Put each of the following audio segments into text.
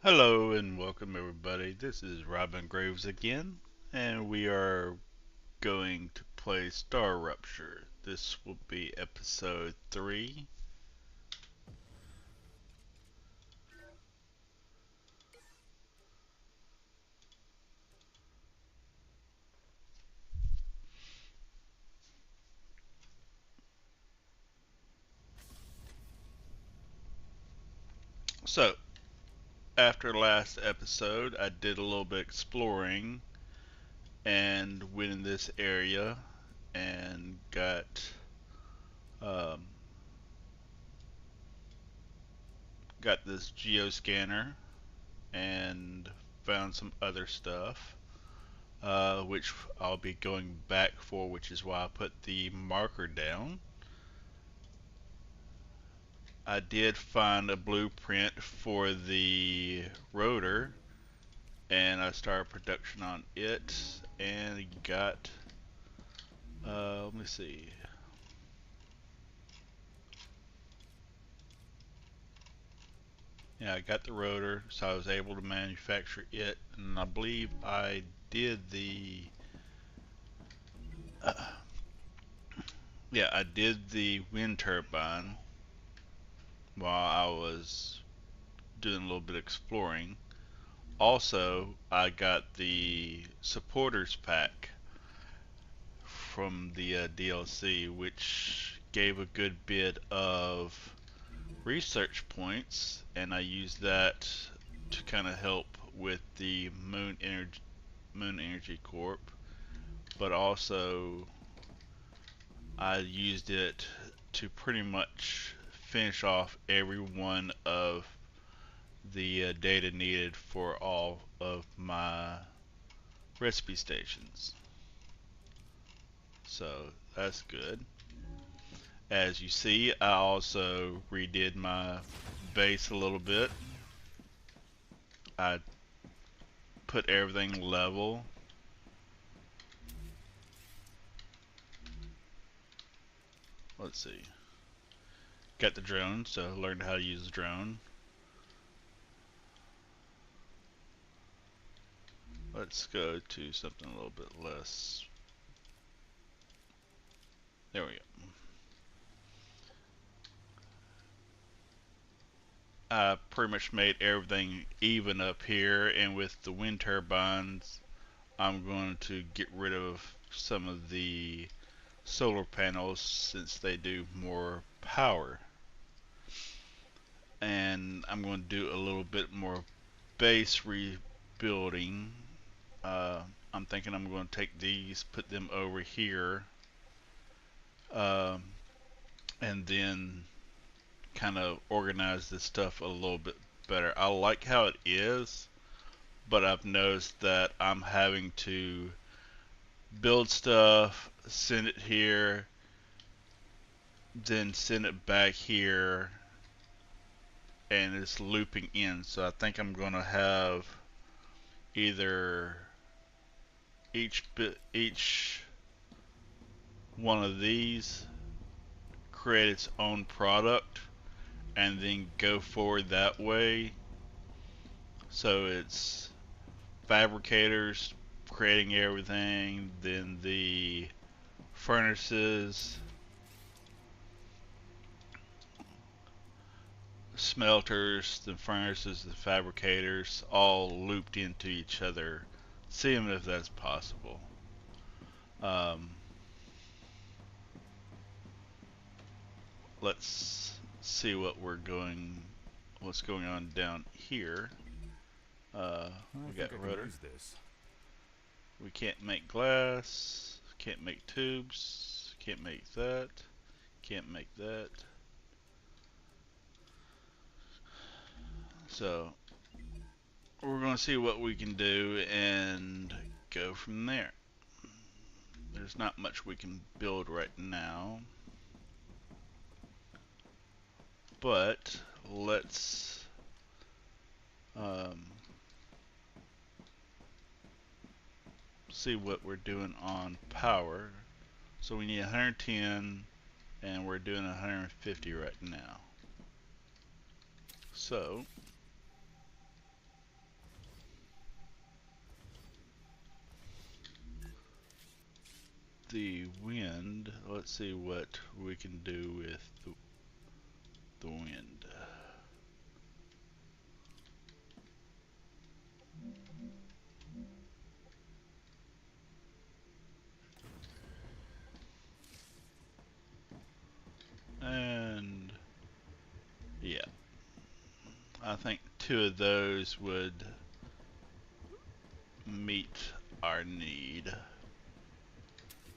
Hello and welcome everybody. This is Robin Graves again, and we are going to play StarRupture. This will be episode 3. So, after last episode, I did a little bit exploring and went in this area and um, got this geoscanner and found some other stuff. Which I'll be going back for, which is why I put the marker down. I did find a blueprint for the rotor, and I started production on it, and got, let me see, yeah, I got the rotor, so I was able to manufacture it, and I believe I did the, uh, yeah, I did the wind turbine while I was doing a little bit of exploring. Also, I got the supporters pack from the DLC, which gave a good bit of research points, and I used that to kind of help with the Moon Energy Corp. But also, I used it to pretty much finish off every one of the data needed for all of my recipe stations. So that's good. As you see, I also redid my base a little bit. I put everything level. Let's see. Got the drone, so learned how to use the drone. Let's go to something a little bit less. There we go. I pretty much made everything even up here, and with the wind turbines, I'm going to get rid of some of the solar panels since they do more power. And I'm going to do a little bit more base rebuilding. Uh, I'm thinking I'm going to take these, put them over here, um, and then kind of organize this stuff a little bit better. I like how it is, but I've noticed that I'm having to build stuff, send it here, then send it back here, and it's looping in. So I think I'm going to have either each one of these create its own product and then go forward that way. So it's fabricators creating everything, then the furnaces, smelters, the furnaces, the fabricators, all looped into each other. Seeing if that's possible. Um, let's see what's going on down here. We I got think I can rotor. use this. We can't make glass. Can't make tubes. Can't make that. Can't make that. So we're going to see what we can do and go from there. There's not much we can build right now, but let's um, see what we're doing on power. So we need 110, and we're doing 150 right now. So the wind, let's see what we can do with the wind. And yeah, I think two of those would meet our need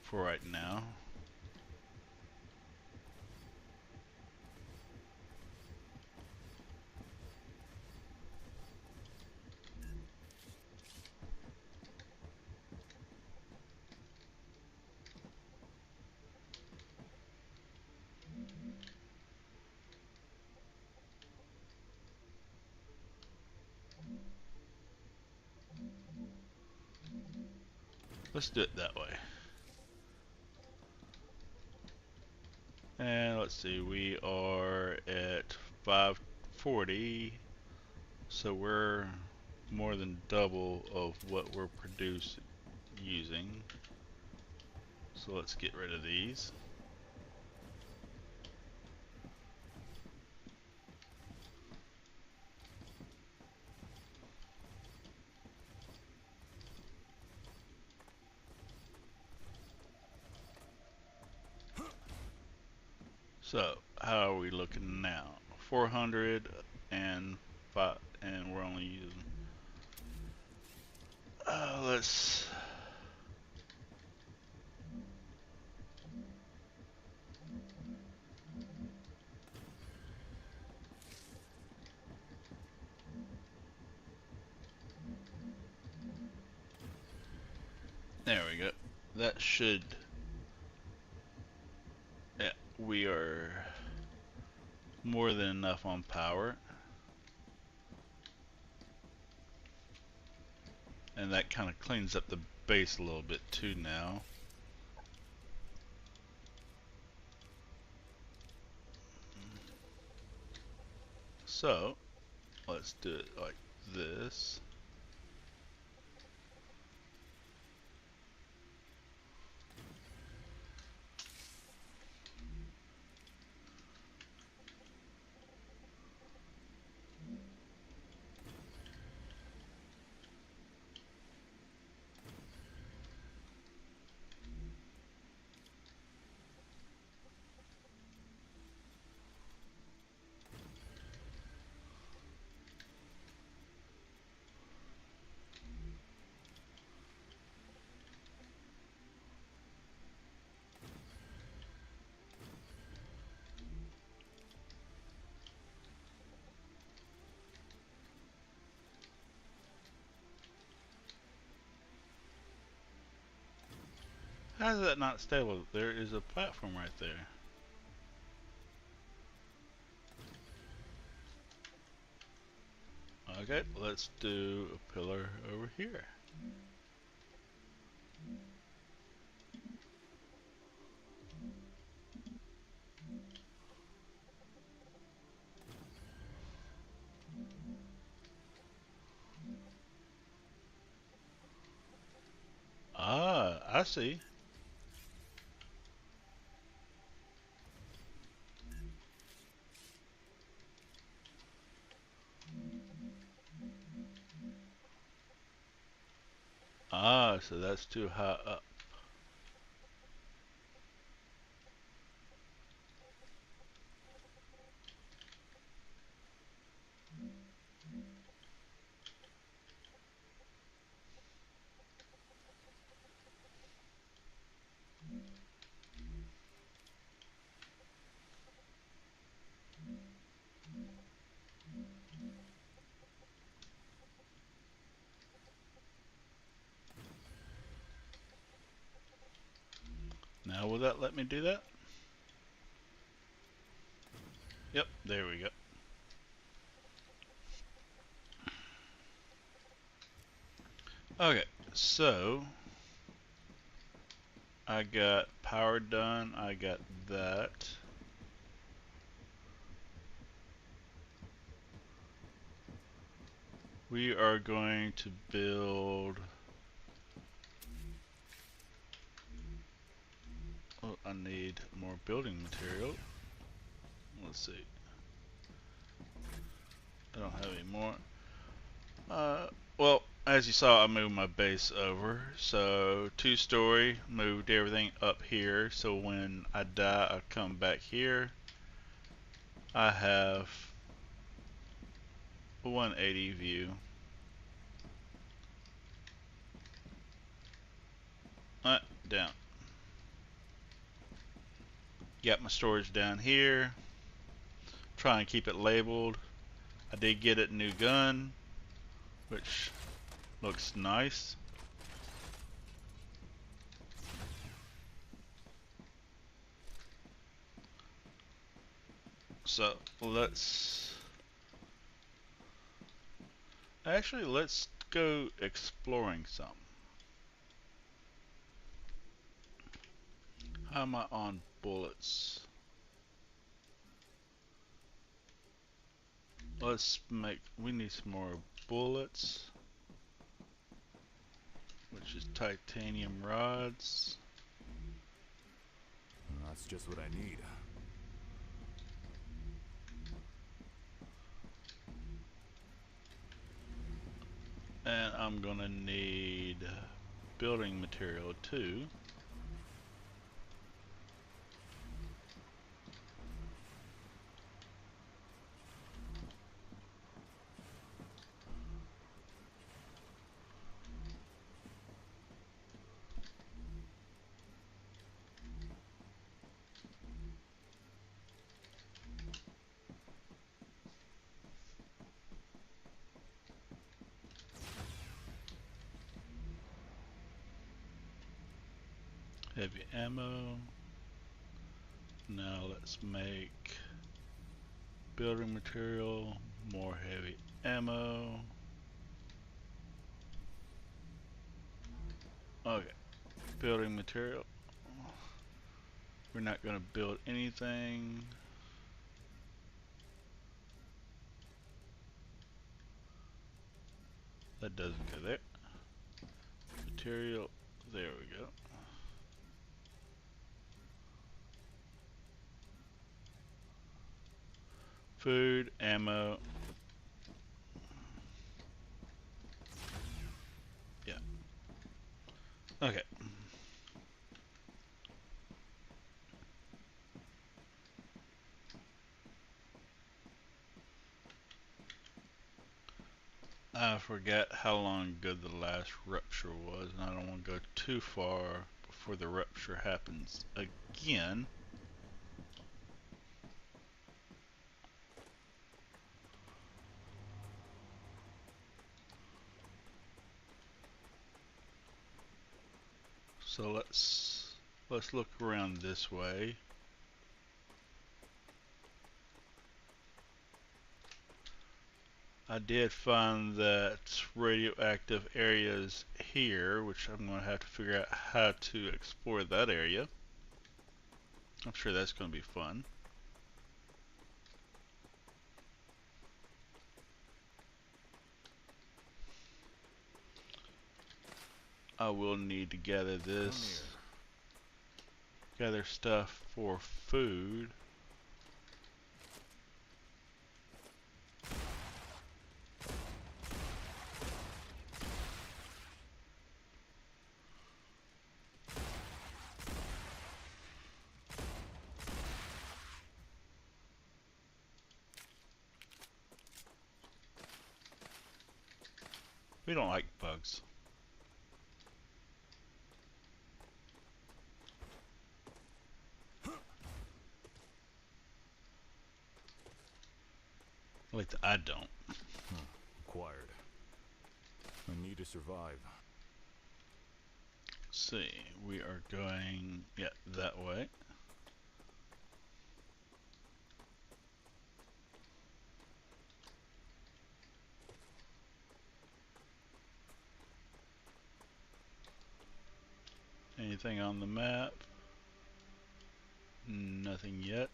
for right now. Let's do it that way. And let's see, we are at 540, so we're more than double of what we're using. So let's get rid of these. So how are we looking now? 400 and 5, and we're only using. Let's. There we go. That should. Yeah, we are more than enough on power. And that kind of cleans up the base a little bit too now. So, let's do it like this. How is that not stable? There is a platform right there. Okay, let's do a pillar over here. Ah, I see. Ah, so that's too high up. Now will that let me do that? Yep, there we go. Okay, so I got power done, I got that. We are going to build need more building material. Let's see. I don't have any more. Well, as you saw, I moved my base over. So 2-story, moved everything up here. So when I die, I come back here. I have a 180 view. Down. Got my storage down here. Try and keep it labeled. I did get a new gun, which looks nice. So let's go exploring some. How am I on bullets? We need some more bullets, which is titanium rods. That's just what I need. And I'm gonna need building material too. Heavy ammo. Now let's make building material, more heavy ammo. Okay, building material. We're not going to build anything. That doesn't go there. Material, there we go. Food, ammo. Yeah. Okay. I forgot how long ago the last rupture was, and I don't want to go too far before the rupture happens again. So let's look around this way. I did find that radioactive areas here, which I'm going to have to figure out how to explore that area. I'm sure that's going to be fun. I will need to gather this. Gather stuff for food. We don't like bugs. At least I don't. Acquired. I need to survive. Let's see, we are going, yeah, that way. Anything on the map? Nothing yet.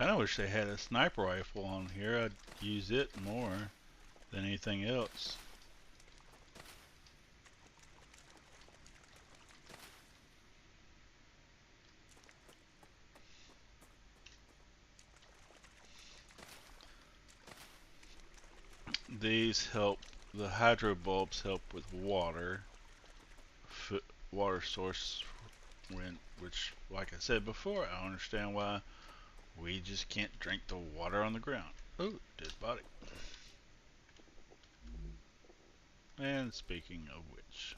Kinda wish they had a sniper rifle on here. I'd use it more than anything else. These help, the hydro bulbs help with water, water source, which, like I said before, I don't understand why we just can't drink the water on the ground. Oh, dead body. And speaking of which,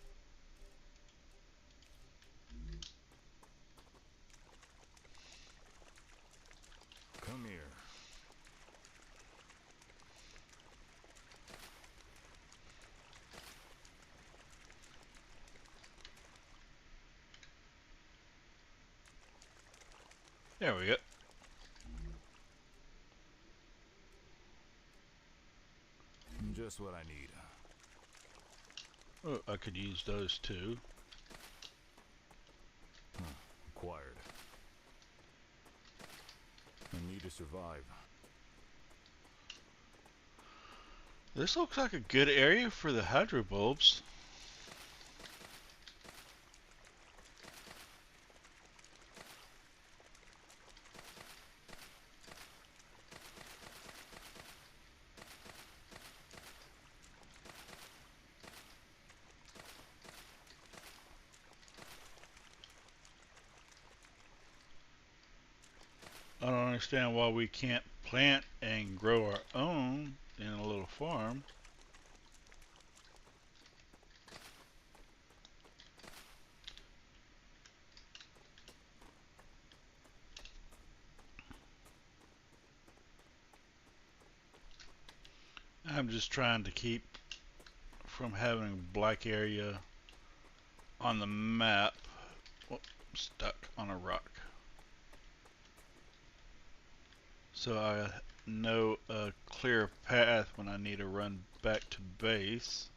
Come here. there we go. Just what I need. Oh, I could use those too. Acquired. I need to survive. This looks like a good area for the hydro bulbs. I don't understand why we can't plant and grow our own in a little farm. I'm just trying to keep from having a black area on the map. Oh, stuck on a rock. So I know a clear path when I need to run back to base.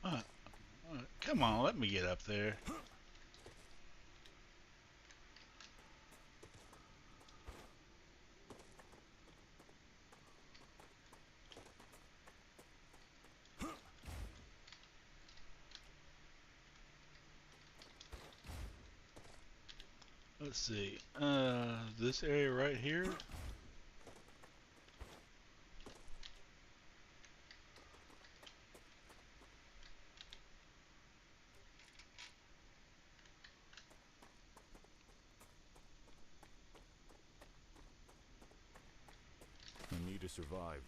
Uh, Come on, let me get up there. Let's see. This area right here. I need to survive.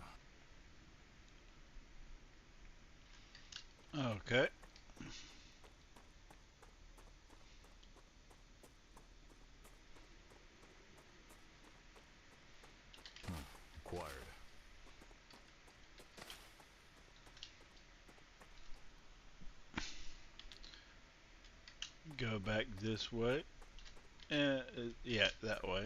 Okay. Acquired. Go back this way. Yeah, that way.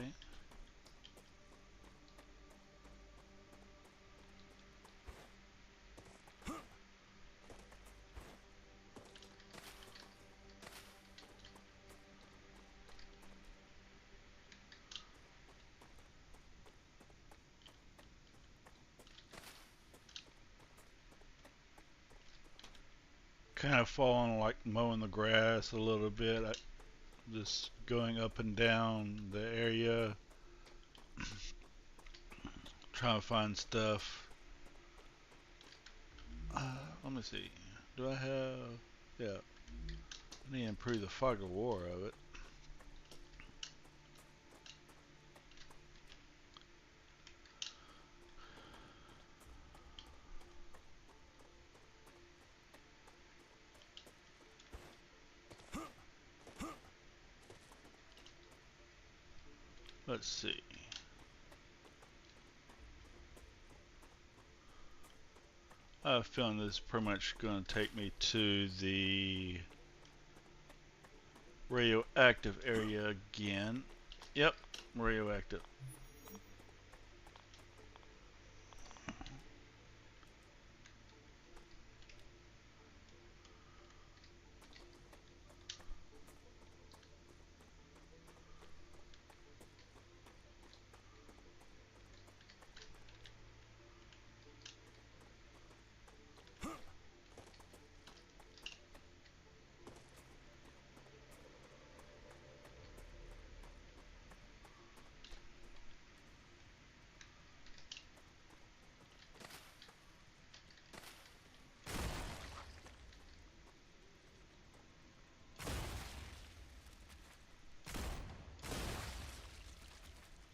Kind of falling like mowing the grass a little bit. Just going up and down the area, trying to find stuff. Let me see. Do I have? Yeah. I need to improve the fog of war of it. Let's see. I have a feeling this is pretty much going to take me to the radioactive area again. Yep, radioactive.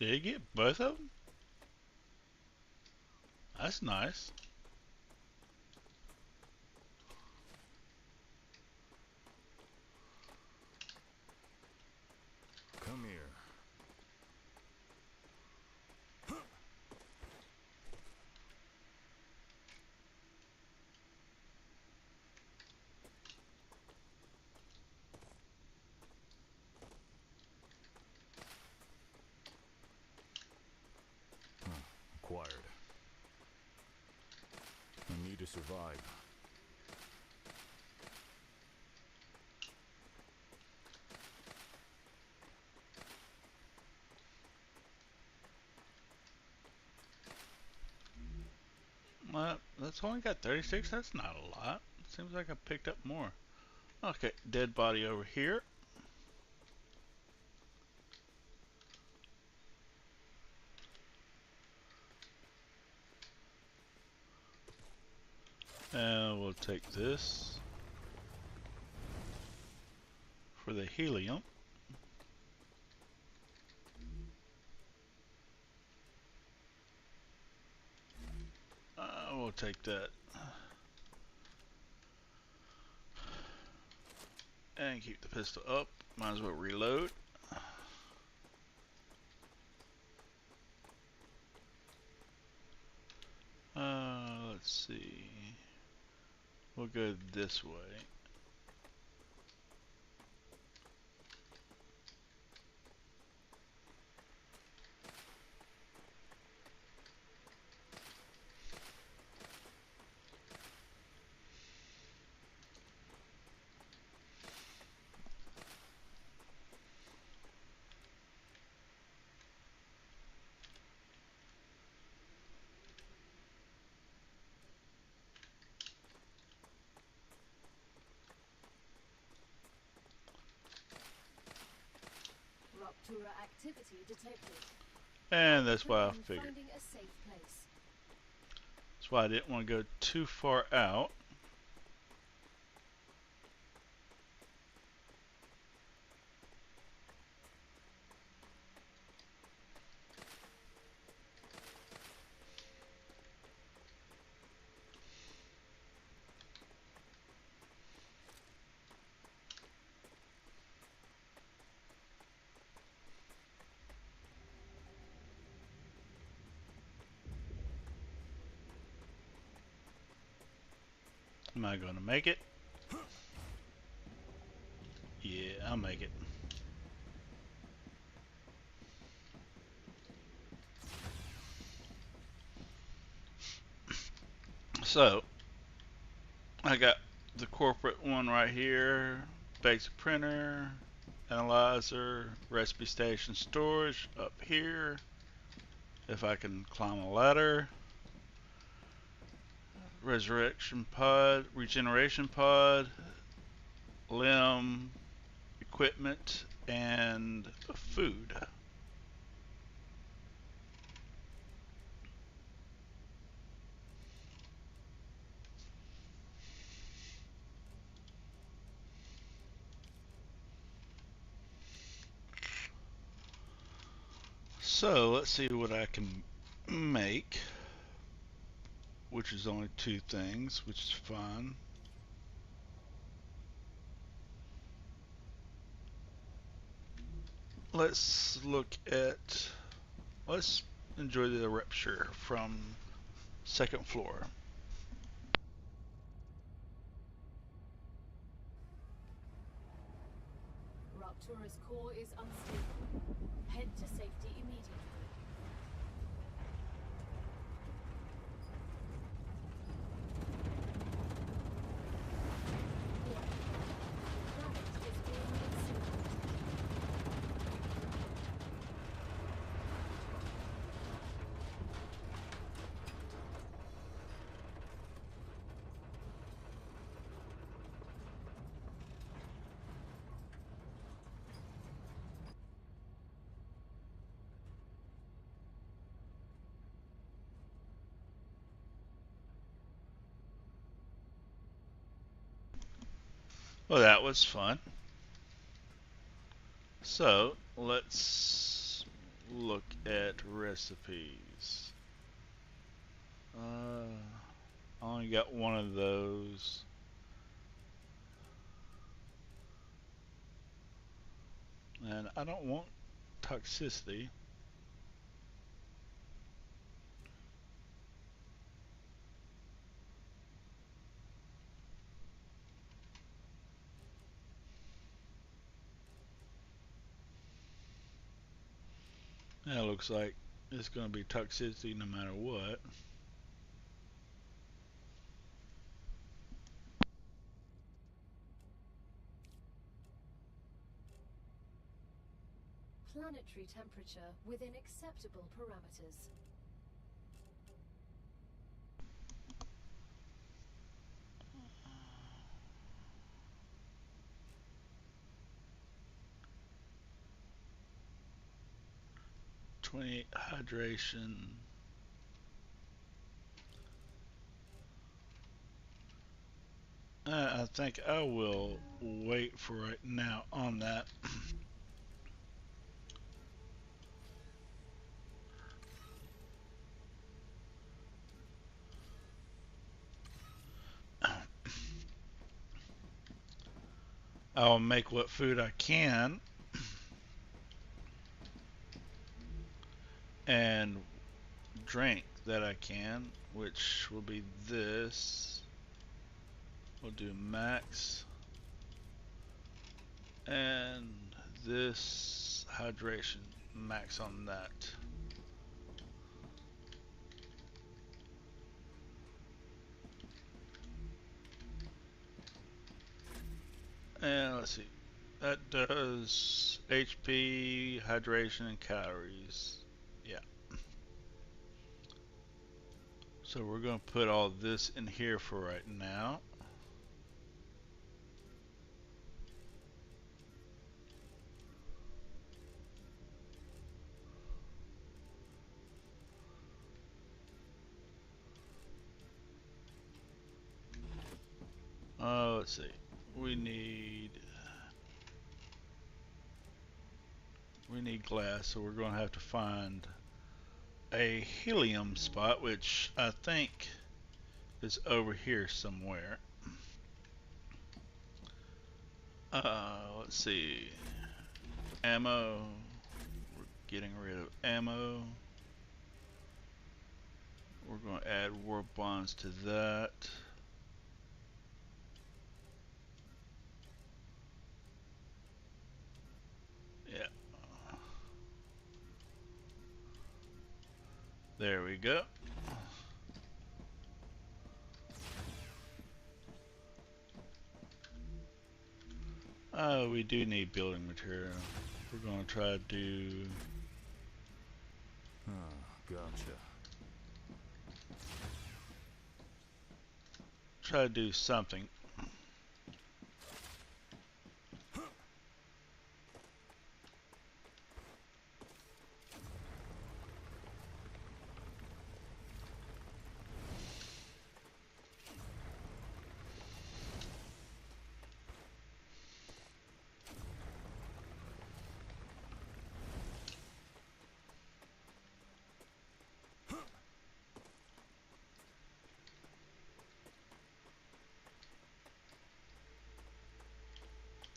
Did you get both of them? That's nice. Come here. Acquired. I need to survive. That's only got 36. That's not a lot. Seems like I picked up more. Okay, dead body over here. And we'll take this for the helium. We'll take that. And keep the pistol up. Might as well reload. Let's see. We'll go this way. Rupture activity detected. And that's why I Begin figured. finding a safe place. That's why I didn't want to go too far out. Am I going to make it? Yeah, I'll make it. So, I got the corporate one right here. Basic printer, analyzer, recipe station storage up here. If I can climb a ladder. Resurrection pod, regeneration pod, limb, equipment, and food. So let's see what I can make, which is only two things, which is fine. let's look at, let's enjoy the rupture from second floor. Raptura's core is unstable. Head to safety immediately. The planet is being incinerated. Well, that was fun. So let's look at recipes. I only got one of those. And I don't want toxicity. That looks like it's going to be toxicity no matter what. Planetary temperature within acceptable parameters. '28 hydration. I think I will wait for right now on that. I'll make what food I can and drink that I can, which will be this. We'll do max and this hydration max on that. And let's see, that does HP, hydration, and calories. Yeah. So we're going to put all this in here for right now. Let's see. We need glass, so we're going to have to find a helium spot, which I think is over here somewhere. Let's see. Ammo. We're getting rid of ammo. We're going to add warp bonds to that. Yeah. There we go. We do need building material. We're going to try to do... Gotcha. Try to do something.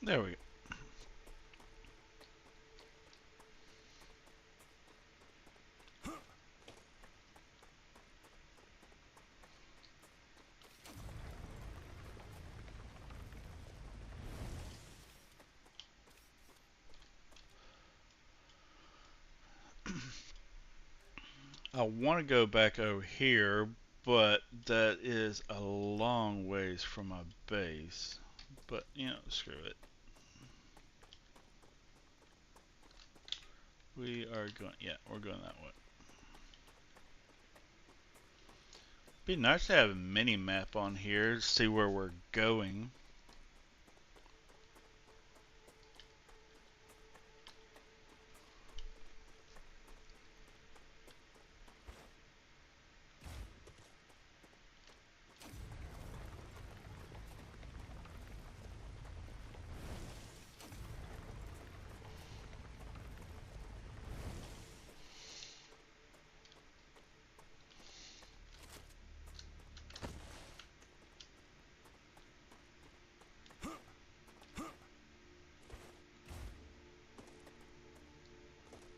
There we go. I want to go back over here, but that is a long ways from my base. But, you know, screw it. We are going, yeah, we're going that way. Be nice to have a mini map on here to see where we're going.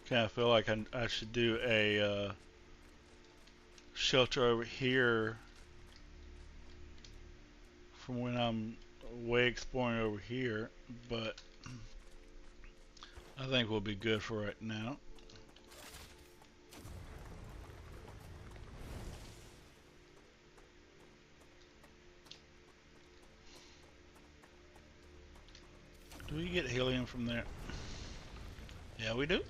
Kind of feel like I should do a shelter over here from when I'm way exploring over here, but I think we'll be good for right now. Do we get helium from there? Yeah, we do.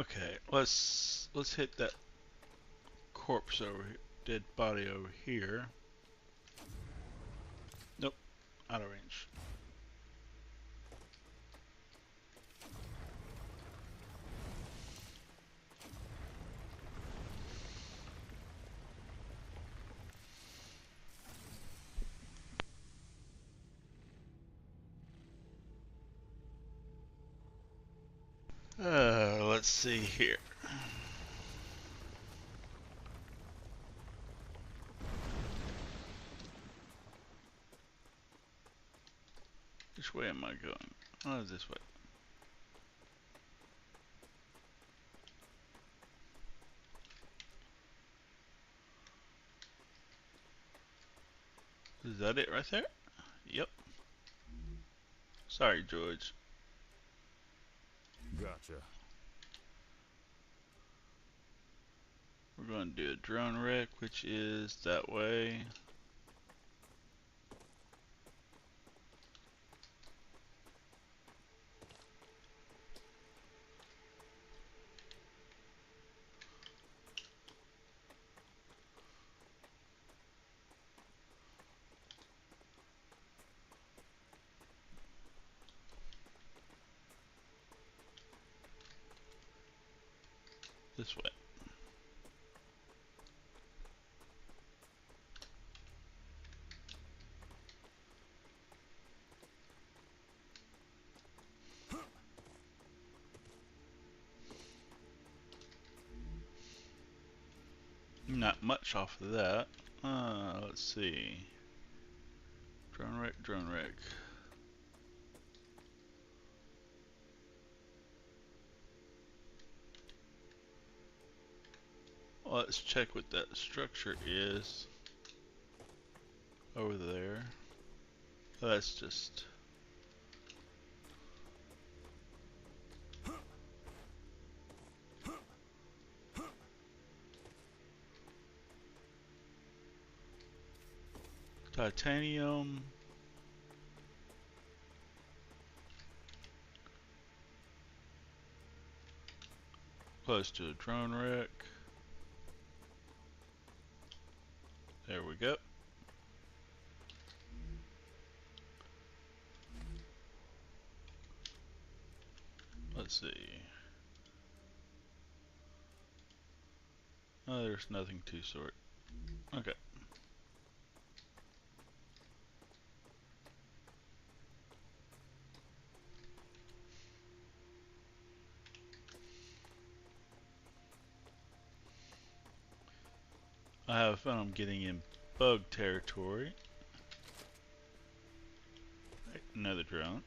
Okay, let's hit that corpse over here, dead body over here. Nope, out of range. Let's see here. Which way am I going? Oh, this way. Is that it right there? Yep. Sorry, George. Gotcha. We're going to do a drone wreck, which is that way. This way. Not much off of that. Let's see. Drone wreck, drone wreck. Well, let's check what that structure is over there. Oh, that's just... Titanium. Close to a drone wreck. There we go. Let's see. Oh, there's nothing to sort. Okay. I have fun. I'm getting in bug territory. Another drone.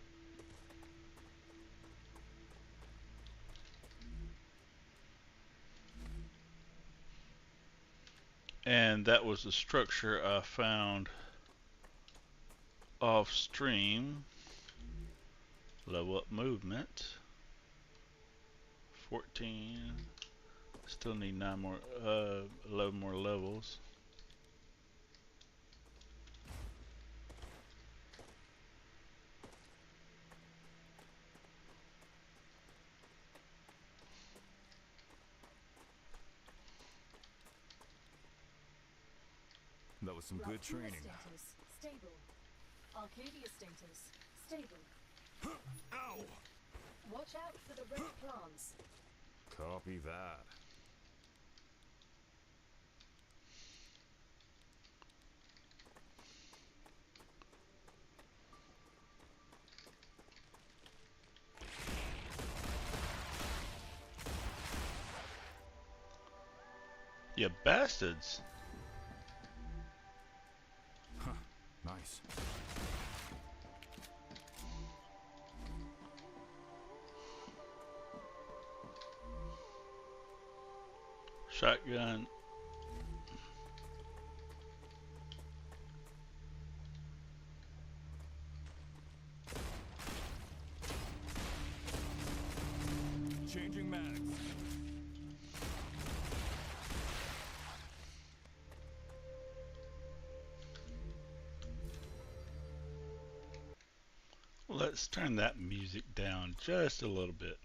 And that was the structure I found off stream. Level up movement. 14. Still need 9 more, 11 more levels. That was some good Rupture training. status stable. Arcadia status stable. Ow! Watch out for the red plants. Copy that. You bastards. Huh. Nice. Shotgun. Changing mags. Let's turn that music down just a little bit.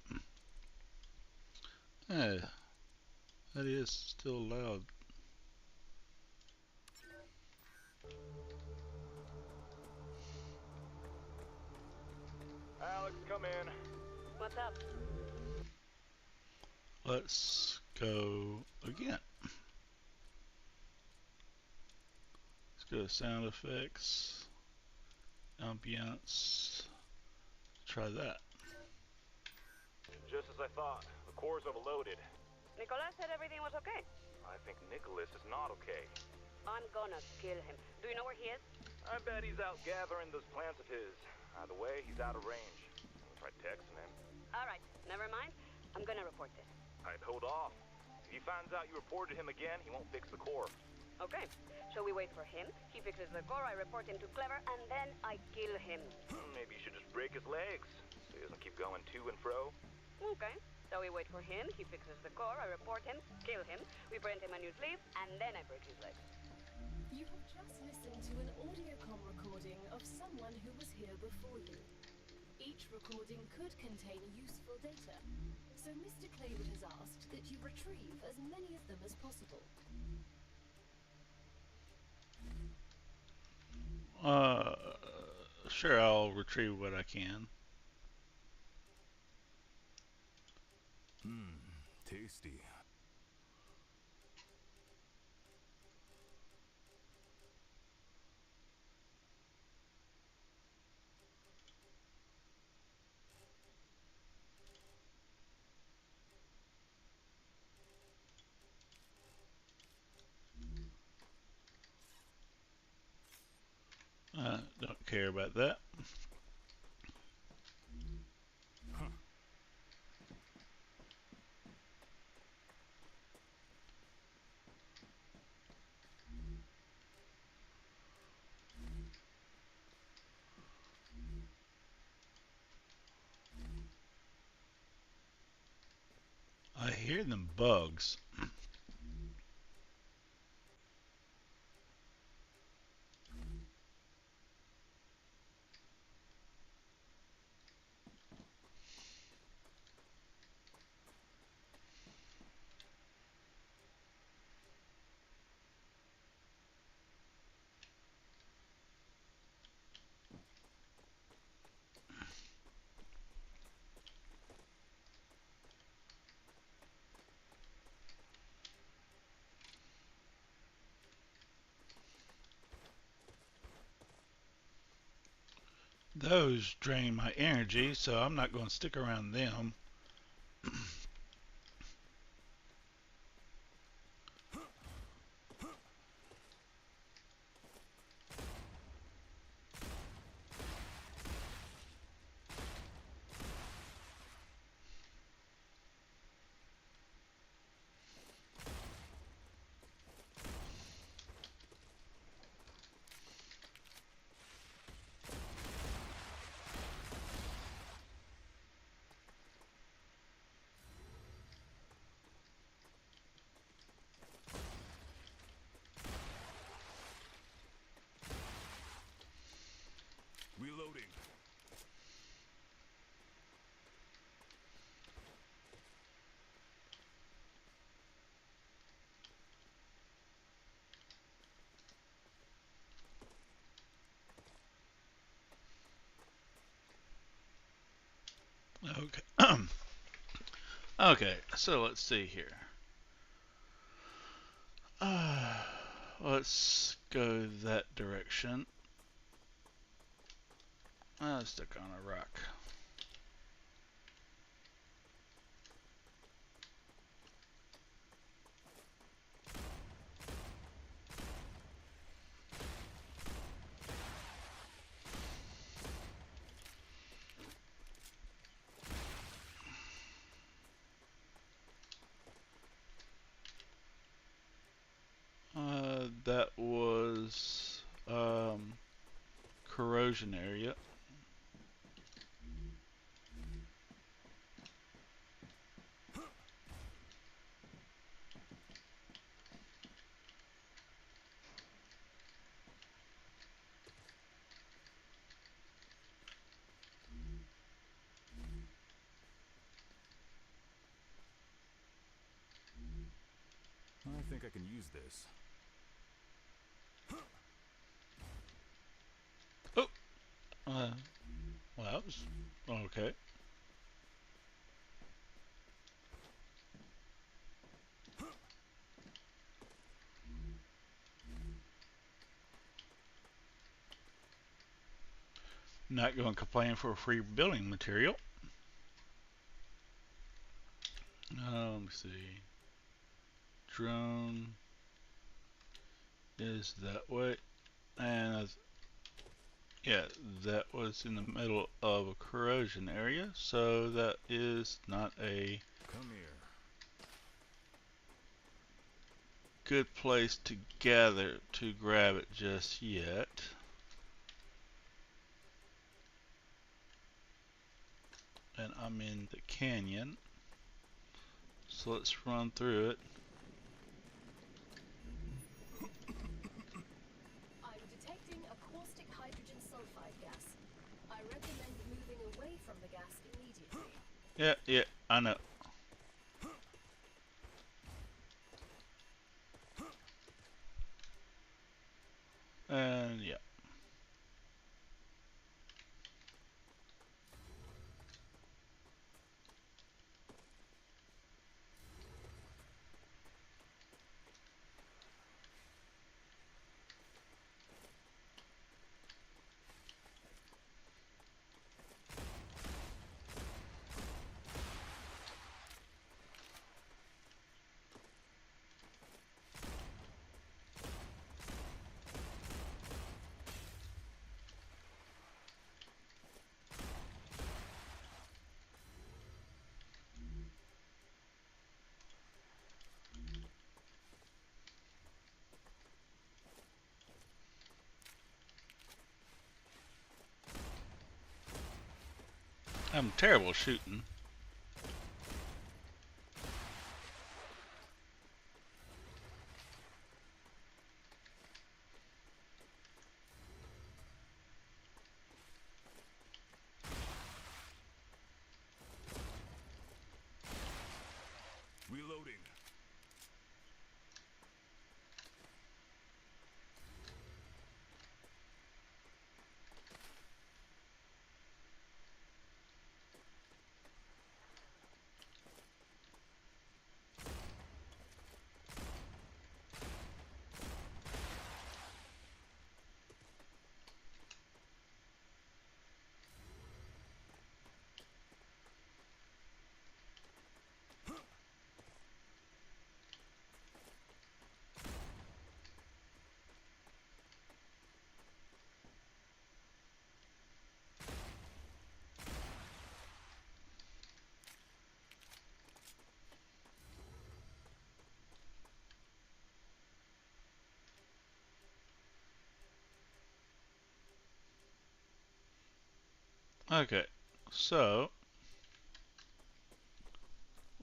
Eh, that is still loud. Alex, come in. What's up? Let's go again. Let's go to sound effects, ambience. Try that. Just as I thought. The core's overloaded. Nicholas said everything was okay. I think Nicholas is not okay. I'm gonna kill him. Do you know where he is? I bet he's out gathering those plants of his. Either way, he's out of range. I'll try texting him. Alright, never mind. I'm gonna report this. I'd hold off. If he finds out you reported him again, he won't fix the core. Okay, so we wait for him, he fixes the core, I report him to Clever, and then I kill him. Maybe you should just break his legs so he doesn't keep going to and fro. Okay, so we wait for him, he fixes the core, I report him, kill him, we print him a new sleeve, and then I break his legs. You have just listened to an audiocom recording of someone who was here before you. Each recording could contain useful data, so Mr. Claywood has asked that you retrieve as many of them as possible. Sure, I'll retrieve what I can. Tasty. Don't care about that. I hear them bugs. those drain my energy, so I'm not going to stick around them. Reloading. Okay. Okay, so let's see here. Let's go that direction. Stick on a rock. That was corrosion area. I think I can use this. Oh, well, that was okay. Not going to complain for free building material. Let me see. Drone is that way, and yeah, that was in the middle of a corrosion area, so that is not a Come here. good place to gather to grab it just yet. And I'm in the canyon, so let's run through it. I'm detecting a caustic hydrogen sulfide gas. I recommend moving away from the gas immediately. Yeah, I know. And yeah. I'm terrible shooting. Reloading. Okay, so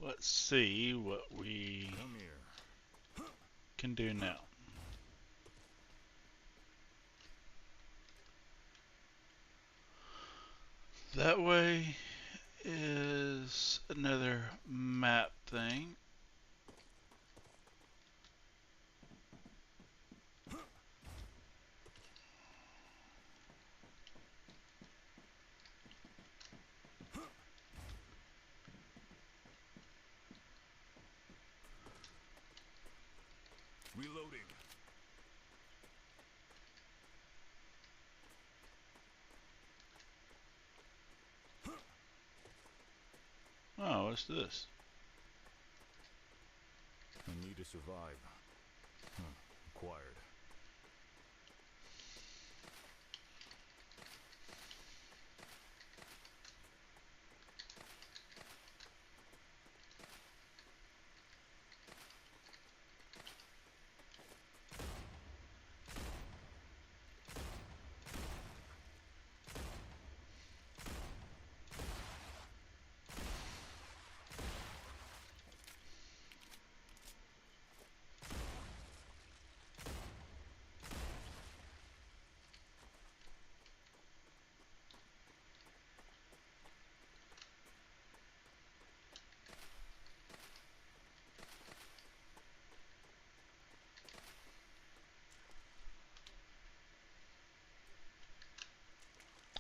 let's see what we Come here. can do now. That way is another map thing. Reloading. Oh, what's this? I need to survive. Acquired.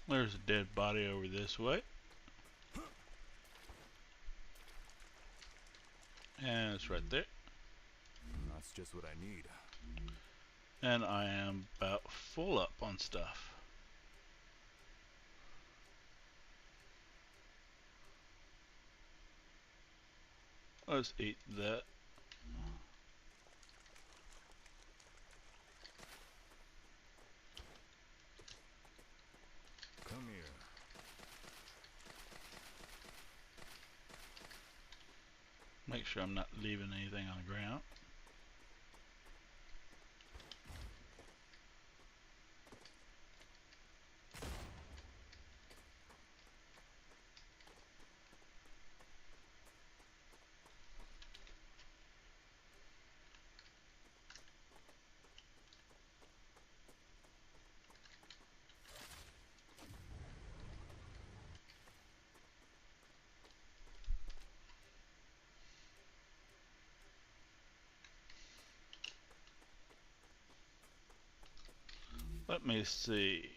There's a dead body over this way. And it's right there. That's just what I need. And I am about full up on stuff. Let's eat that. Come here. Make sure I'm not leaving anything on the ground. Let me see.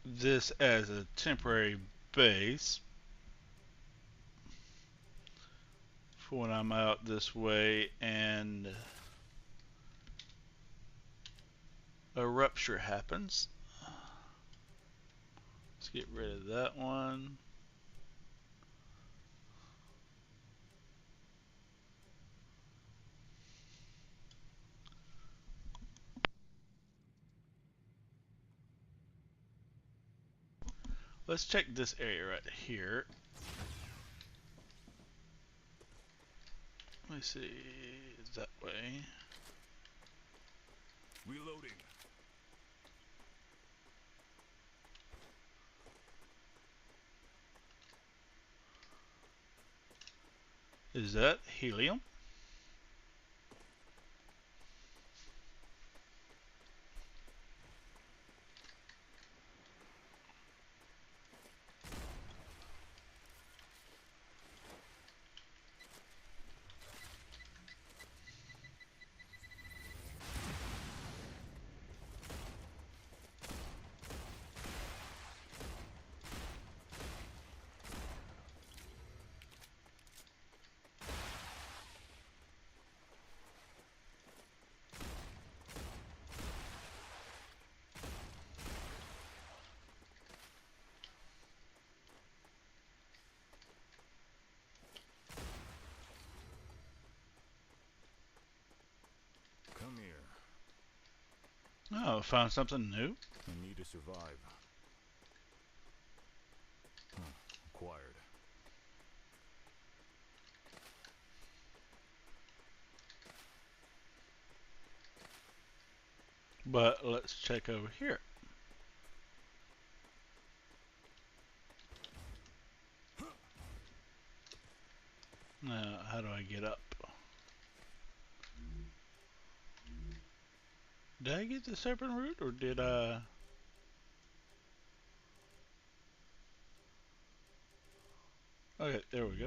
This as a temporary base for when I'm out this way and a rupture happens. Let's get rid of that one. Let's check this area right here. Let me see, that way. Reloading. Is that helium? Oh, found something new? I need to survive. Acquired. But let's check over here. Now, how do I get up? Did I get the serpent root, or did I... Okay, there we go.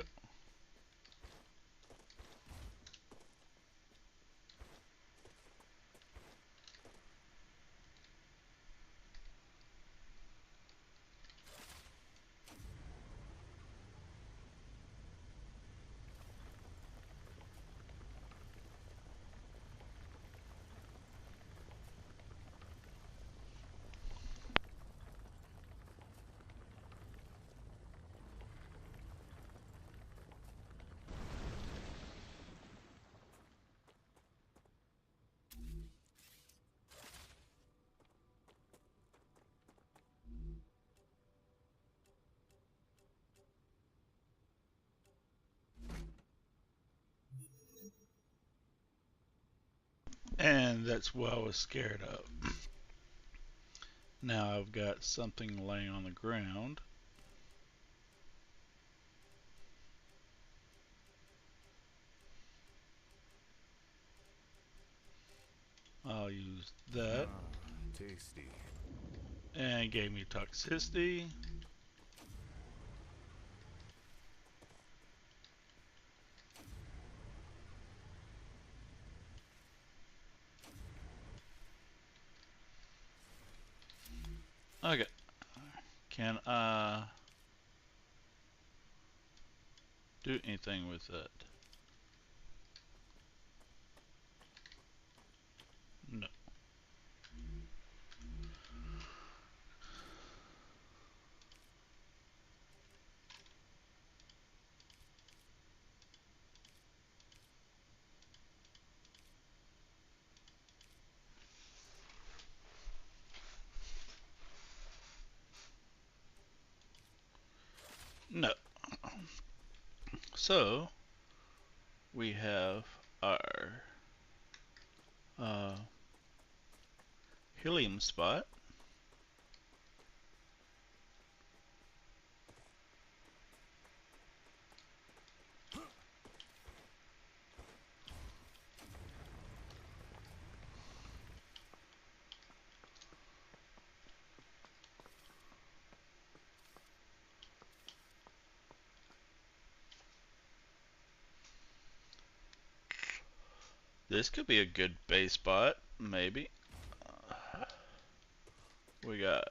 And that's what I was scared of. Now I've got something laying on the ground. I'll use that. Tasty. And it gave me toxicity. Okay. Can I do anything with that? No. No. So, we have our helium spot. This could be a good base spot, maybe. We got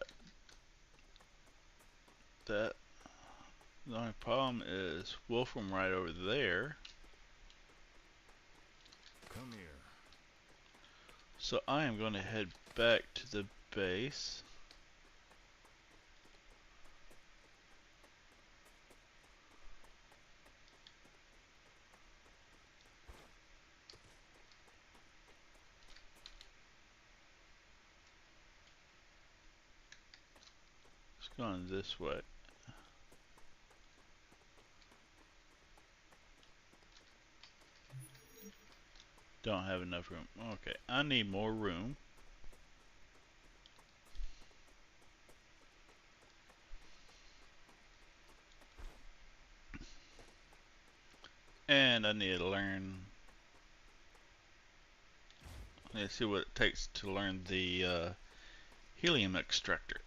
that. The only problem is Wolfram right over there. Come here. So I am going to head back to the base. It's going this way. Don't have enough room. Okay, I need more room. And I need to learn. Let's see what it takes to learn the helium extractor.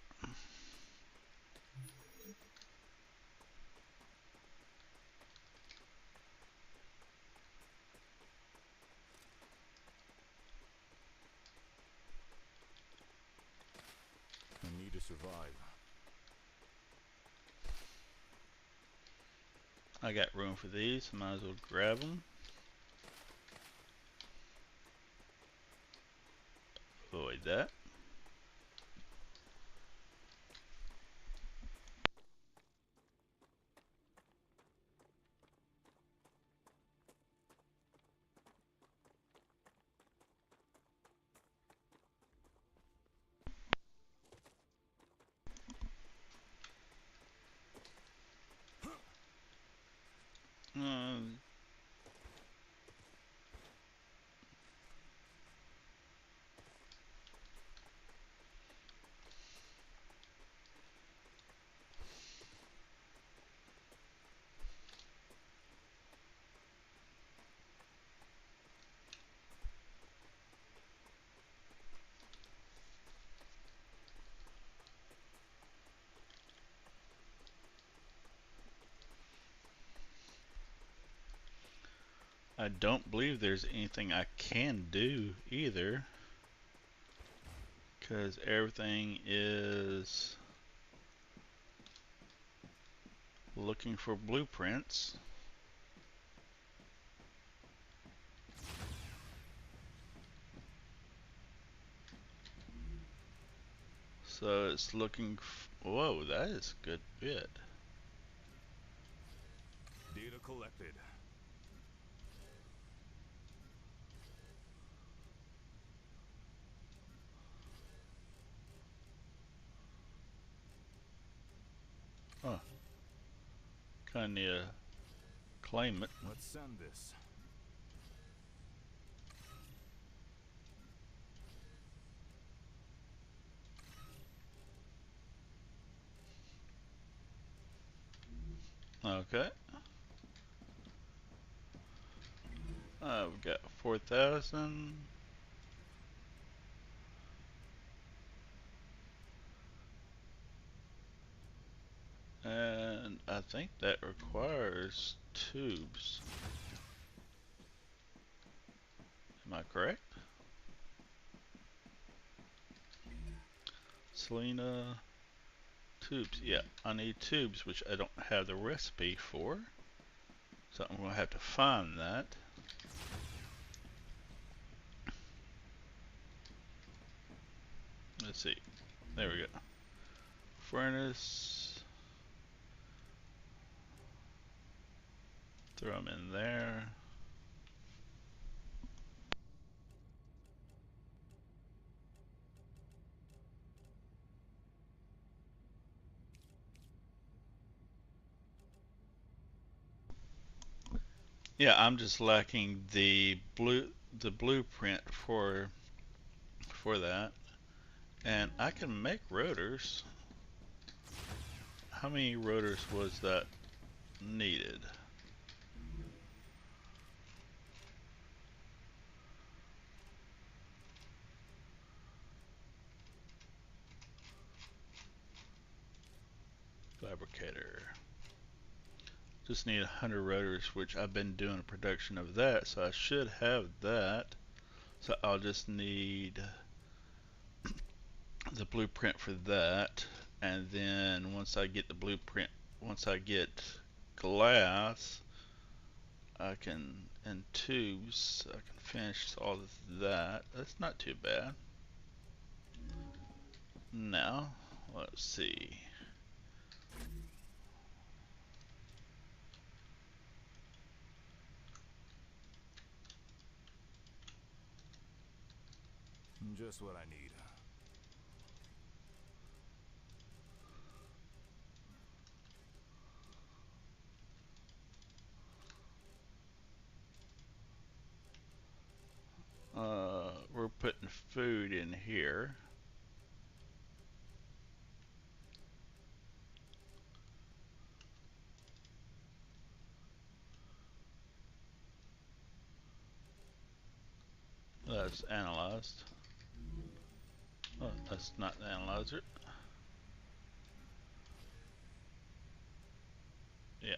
I need to survive. I got room for these, might as well grab them. Avoid that. I don't believe there's anything I can do either, because everything is looking for blueprints. So it's looking. Whoa, that is a good bit. Data collected. Huh. Kind of need to claim it. Let's send this. Okay. We've got 4,000. And I think that requires tubes. Am I correct? Selena, tubes. Yeah, I need tubes, which I don't have the recipe for. So I'm going to have to find that. Let's see. There we go. Furnace. Throw them in there. Yeah, I'm just lacking the blueprint for that. And I can make rotors. How many rotors was that needed? Fabricator. Just need 100 rotors, which I've been doing a production of that, so I should have that. So I'll just need the blueprint for that, and then once I get the blueprint, once I get glass, I can, and tubes, I can finish all of that. That's not too bad. Now, let's see. Just what I need. We're putting food in here. That's analyzed. Oh, that's not the analyzer. Yeah.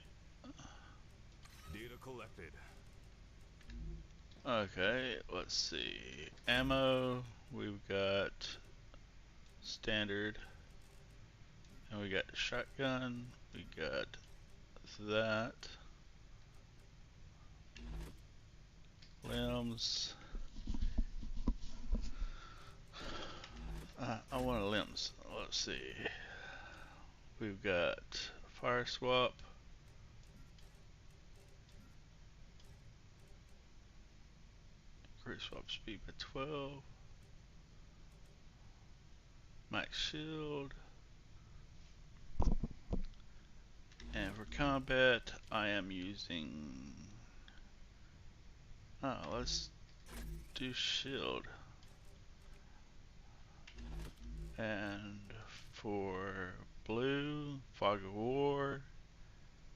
Data collected. Okay, let's see. Ammo, we've got standard, and we got shotgun, we got that. Limbs. I want limbs. Let's see. We've got fire swap. Create swap speed by 12. Max shield. And for combat, I am using. Let's do shield. And for blue, fog of war,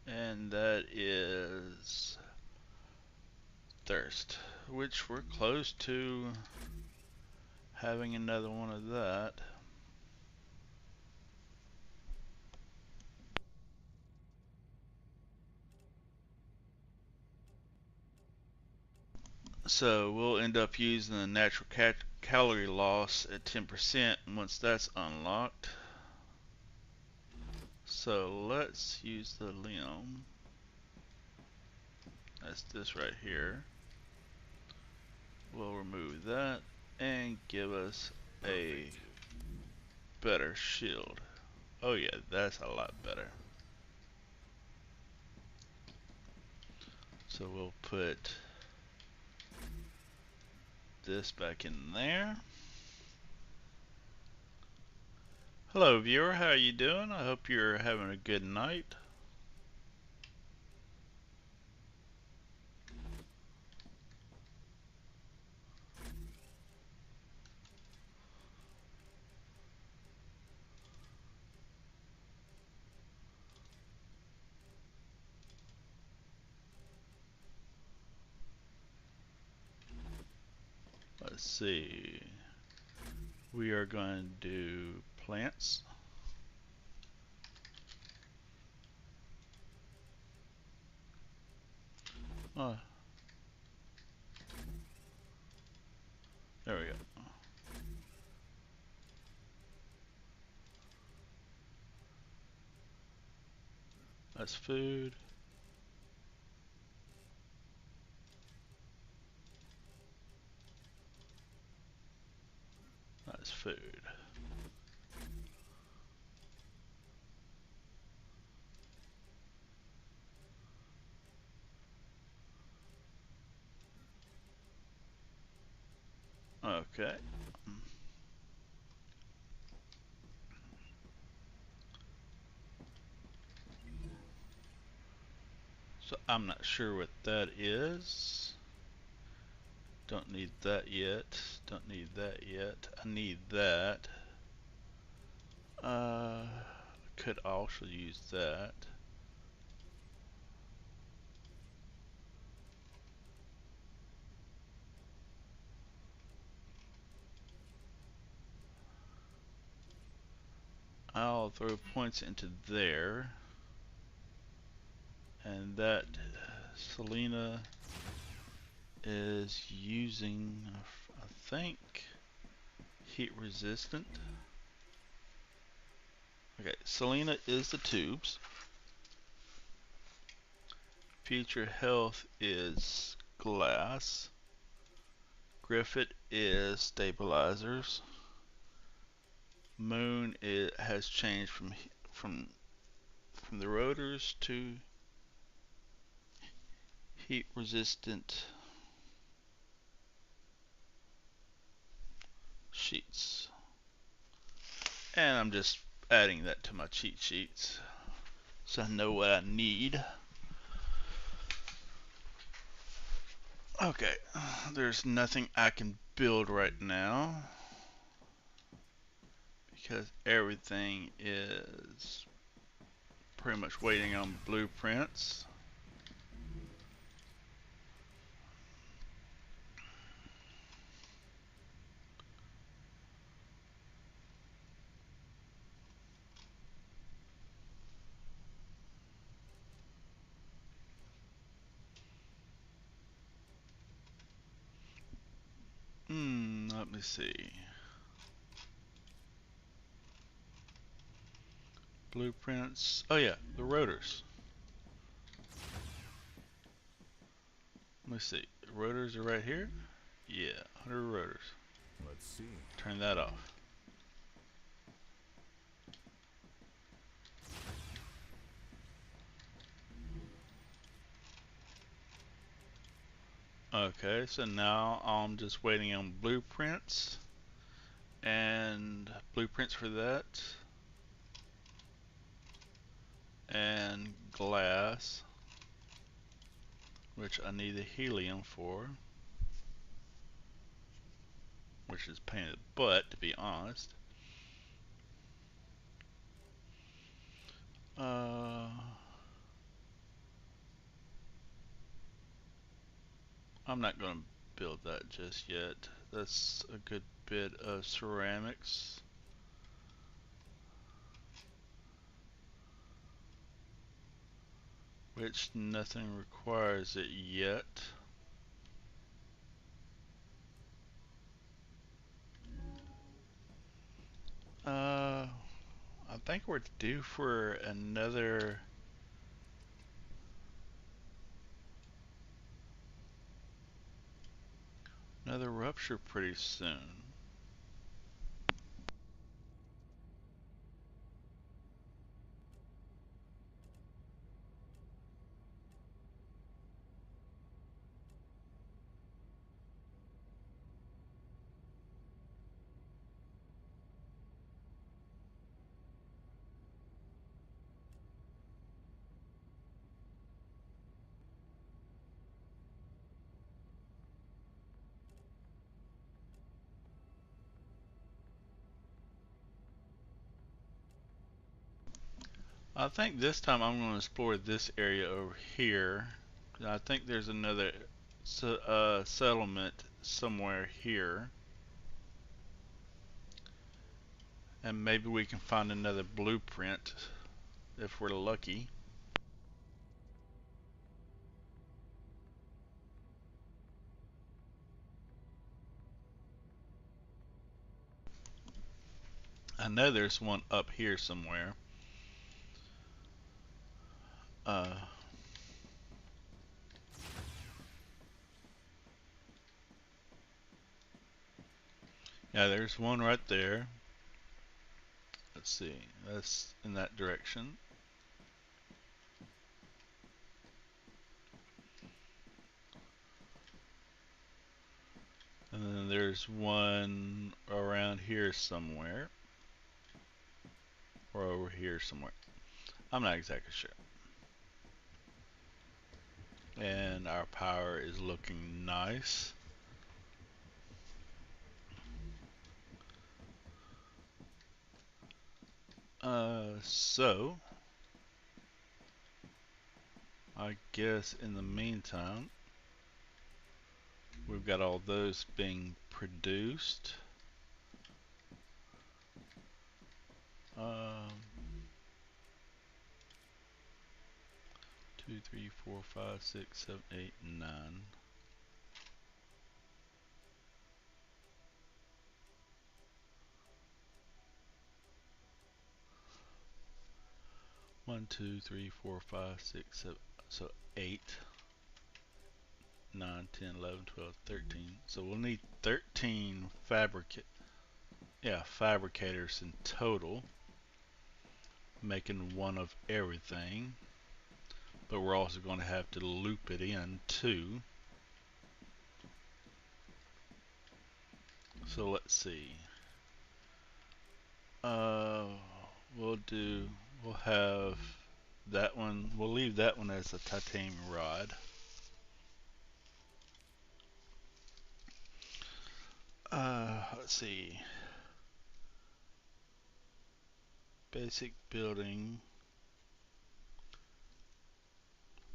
and that is thirst, which we're close to having another one of that. So we'll end up using the natural calorie loss at 10% once that's unlocked. So let's use the limb. That's this right here. We'll remove that and give us a better shield. Oh yeah, that's a lot better. So we'll put this back in there. Hello viewer, how are you doing? I hope you're having a good night. Let's see. We are going to do plants. Oh, there we go. That's food. That's food. Okay. So I'm not sure what that is. Don't need that yet. Don't need that yet. I need that. Could also use that. I'll throw points into there. And that Selena is using, I think, heat resistant. Okay, Selena is the tubes. Future health is glass. Griffith is stabilizers. Moon has changed from the rotors to heat resistant sheets. And I'm just adding that to my cheat sheets so I know what I need. Okay, there's nothing I can build right now because everything is pretty much waiting on blueprints. Let me see. Blueprints. Oh yeah, the rotors. Let me see. The rotors are right here. Yeah, 100 rotors. Let's see. Turn that off. Okay, so now I'm just waiting on blueprints and blueprints for that and glass, which I need the helium for, which is pain in the butt to be honest. I'm not going to build that just yet. That's a good bit of ceramics. Which nothing requires it yet. think we're due for another rupture pretty soon. I think this time I'm going to explore this area over here. I think there's another settlement somewhere here. And maybe we can find another blueprint if we're lucky. I know there's one up here somewhere. Yeah, there's one right there. Let's see, that's in that direction. And then there's one around here somewhere. Or over here somewhere. I'm not exactly sure. And our power is looking nice. So I guess in the meantime, we've got all those being produced. 2, 3, 4, 5, 6, 7, 8, 9. 1, 2, 3, 4, 5, 6, 7. So 8, 9, 10, 11, 12, 13. So we'll need 13 fabricators in total, making one of everything. But we're also going to have to loop it in too. So let's see. We'll have that one. We'll leave that one as a titanium rod. Let's see. Basic building.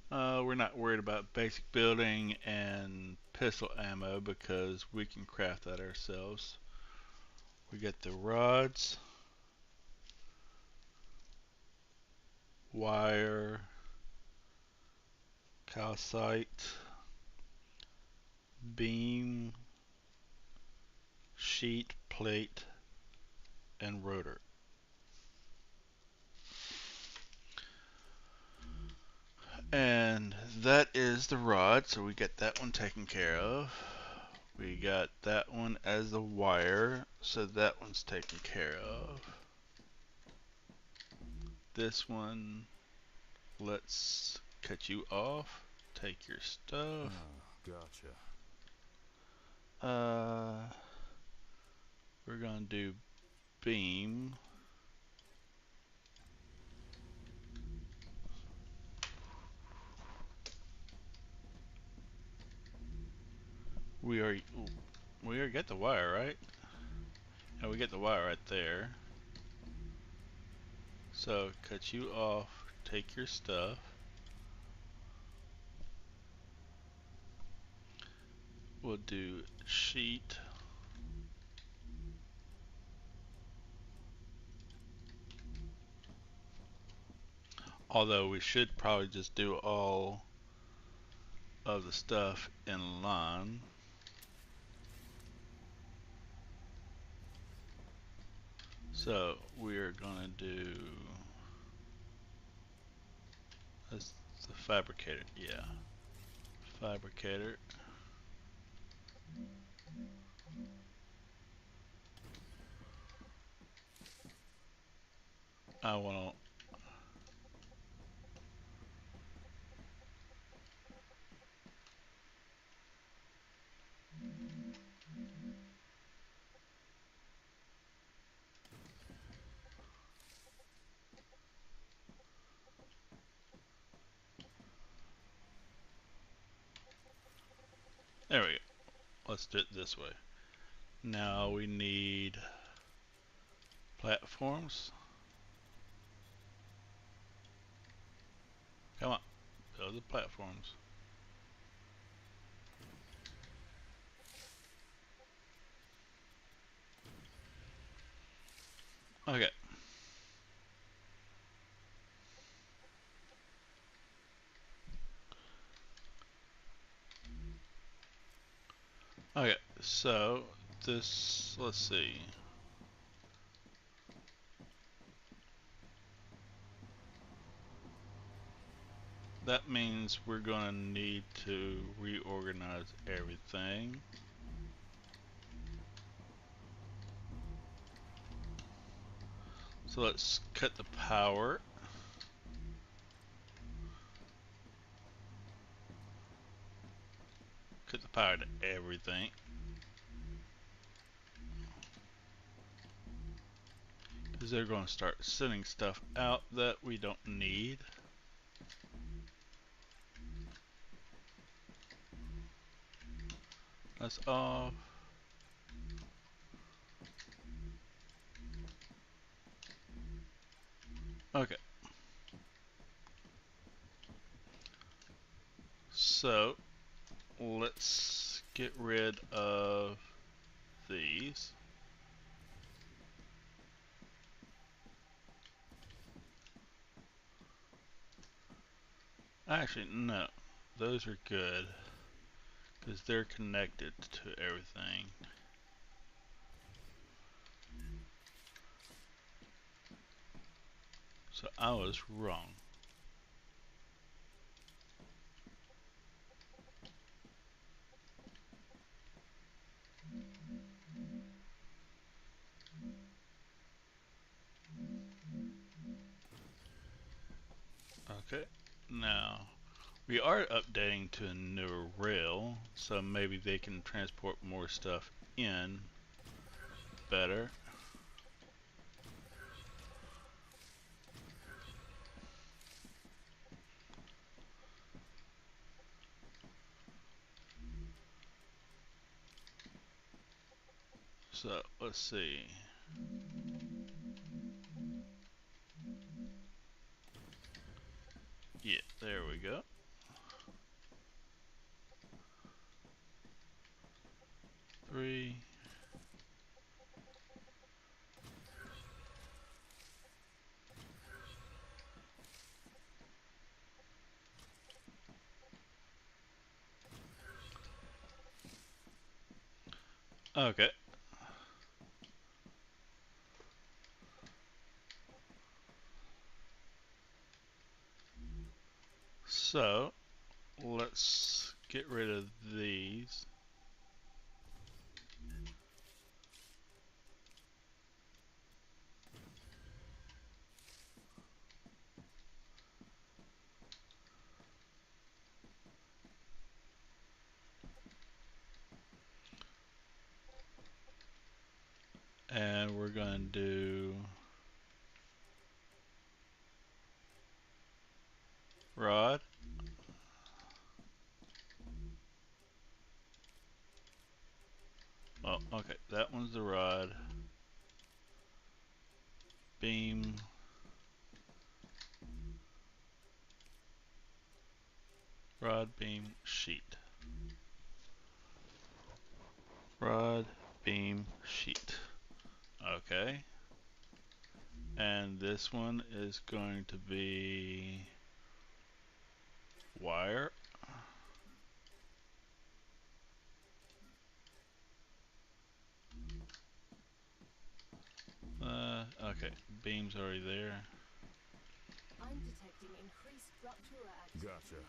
We're not worried about basic building and pistol ammo because we can craft that ourselves. We get the rods, wire, calcite, beam, sheet, plate, and rotor. And that is the rod, so we get that one taken care of. We got that one as the wire, so that one's taken care of. This one, let's cut you off, take your stuff. Gotcha. We're gonna do beam. We already get the wire, right? Yeah, we get the wire right there. So cut you off, take your stuff. We'll do sheet. Although we should probably just do all of the stuff in line. So we're gonna do that's the fabricator, yeah. Fabricator. I wanna there we go. Let's do it this way. Now we need platforms. Come on, build the platforms. Okay. Okay, so this, let's see. That means we're gonna need to reorganize everything. So let's cut the power. Cut the power to everything. Because they're going to start sending stuff out that we don't need. That's off. Okay. So let's get rid of these. Actually, no. Those are good. Because they're connected to everything. So I was wrong. Okay. Now, we are updating to a newer rail, so maybe they can transport more stuff in better. So let's see. Yeah, there we go. Three. Okay. So let's get rid of these. And we're going to do rod. Oh, okay. That one's the rod. Beam. Rod, beam, sheet. Rod, beam, sheet. Okay. And this one is going to be wire. beam's already there. I'm detecting increased rupture activity. Gotcha.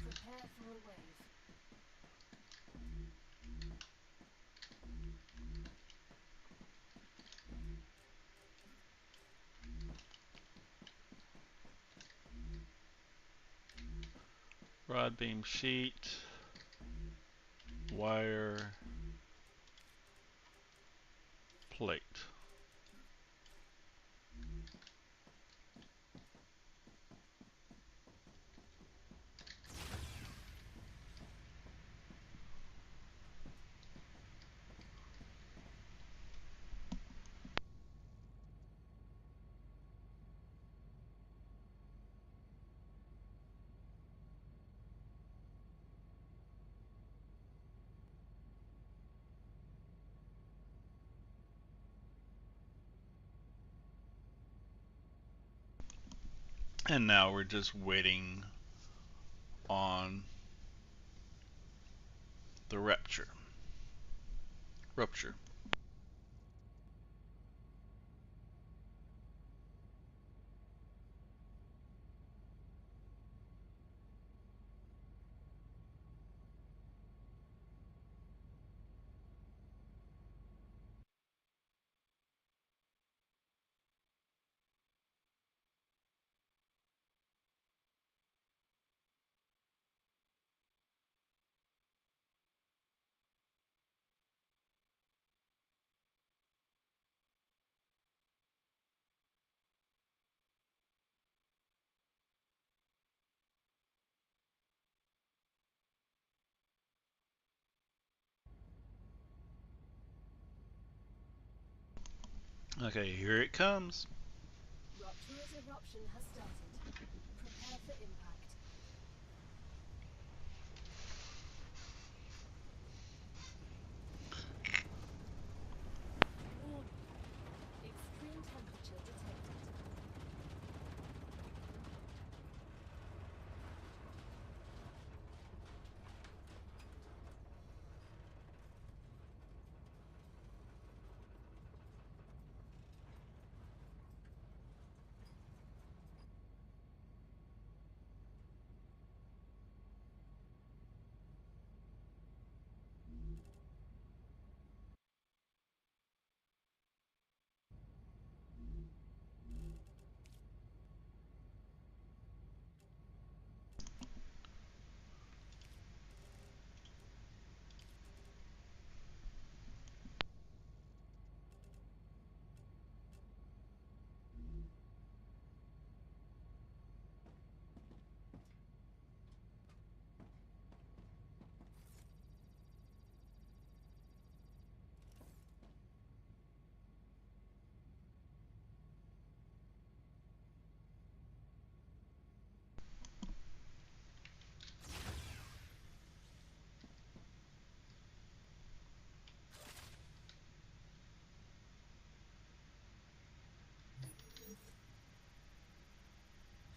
Prepare for a wave. Rod beam sheet, wire, plate. And now we're just waiting on the rupture. Okay, here it comes. Rupture's eruption has started. Prepare for impact. Warning. Extreme temperature detected.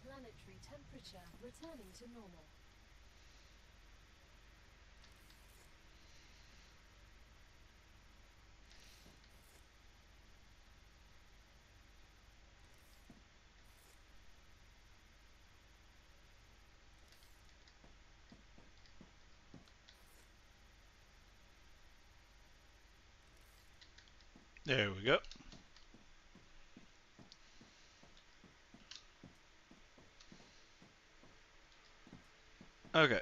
Planetary temperature returning to normal. There we go. Okay.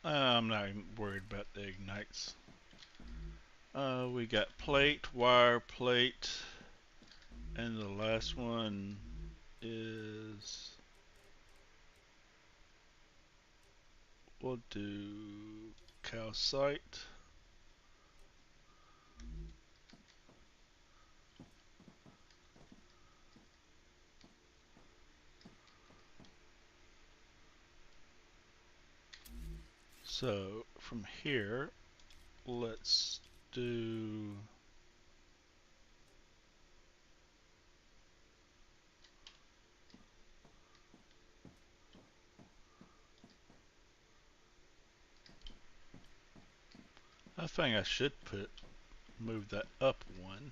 I'm not even worried about the ignites. We got plate, wire, plate, and the last one is, we'll do calcite. So from here, let's do I think I should put move that up one.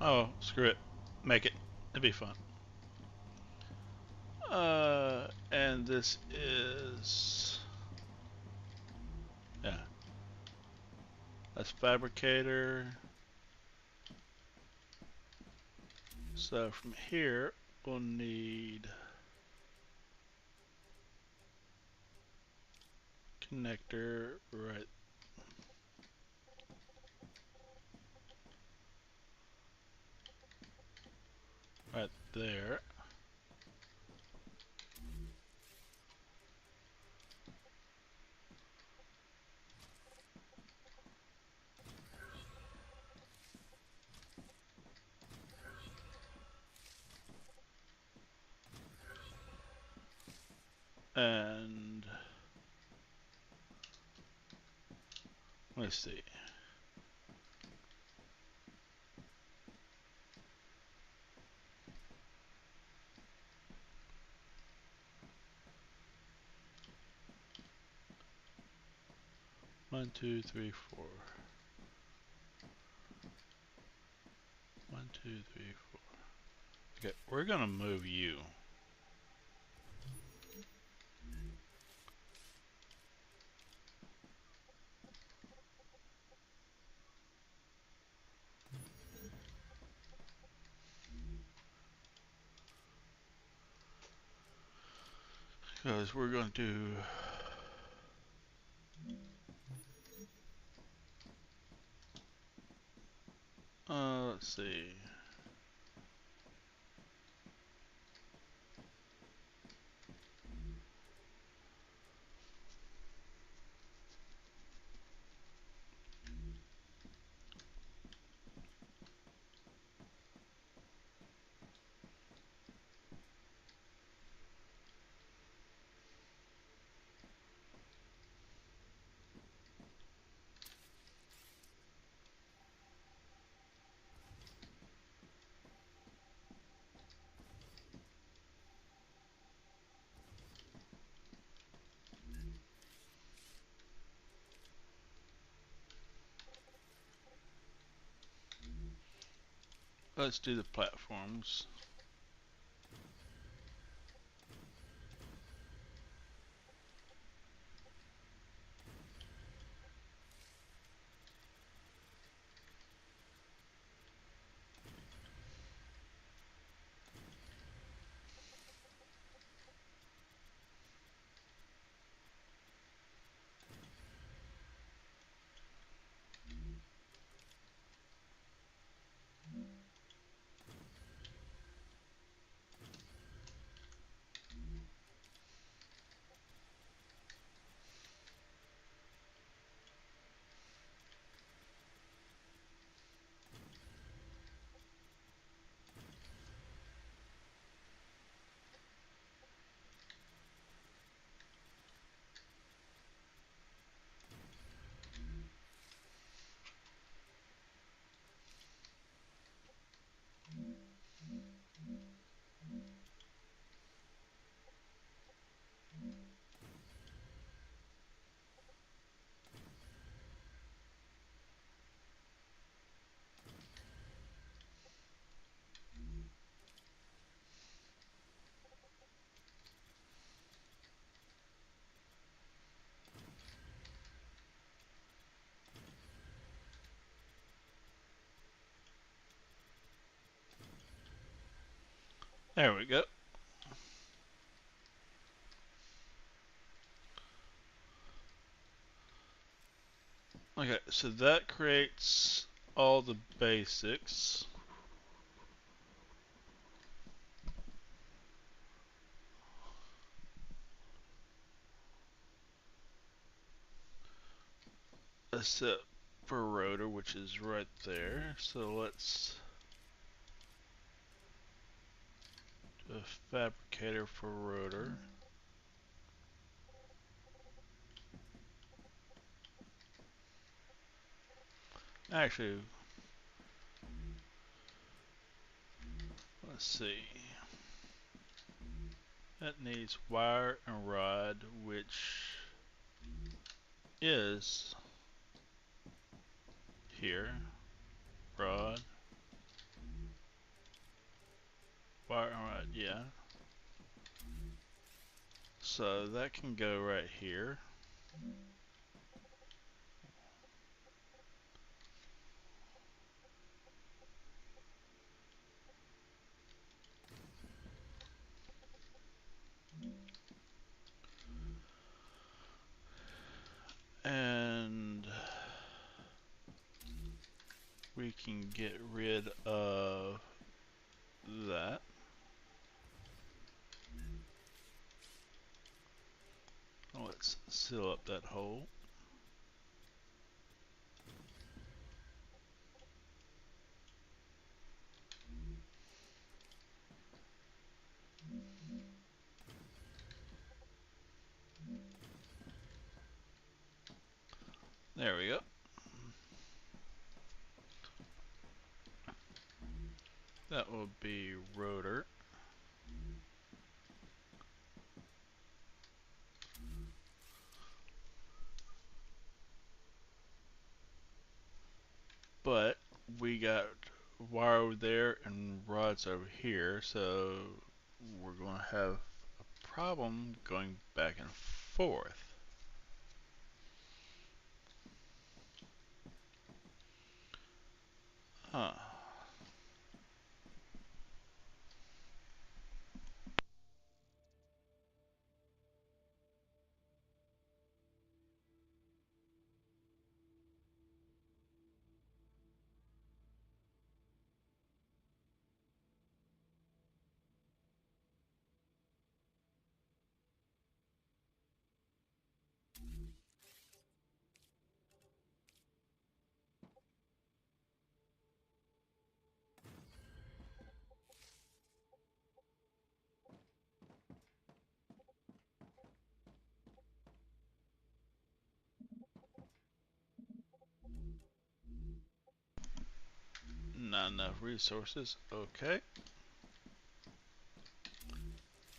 Oh, screw it. Make it. It'd be fun. And this is, yeah, that's fabricator. So from here, we'll need connector right there. And let's see. One, two, three, four. 1, 2, 3, 4. Okay, we're gonna move you. Because we're going to do let's see. Let's do the platforms. There we go. Okay, so that creates all the basics. Except for rotor, which is right there. So let's do a fabricator for rotor. Actually, let's see. That needs wire and rod, which is here. Rod, wire and rod, yeah. So that can go right here. And we can get rid of that. Let's seal up that hole. There we go. That will be rotor. But we got wire over there and rods over here, so we're going to have a problem going back and forth. Huh. Not enough resources. Okay.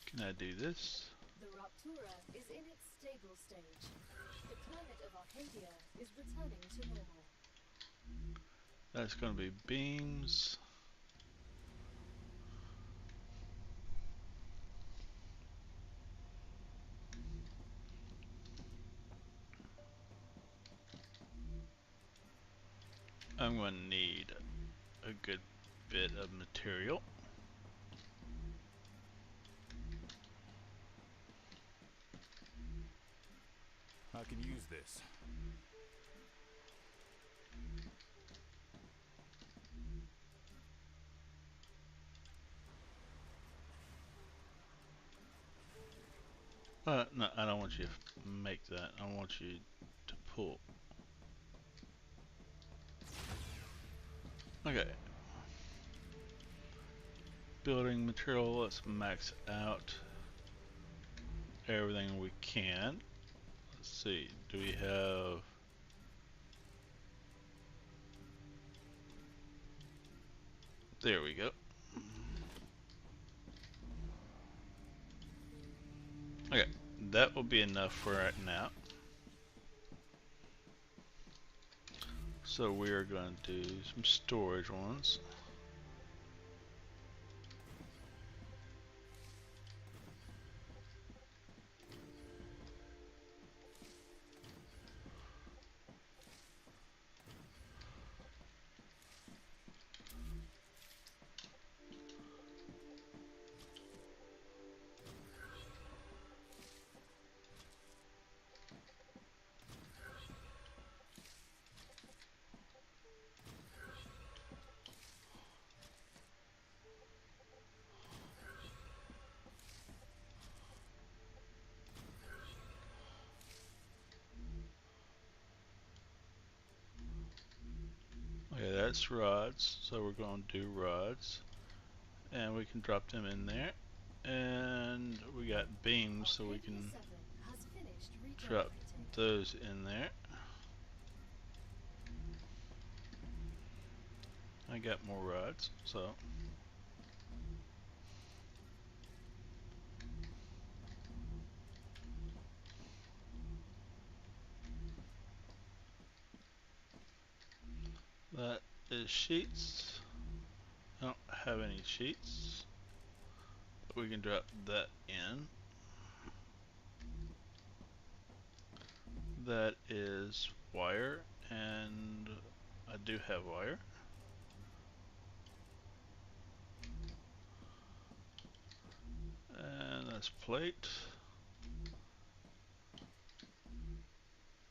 Can I do this? The Raptura is in its stable stage. The climate of Arcadia is returning to normal. That's going to be beams. I'm going to need a good bit of material. I can use this. No, I don't want you to make that. I want you to pull. Okay. Building material, let's max out everything we can. Let's see, do we have... There we go. Okay, that will be enough for right now. So we are going to do some storage ones. that's rods, so we're going to do rods, and we can drop them in there. And we got beams, so we can drop those in there. I got more rods, so that is sheets. I don't have any sheets, but we can drop that in. That is wire, and I do have wire. And that's plate.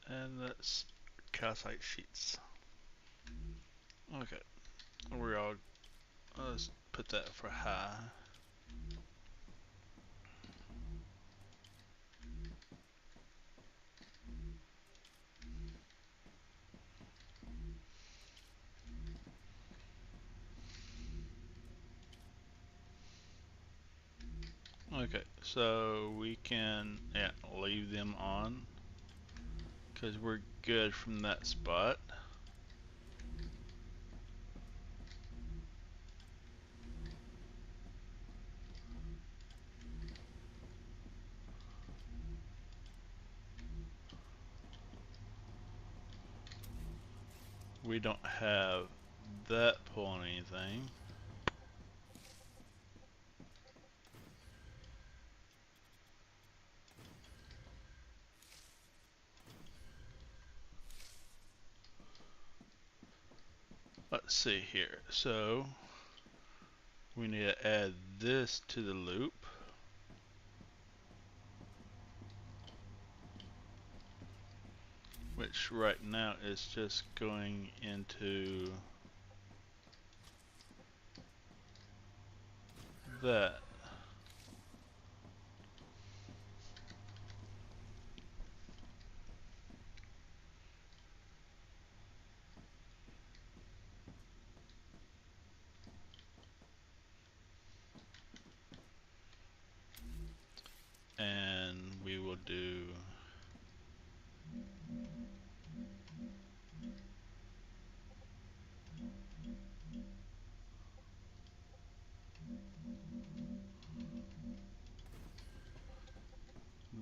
And that's calcite sheets. Okay, we're all, let's put that for high. Okay, so we can leave them on because we're good from that spot. We don't have that pulling anything. Let's see here. So we need to add this to the loop. Which right now is just going into that. And we will do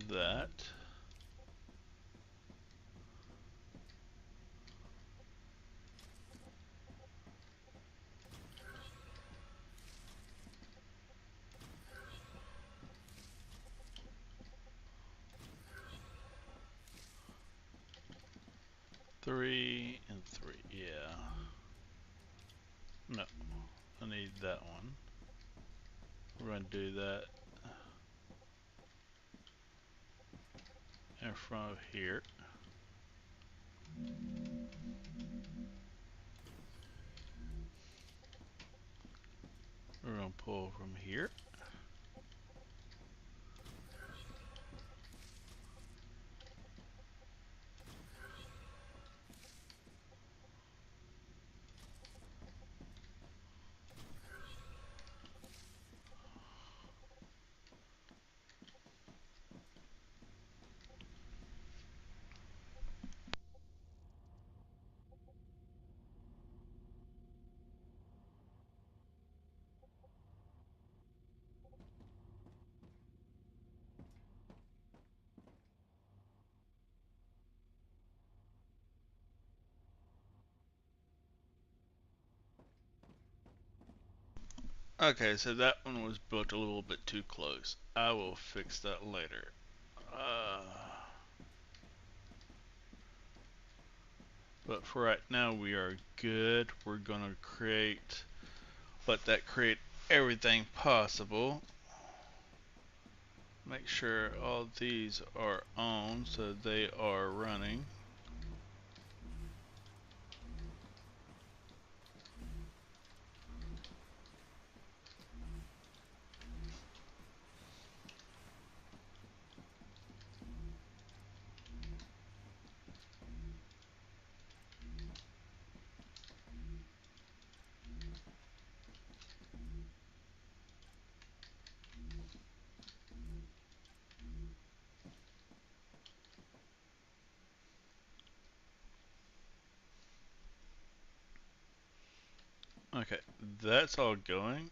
that. Three and three, yeah. No, I need that one. We're going to do that in front of here. We're going to pull from here. Okay, so that one was built a little bit too close. I will fix that later. But for right now, we are good. We're gonna let that create everything possible. Make sure all these are on so they are running. Okay, that's all going.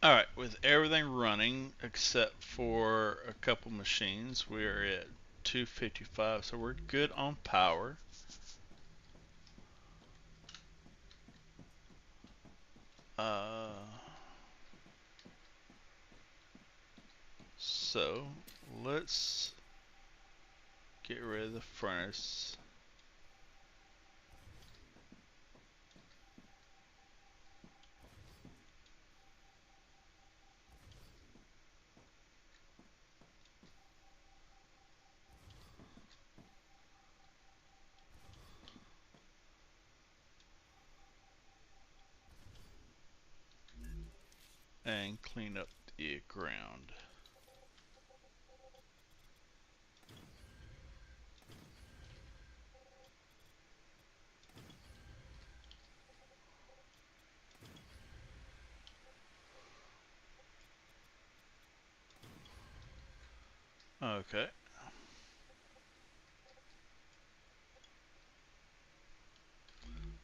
Alright, with everything running except for a couple machines, we're at 255, so we're good on power. So let's get rid of the furnace. And clean up the ground. Okay.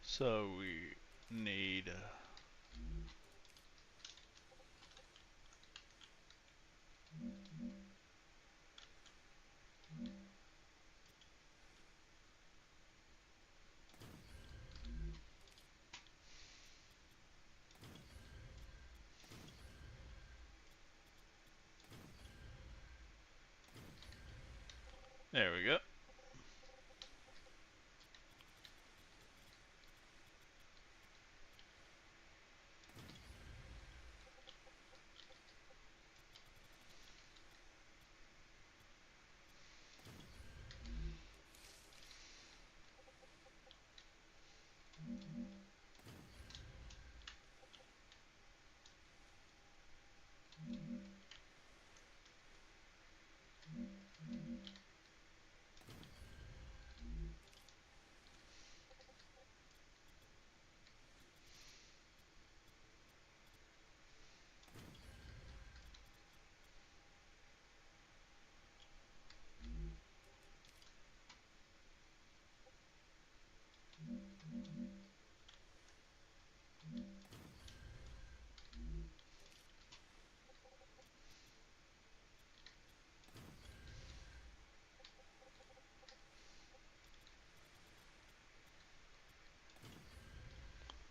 So we need there we go.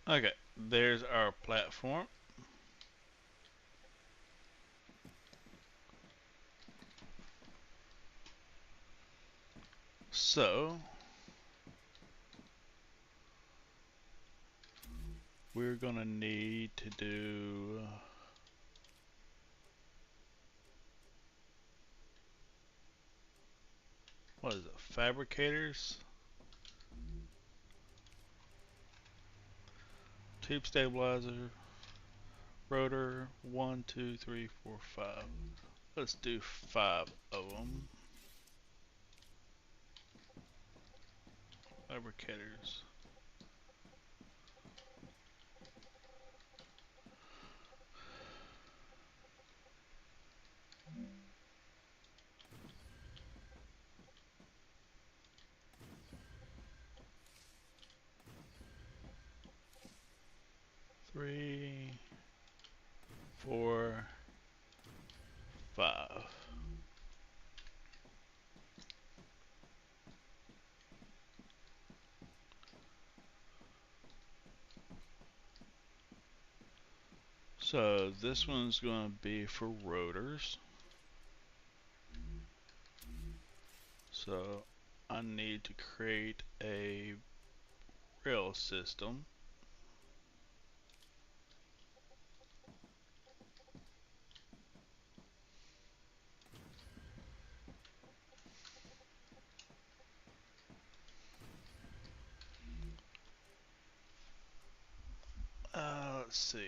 Okay, there's our platform. So we're gonna need to do what is it? Fabricators, tube stabilizer, rotor. 1, 2, 3, 4, 5. Let's do 5 of them. Fabricators. Three, 4, 5. So this one's going to be for rotors. So I need to create a rail system. Let's see.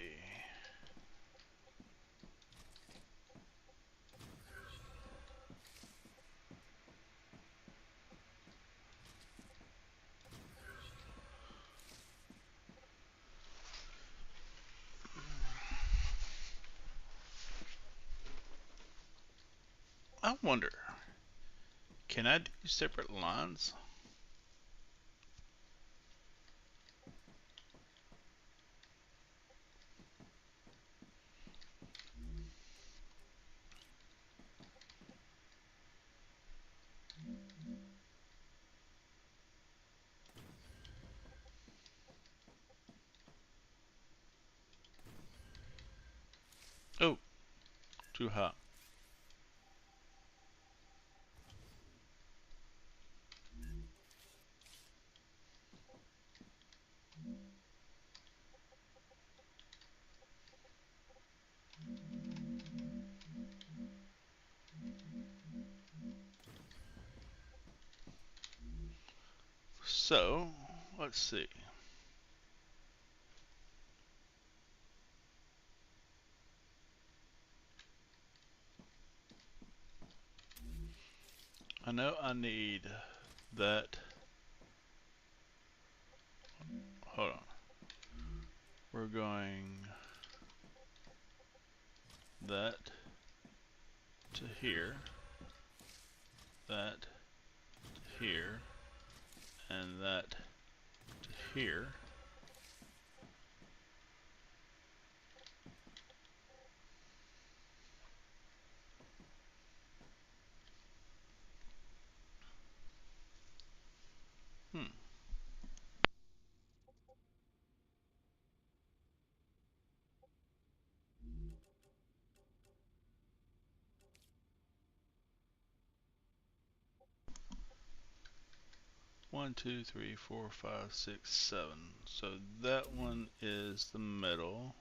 wonder, can I do separate lines? Oh, too hot. So, let's see. I know I need that. Hold on. We're going that to here, that to here, and that to here. Hmm. One, two, three, four, five, six, seven. So that one is the middle.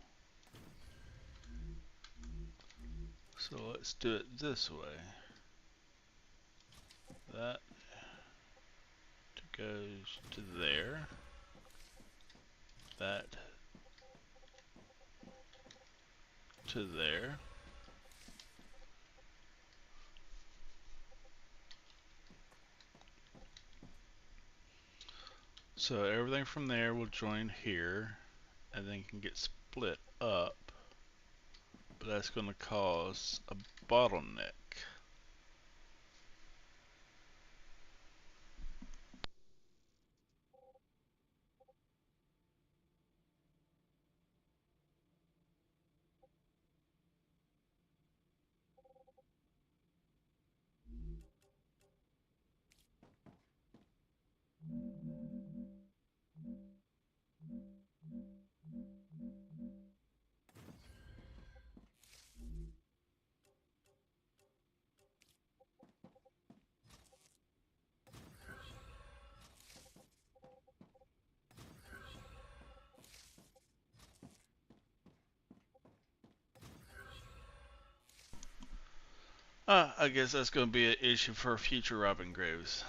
So let's do it this way. That goes to there. That to there. So everything from there will join here and then can get split up, but that's going to cause a bottleneck. I guess that's going to be an issue for future Robin Graves.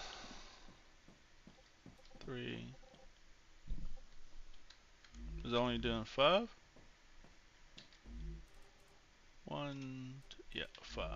3 is only doing 5. 1, 2, yeah, 5.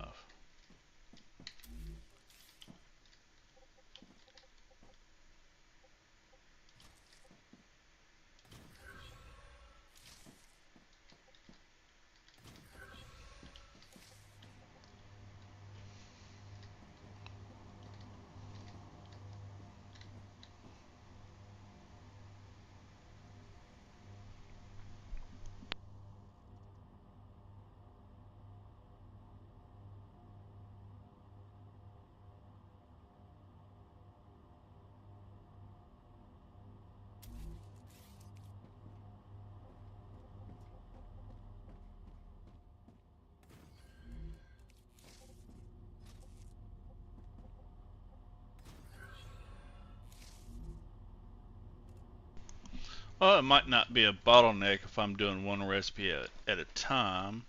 Well, it might not be a bottleneck if I'm doing one recipe at a time.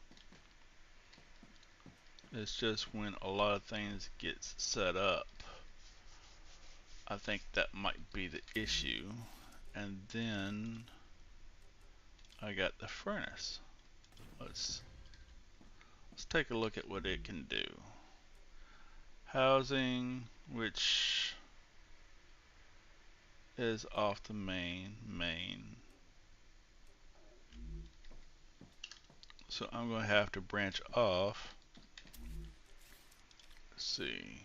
It's just when a lot of things get set up, I think that might be the issue. And then I got the furnace. Let's take a look at what it can do. Housing, which is off the main. So I'm going to have to branch off Let's see.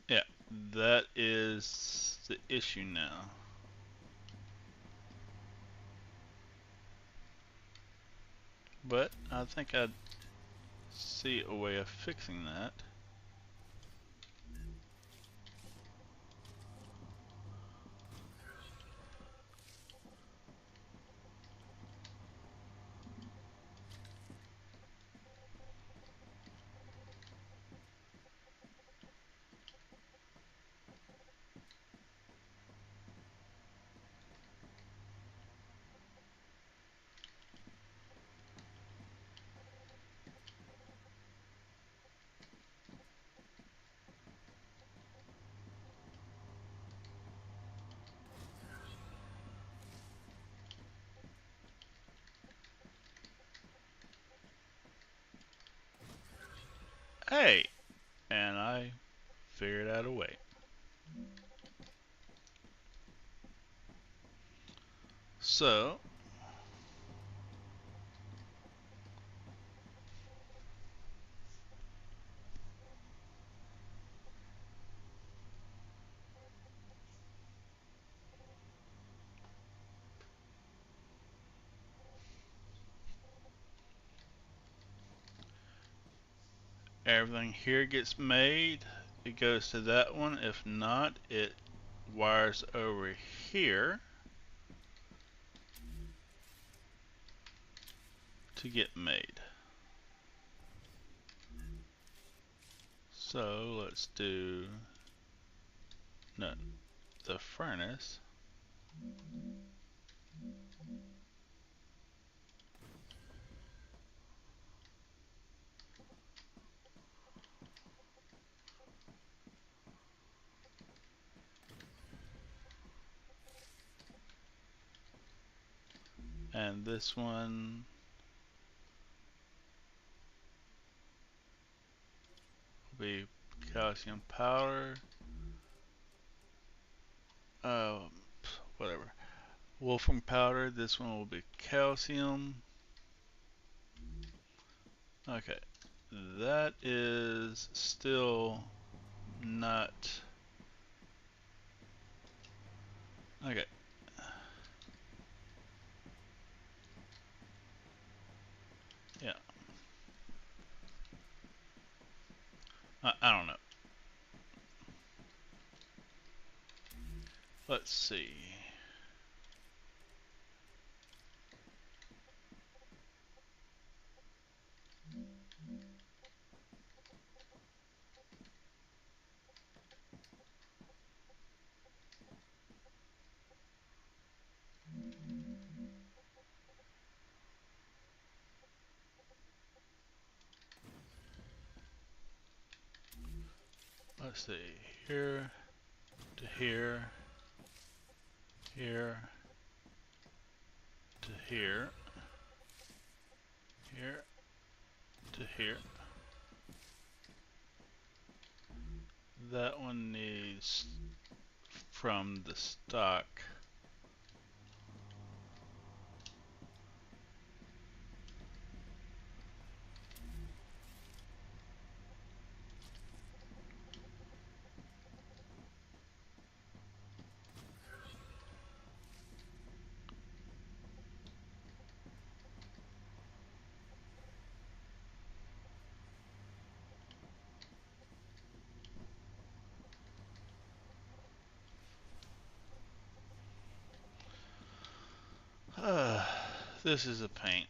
Yeah, that is the issue now. But I think I see a way of fixing that. Hey! And I figured out a way. So, everything here gets made. It goes to that one. If not, it wires over here to get made. So let's do the furnace. And this one will be calcium powder. Uh, Whatever. Wolfram powder. This one will be calcium. Okay. That is still not. Okay. Yeah. I don't know. Let's see. Let's see. Here to here. Here to here. Here to here. That one needs from the stock. This is a pain.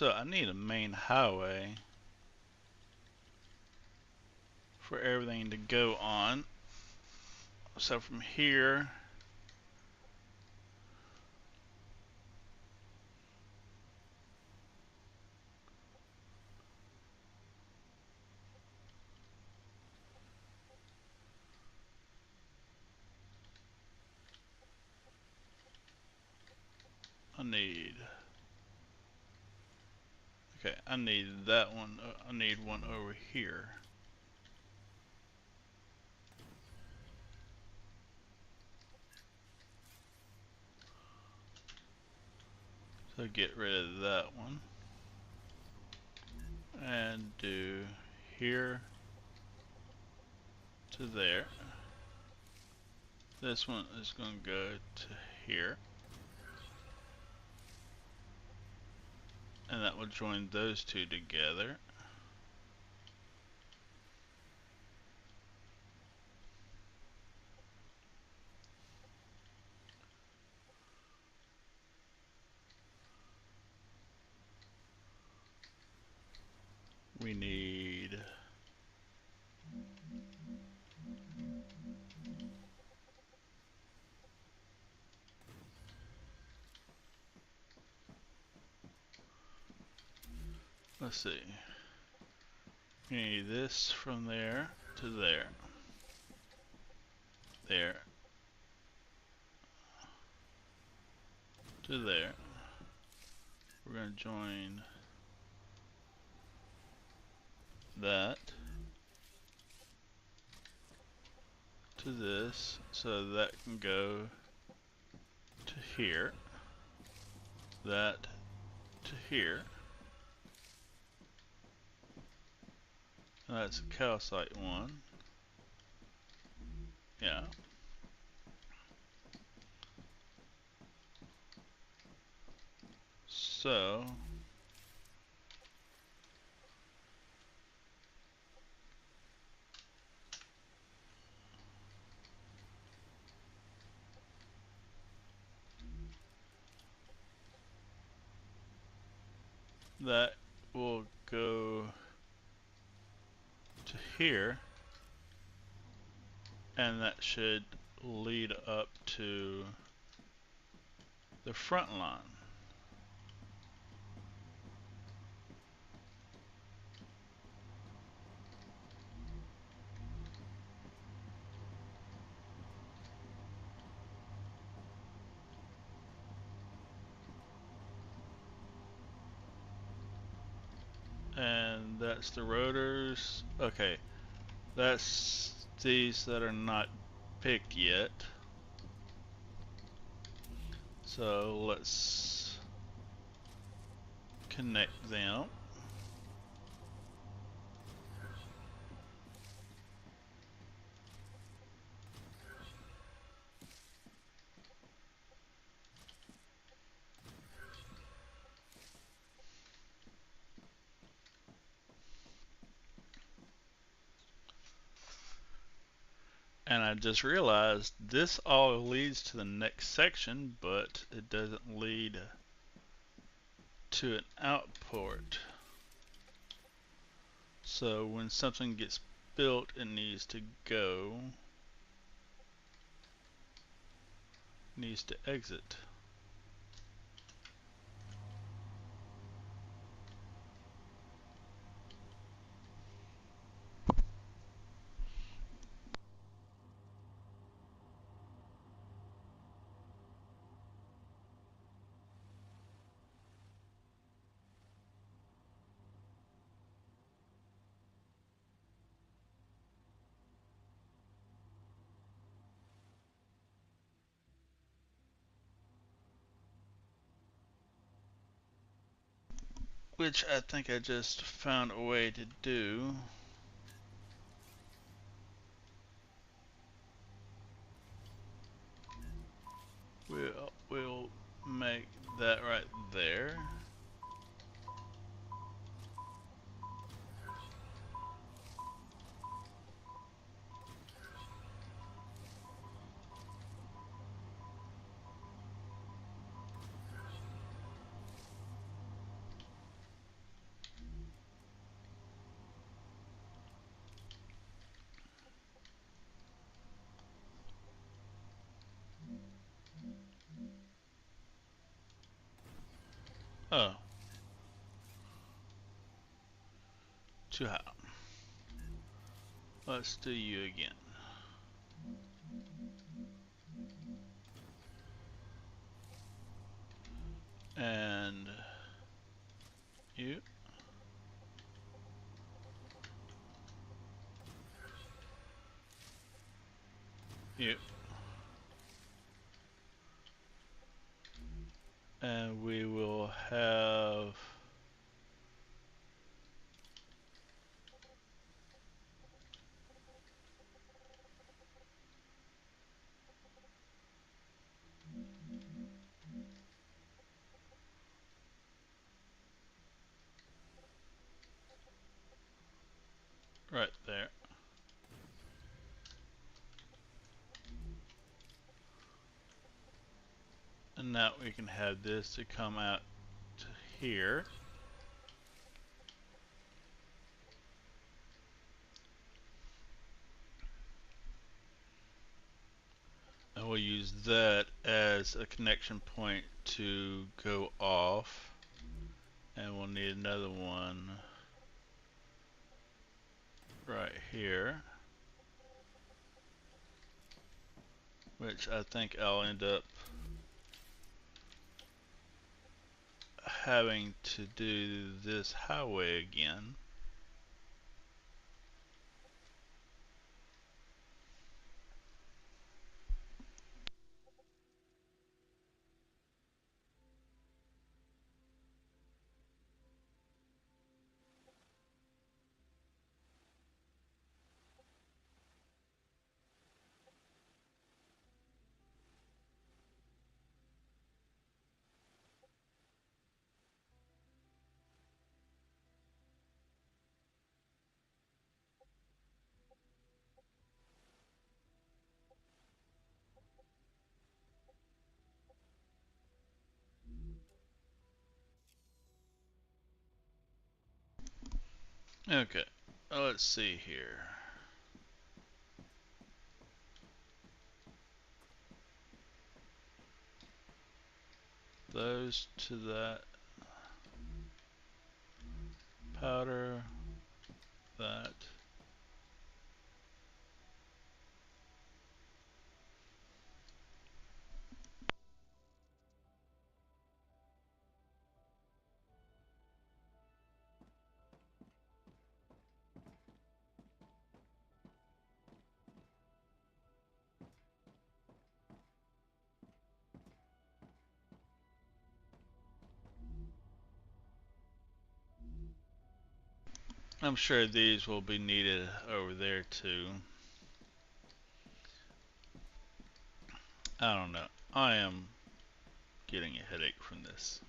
So I need a main highway for everything to go on. So from here, I need, okay, I need that one, I need one over here. So get rid of that one and do here to there. This one is going to go to here, and that will join those two together. We need let's see. We need this from there to there. There. To there. We're going to join that to this, so that can go to here. That to here. And that's a calcite one. Yeah. So that will go to here, and that should lead up to the front line. And that's the rotors. Okay, that's these that are not picked yet. So let's connect them. And I just realized this all leads to the next section, but it doesn't lead to an output. So when something gets built, it needs to exit. Which I think I just found a way to do. We'll make that right there. Oh, too high. Let's do you again. And you. You. And we will have right there. And now we can have this to come out to here. And we'll use that as a connection point to go off. And we'll need another one right here, which I think I'll end up having to do this highway again. Okay, let's see here. Those to that powder, that. I'm sure these will be needed over there too. I don't know. I am getting a headache from this.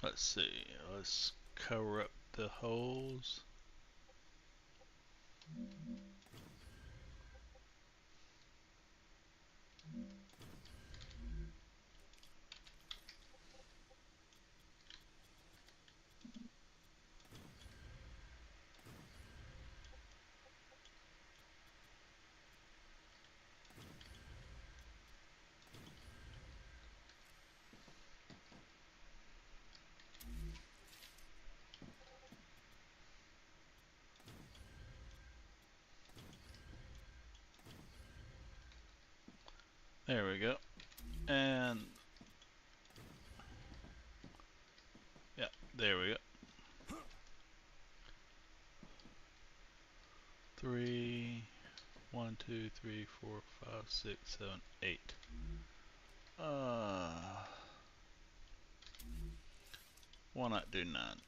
Let's see. Let's cover up the holes. There we go. And yeah, there we go. 3, 1, 2, 3, 4, 5, 6, 7, 8. Why not do none?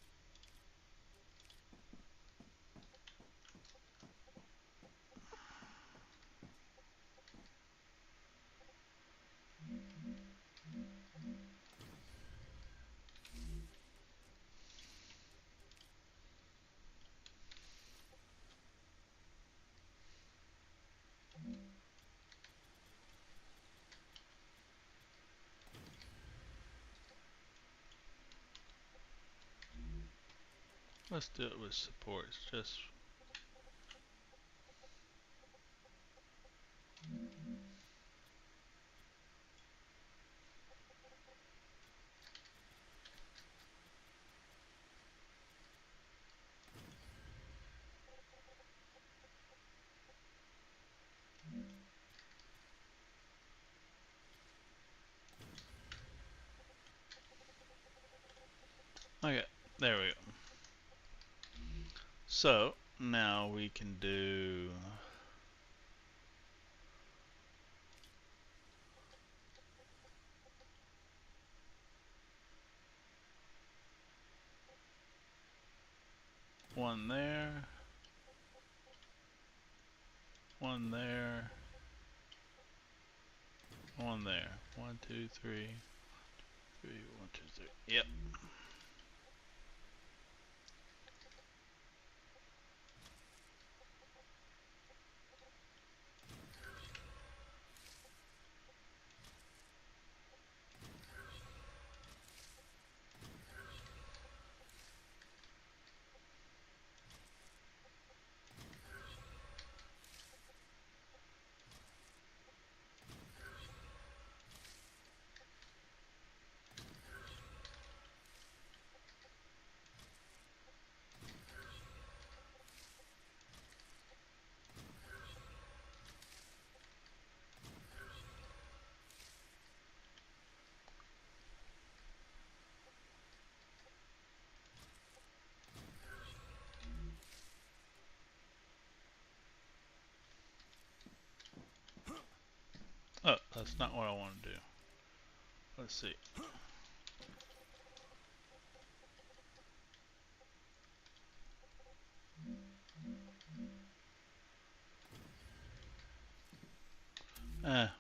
Let's do it with supports. Just okay. There we go. So now we can do one there, one there, one there. 1, 2, 3, 3, 1, 2, 3. Yep. Oh, that's not what I want to do. Let's see. Ah,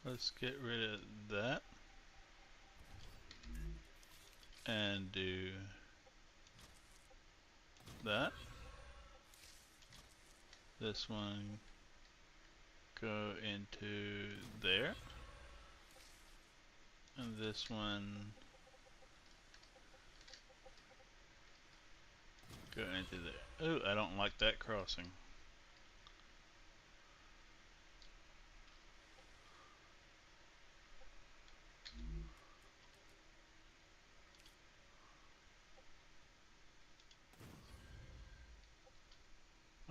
let's get rid of that and do that. This one go into there, and this one go into there. Ooh, I don't like that crossing.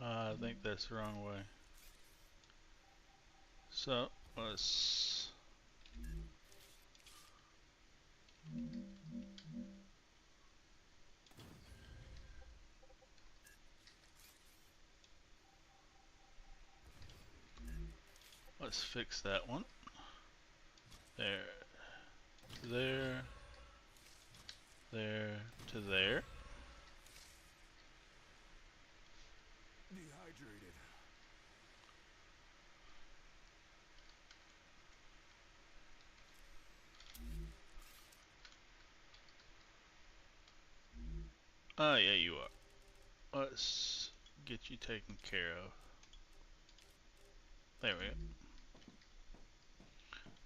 I think that's the wrong way. So let's fix that one. There, to there, there, to there. Dehydrated. Oh yeah, you are. Let's get you taken care of. There we go.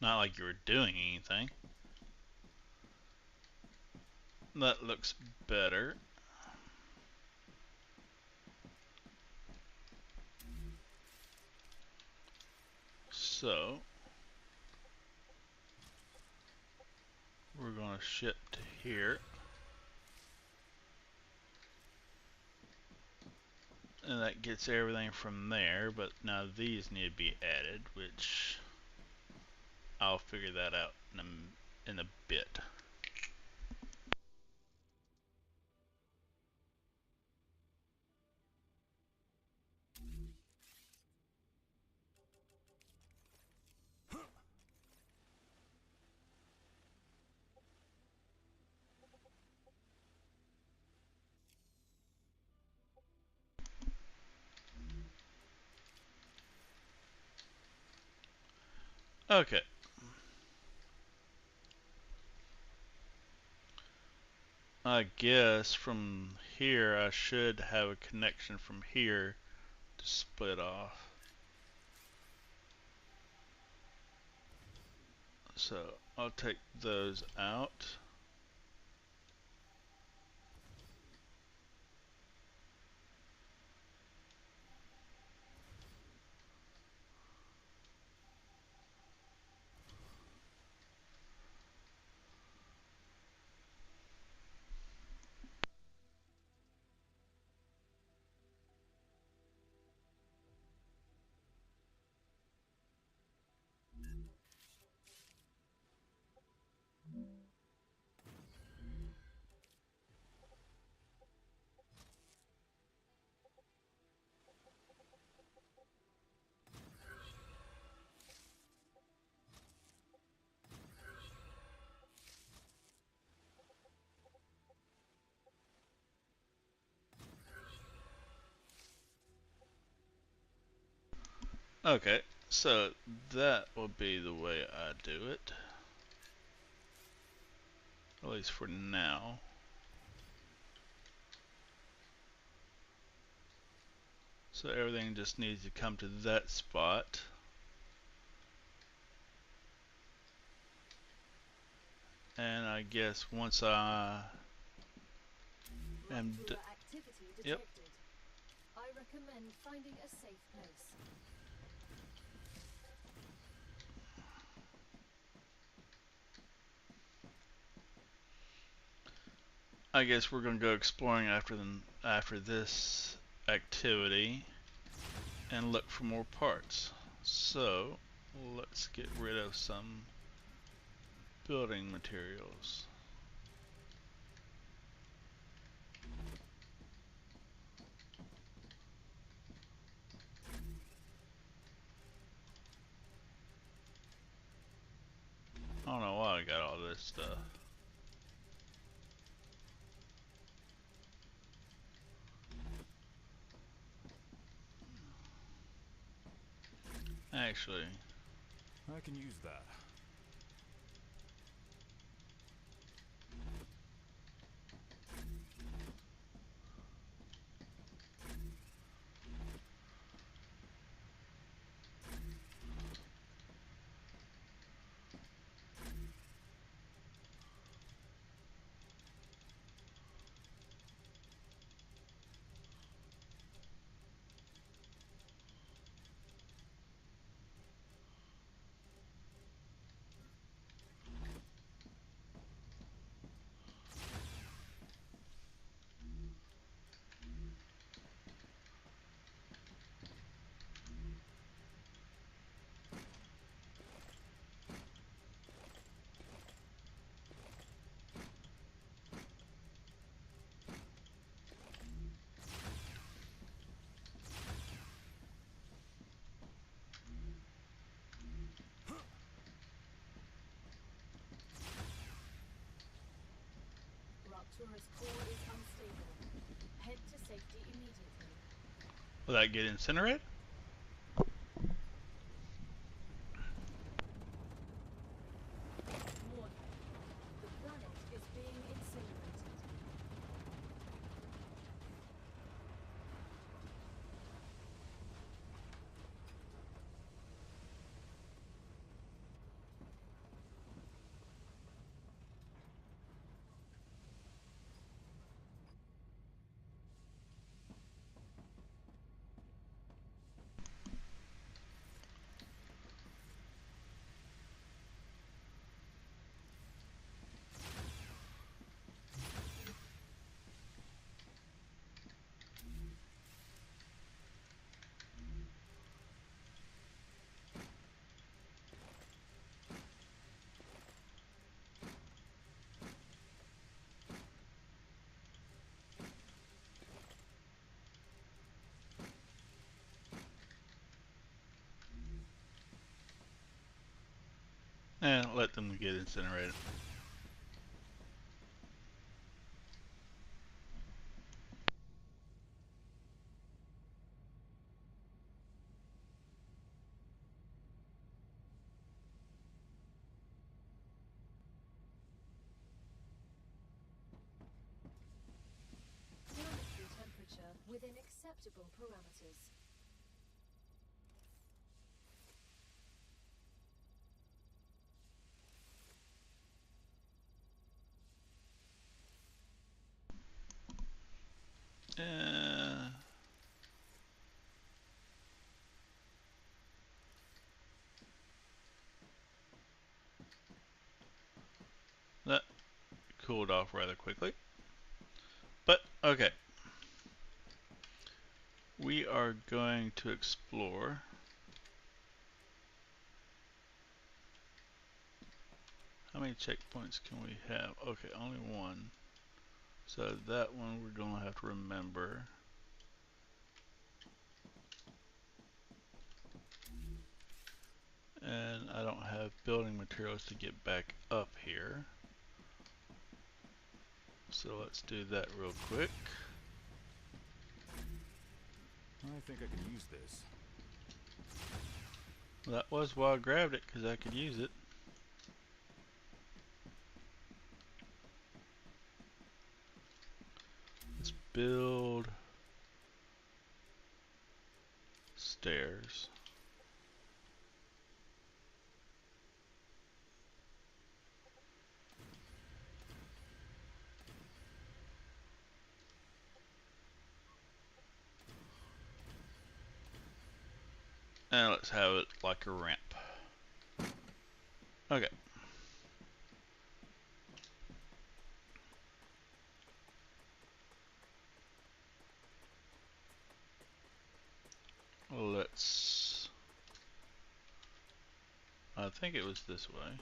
Not like you were doing anything. That looks better. So we're gonna ship to here. And that gets everything from there, but now these need to be added, which I'll figure that out in a bit. Okay. I guess from here I should have a connection from here to split off. So I'll take those out. Okay, so that will be the way I do it. At least for now. So everything just needs to come to that spot. And I guess once I am Rupture activity yep. detected. I recommend finding a safe place. I guess we're gonna go exploring after this activity and look for more parts. So let's get rid of some building materials. I don't know why I got all this stuff. Actually, I can use that. Rupture's core is unstable. Head to safety immediately. will that get incinerated? Warning. The planet is being incinerated. And let them get incinerated. within acceptable parameters. Uh, that cooled off rather quickly. But, okay. We are going to explore. How many checkpoints can we have? Okay, only one. So that one we're going to have to remember. And I don't have building materials to get back up here. So let's do that real quick. I think I can use this. That was why I grabbed it, because I could use it. Let's build stairs. And let's have it like a ramp. Okay. Let's... I think it was this way.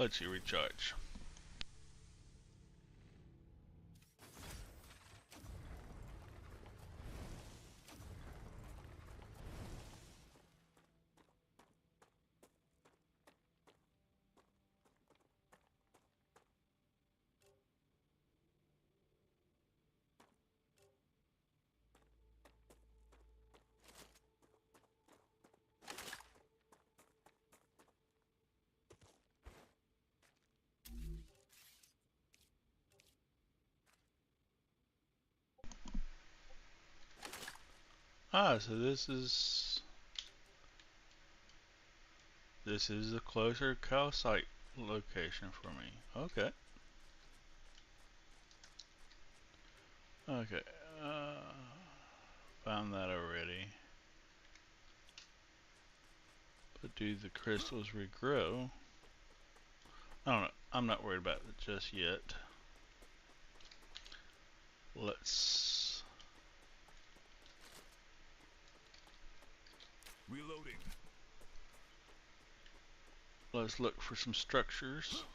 Let's you recharge. Ah, so this is a closer calcite location for me. Okay. Okay. Found that already. But do the crystals regrow? I don't know. I'm not worried about it just yet. Let's Reloading. look for some structures.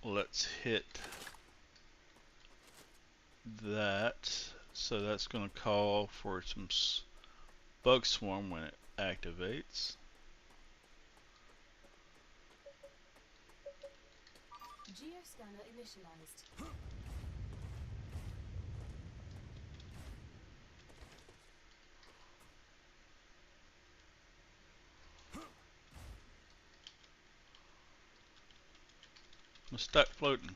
Let's hit that. So that's going to call for some bug swarm when it activates. Geoscanner initialized. I'm stuck floating.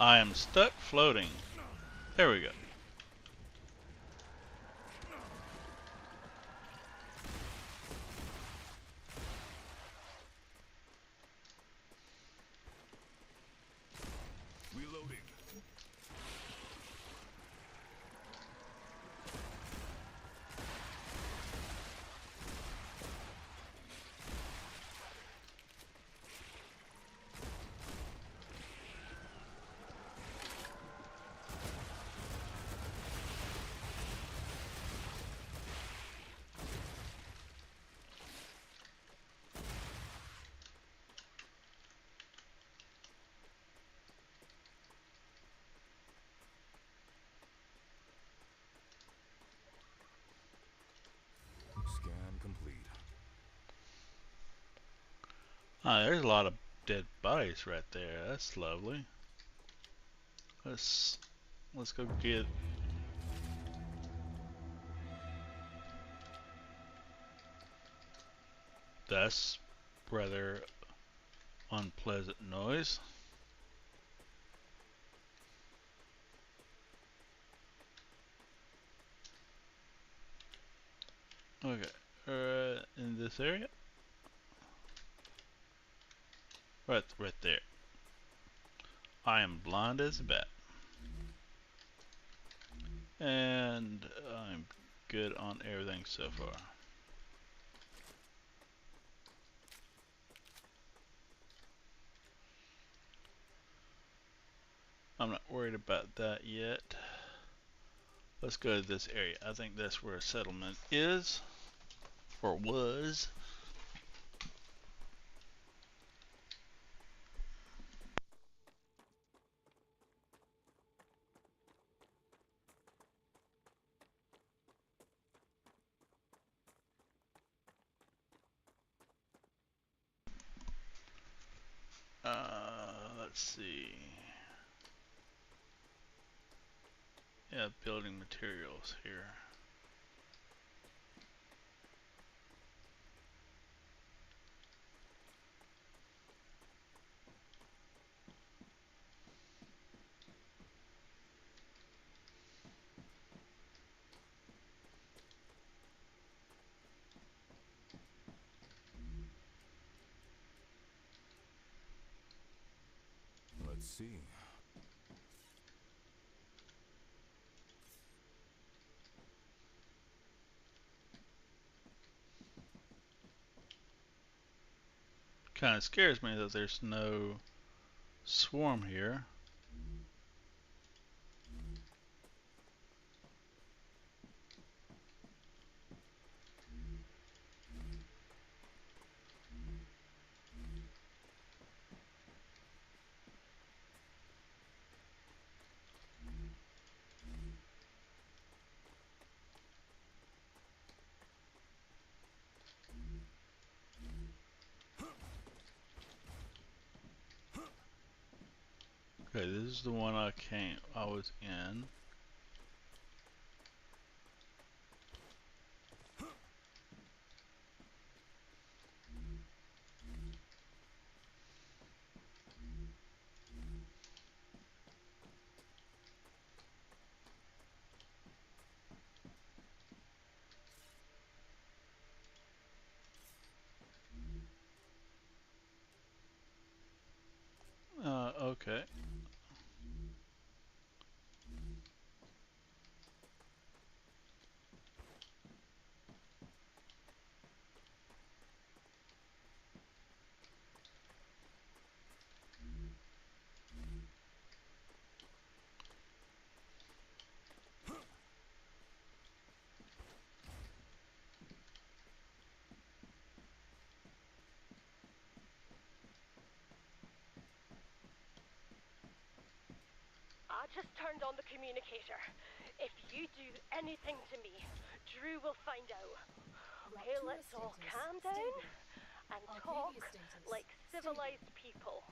I am stuck floating. There we go. Reloading. Scan complete. Ah, there's a lot of dead bodies right there. That's lovely. Let's go get. That's rather unpleasant noise. Okay, in this area, right there. I am blind as a bat, and I'm good on everything so far. I'm not worried about that yet. Let's go to this area. I think that's where a settlement is, or was. Let's see. Yeah, building materials here. Let's see. Kind of scares me that there's no swarm here. Okay, this is the one I was in. Okay. I just turned on the communicator. If you do anything to me, Drew will find out. Okay, let's all calm down and talk like civilized people.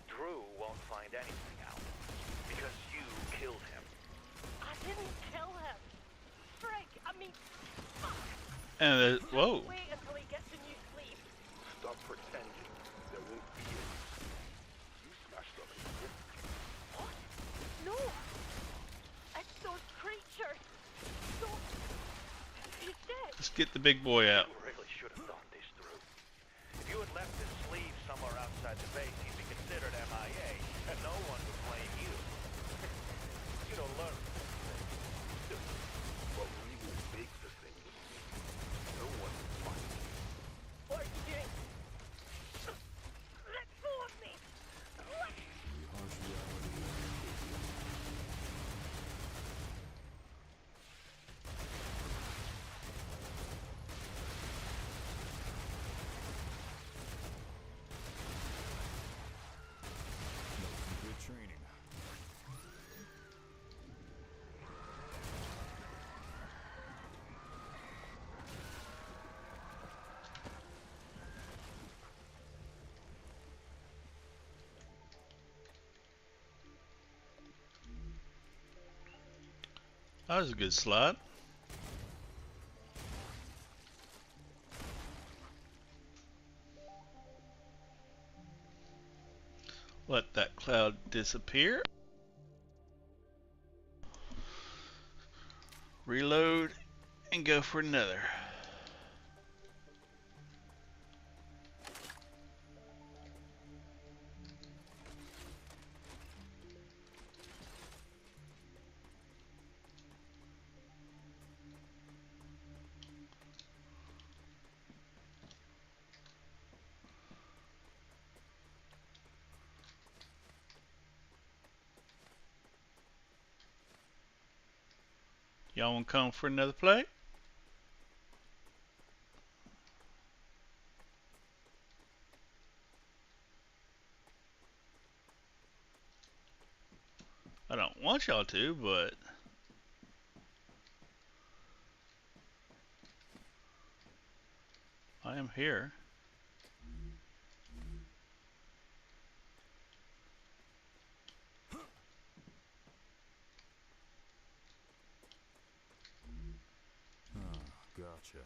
Drew won't find anything out. Because you killed him. I didn't kill him. Frick, I mean, fuck. And whoa. Wait until he gets a new sleeve. Stop pretending. There won't be any. You smashed up in here. What? No. It's those creatures. Don't. He's dead. Let's get the big boy out. You really should have thought this through. If you had left his sleeve somewhere outside the base, he'd be considered MIA, and no one would blame you. You don't learn from mistakes. But we will make the thing. No one will find it. What are you doing? Let go of me. What? The harsh reality. No secret training. That was a good slide. Let that cloud disappear. Reload and go for another. Y'all want to come for another play? I don't want y'all to, but I am here. Gotcha.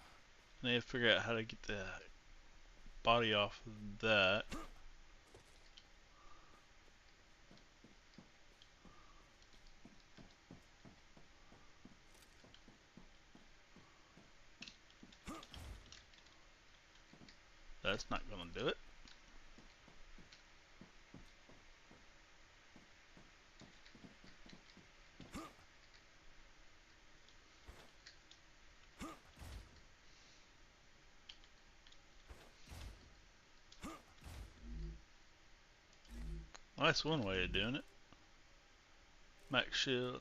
I need to figure out how to get the body off of that. That's not gonna do it. Well, that's one way of doing it. Max shield.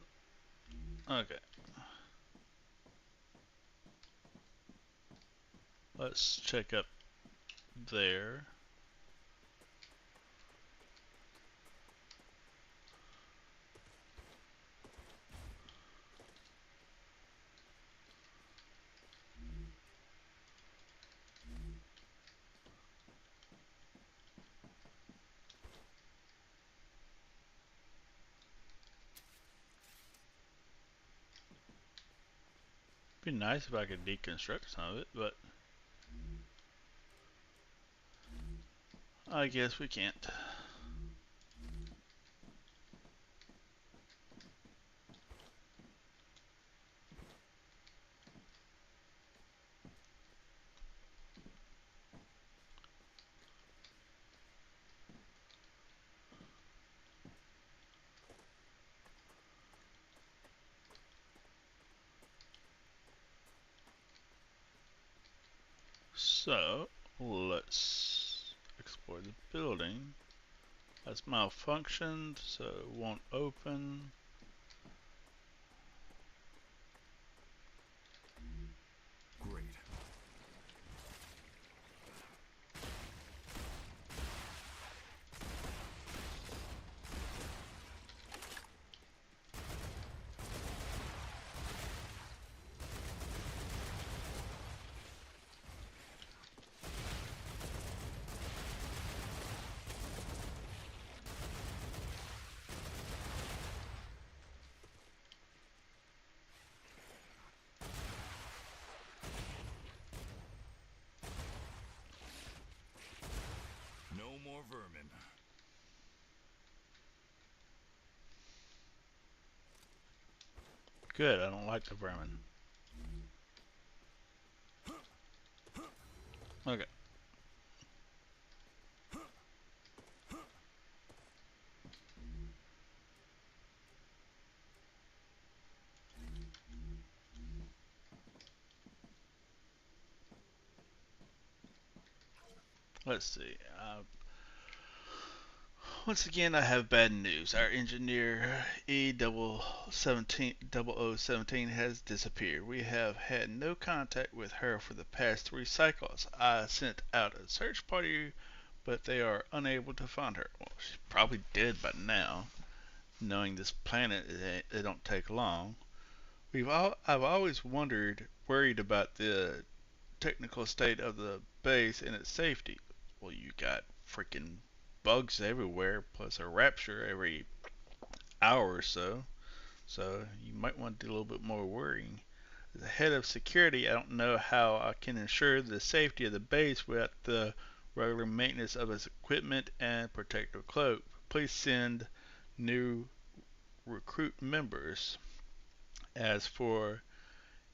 Okay. Let's check up there. Be nice if I could deconstruct some of it, but I guess we can't. So let's explore the building. That's malfunctioned, so it won't open. Great. more vermin. Good, I don't like the vermin. Okay. Let's see. Once again, I have bad news. Our engineer E0017 has disappeared. We have had no contact with her for the past 3 cycles. I sent out a search party, but they are unable to find her. Well, she's probably dead by now. Knowing this planet, it don't take long. I've always worried about the technical state of the base and its safety. Well, you got freaking bugs everywhere, plus a rapture every hour or so. So you might want to do a little bit more worrying. As the head of security, I don't know how I can ensure the safety of the base without the regular maintenance of its equipment and protective cloak. Please send new recruit members. As for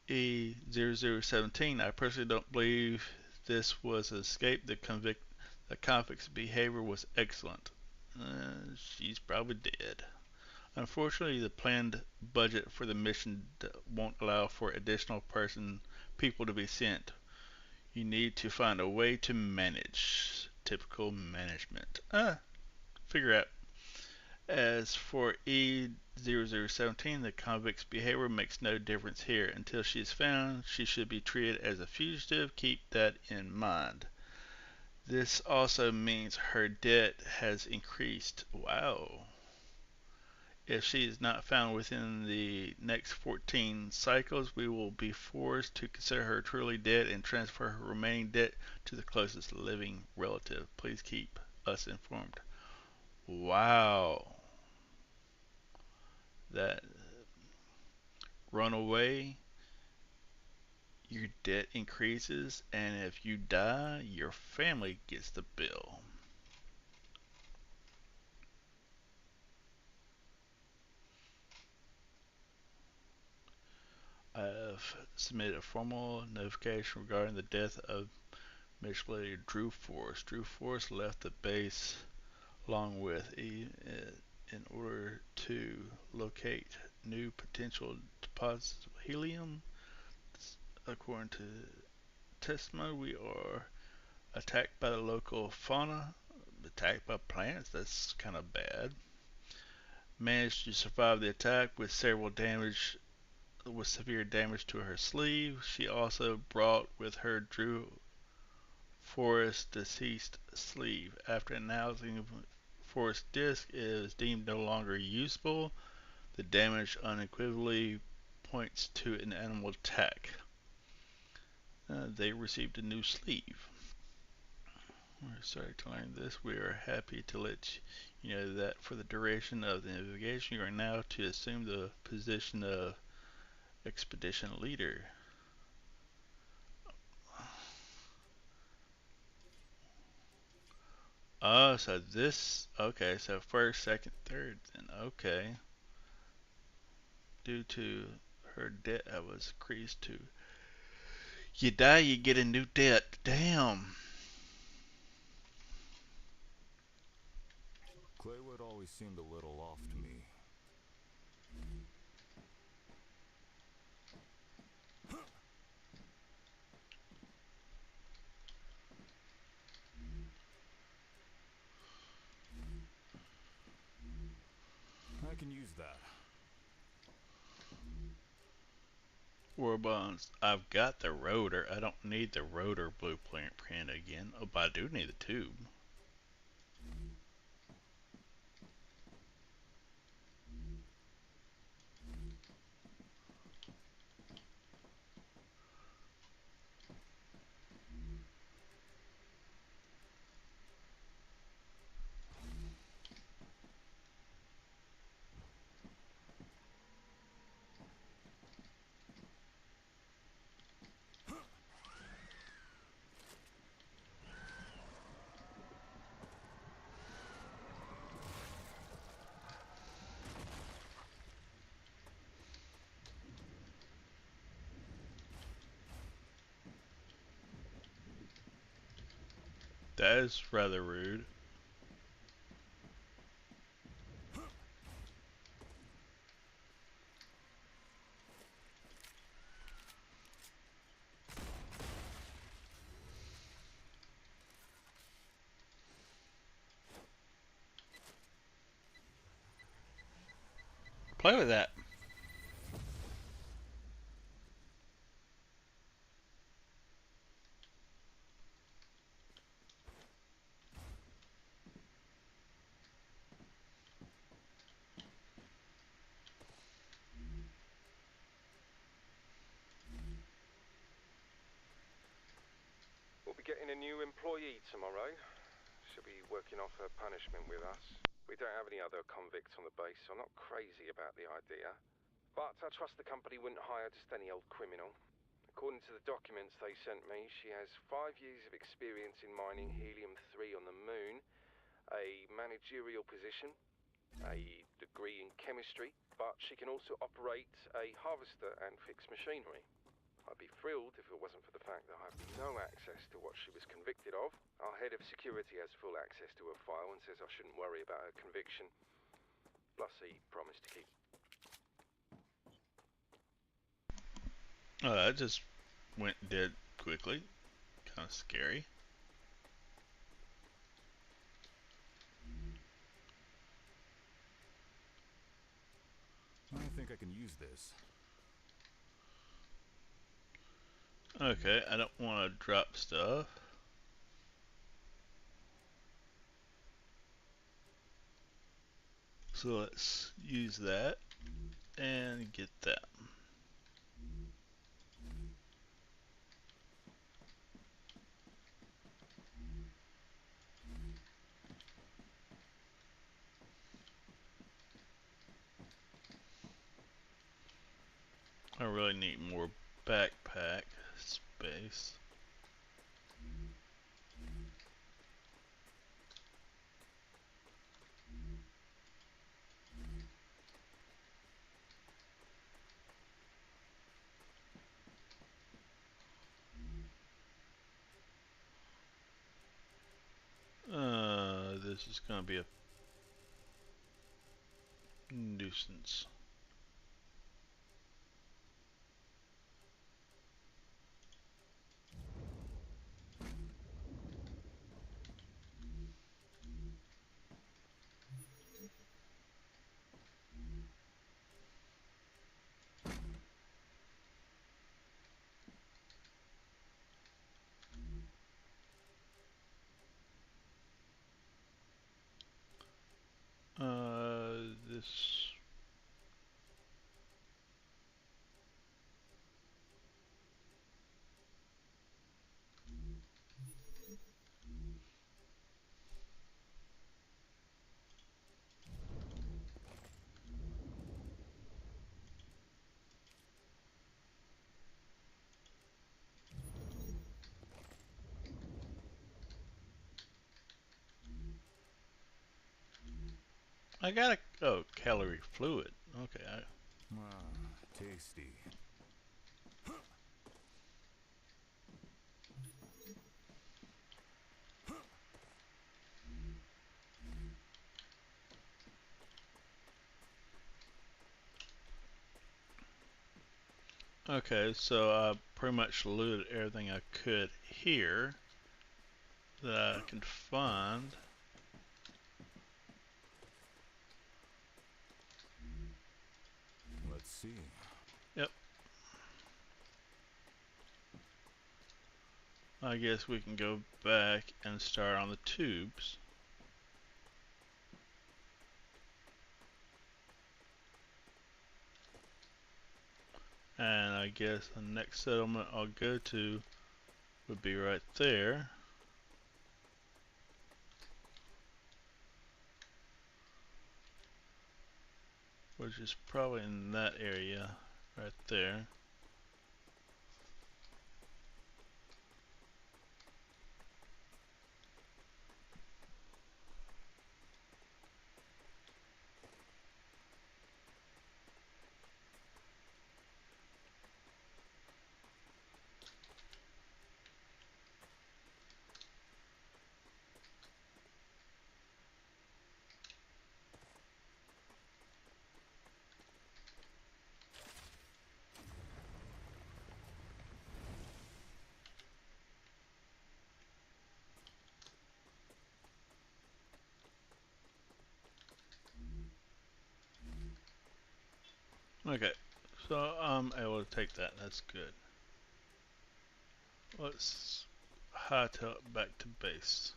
E0017, I personally don't believe this was an escape. The convict's behavior was excellent. She's probably dead. Unfortunately, the planned budget for the mission won't allow for additional people to be sent. You need to find a way to manage. Typical management. Figure out. As for E0017, the convict's behavior makes no difference here. Until she is found, she should be treated as a fugitive. Keep that in mind. This also means her debt has increased. Wow. If she is not found within the next 14 cycles, we will be forced to consider her truly dead and transfer her remaining debt to the closest living relative. Please keep us informed. Wow. That runaway, your debt increases, and if you die, your family gets the bill. I have submitted a formal notification regarding the death of Major Drew Force. Drew Force left the base along with in order to locate new potential deposits of helium. According to testimony, we are attacked by the local fauna. Attacked by plants? That's kind of bad. Managed to survive the attack with severe damage to her sleeve. She also brought with her Drew Forest deceased sleeve. After analyzing Forest disc, it is deemed no longer usable. The damage unequivocally points to an animal attack. They received a new sleeve. We're sorry to learn this. We are happy to let you know that for the duration of the investigation, you are now to assume the position of expedition leader. Oh, so okay, so first, second, third, then, okay. Due to her debt, I was increased to. You die, you get a new debt. Damn. Claywood always seemed a little off to me. I can use that. War bonds. I've got the rotor. I don't need the rotor blueprint print again. Oh, but I do need the tube. That is rather rude. Play with that. We'll be getting a new employee tomorrow. She'll be working off her punishment with us. We don't have any other convicts on the base, so I'm not crazy about the idea. But I trust the company wouldn't hire just any old criminal. According to the documents they sent me, she has 5 years of experience in mining helium-3 on the moon, a managerial position, a degree in chemistry, but she can also operate a harvester and fix machinery. I'd be thrilled if it wasn't for the fact that I have no access to what she was convicted of. Our head of security has full access to her file and says I shouldn't worry about her conviction. Plus he promised to keep... Oh, that just went dead quickly. Kind of scary. I think I can use this. Okay, I don't want to drop stuff. So let's use that and get that. I really need more backpack space. This is gonna be a nuisance. This. I got a calorie fluid. Okay. Tasty. Okay, so I pretty much looted everything I could here that I can find. Let's see. Yep. I guess we can go back and start on the tubes. And I guess the next settlement I'll go to would be right there. Which is probably in that area right there. Okay, so I'm able to take that. That's good. Let's hightail it back to base.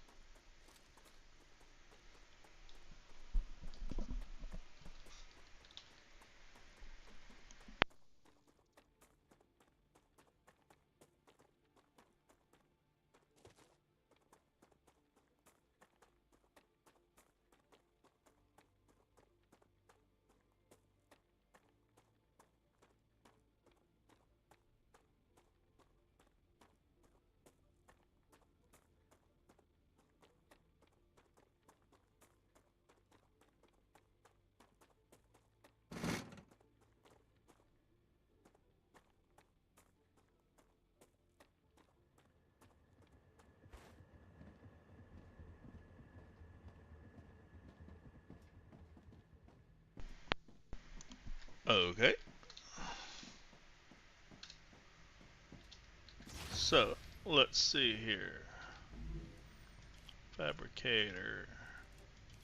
Okay. So, let's see here. Fabricator.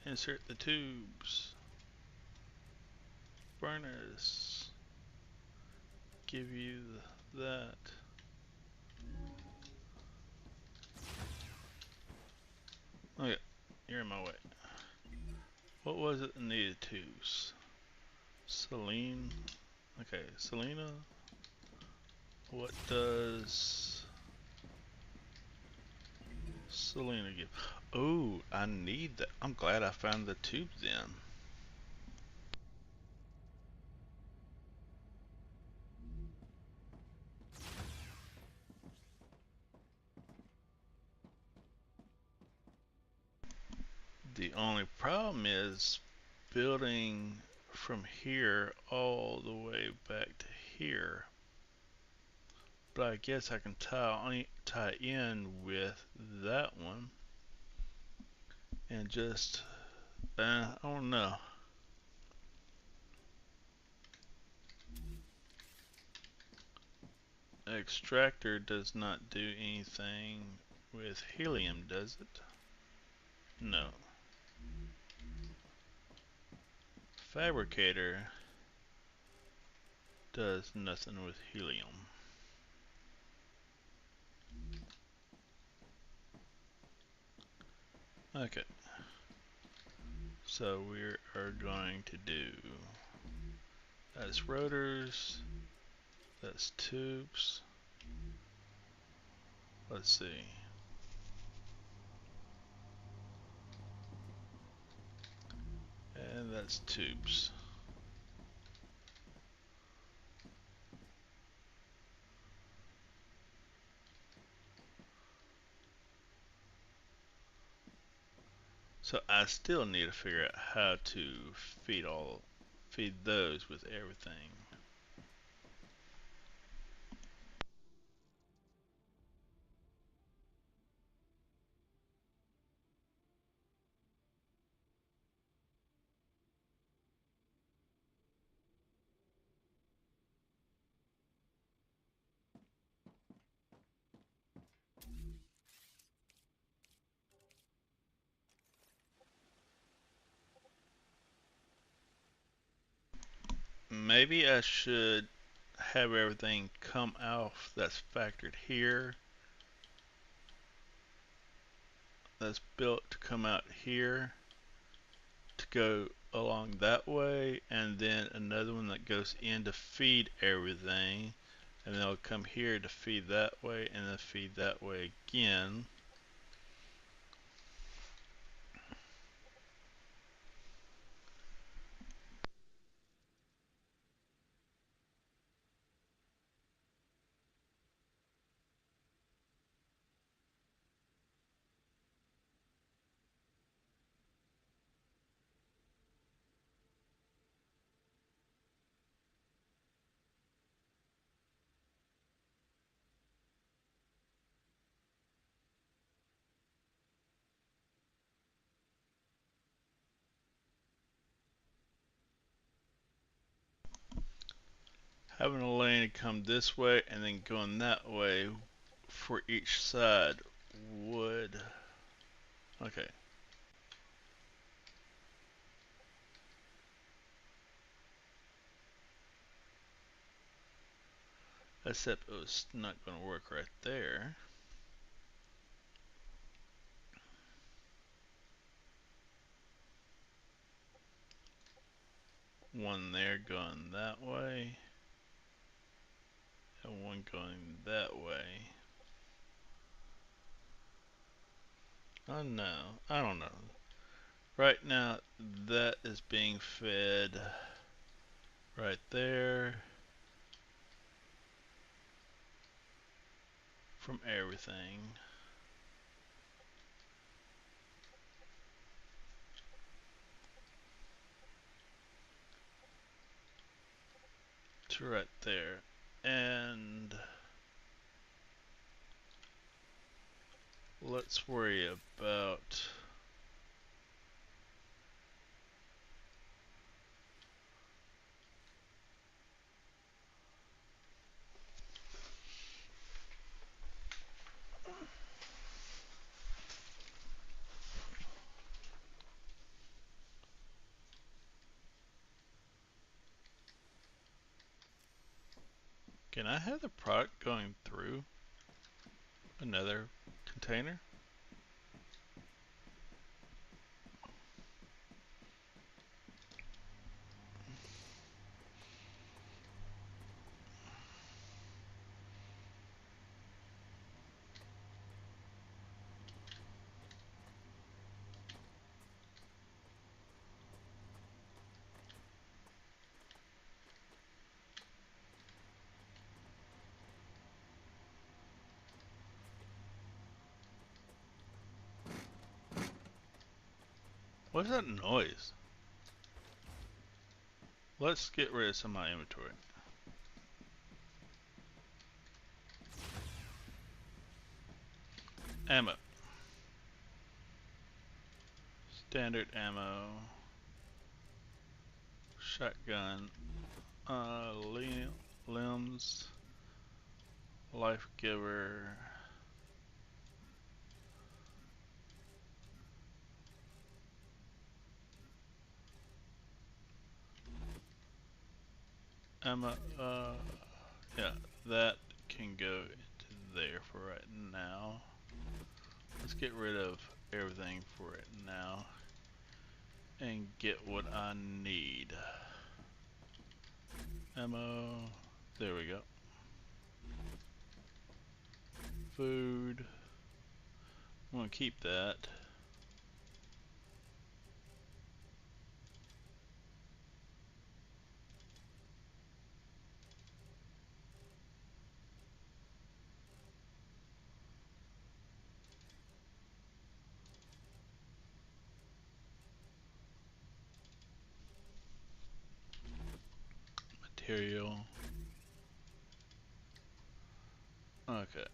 Insert the tubes. Furnace. Give you that. Okay, you're in my way. What was it that needed tubes? Selene. Okay, Selena. What does Selena give? Oh, I need that. I'm glad I found the tubes then. The only problem is building from here all the way back to here. But I guess I can tie in with that one and just, I don't know. Extractor does not do anything with helium, does it? No. Fabricator does nothing with helium. Okay. So we are going to do, that's rotors, that's tubes. Let's see. And that's tubes. So I still need to figure out how to feed those with everything. Maybe I should have everything come off that's factored here, that's built to come out here, to go along that way, and then another one that goes in to feed everything, and then it'll come here to feed that way, and then feed that way again. Having a lane come this way and then going that way for each side would, okay. Except it was not going to work right there. One there going that way, and one going that way. Oh no, I don't know. Right now, that is being fed right there from everything. To right there. And let's worry about can I have the product going through another container? What's that noise? Let's get rid of some of my inventory. Ammo. Standard ammo. Shotgun. Limbs. Life giver. Ammo. Yeah, that can go into there for right now. Let's get rid of everything for right now and get what I need. Ammo. There we go. Food. I'm gonna keep that. Material. Okay.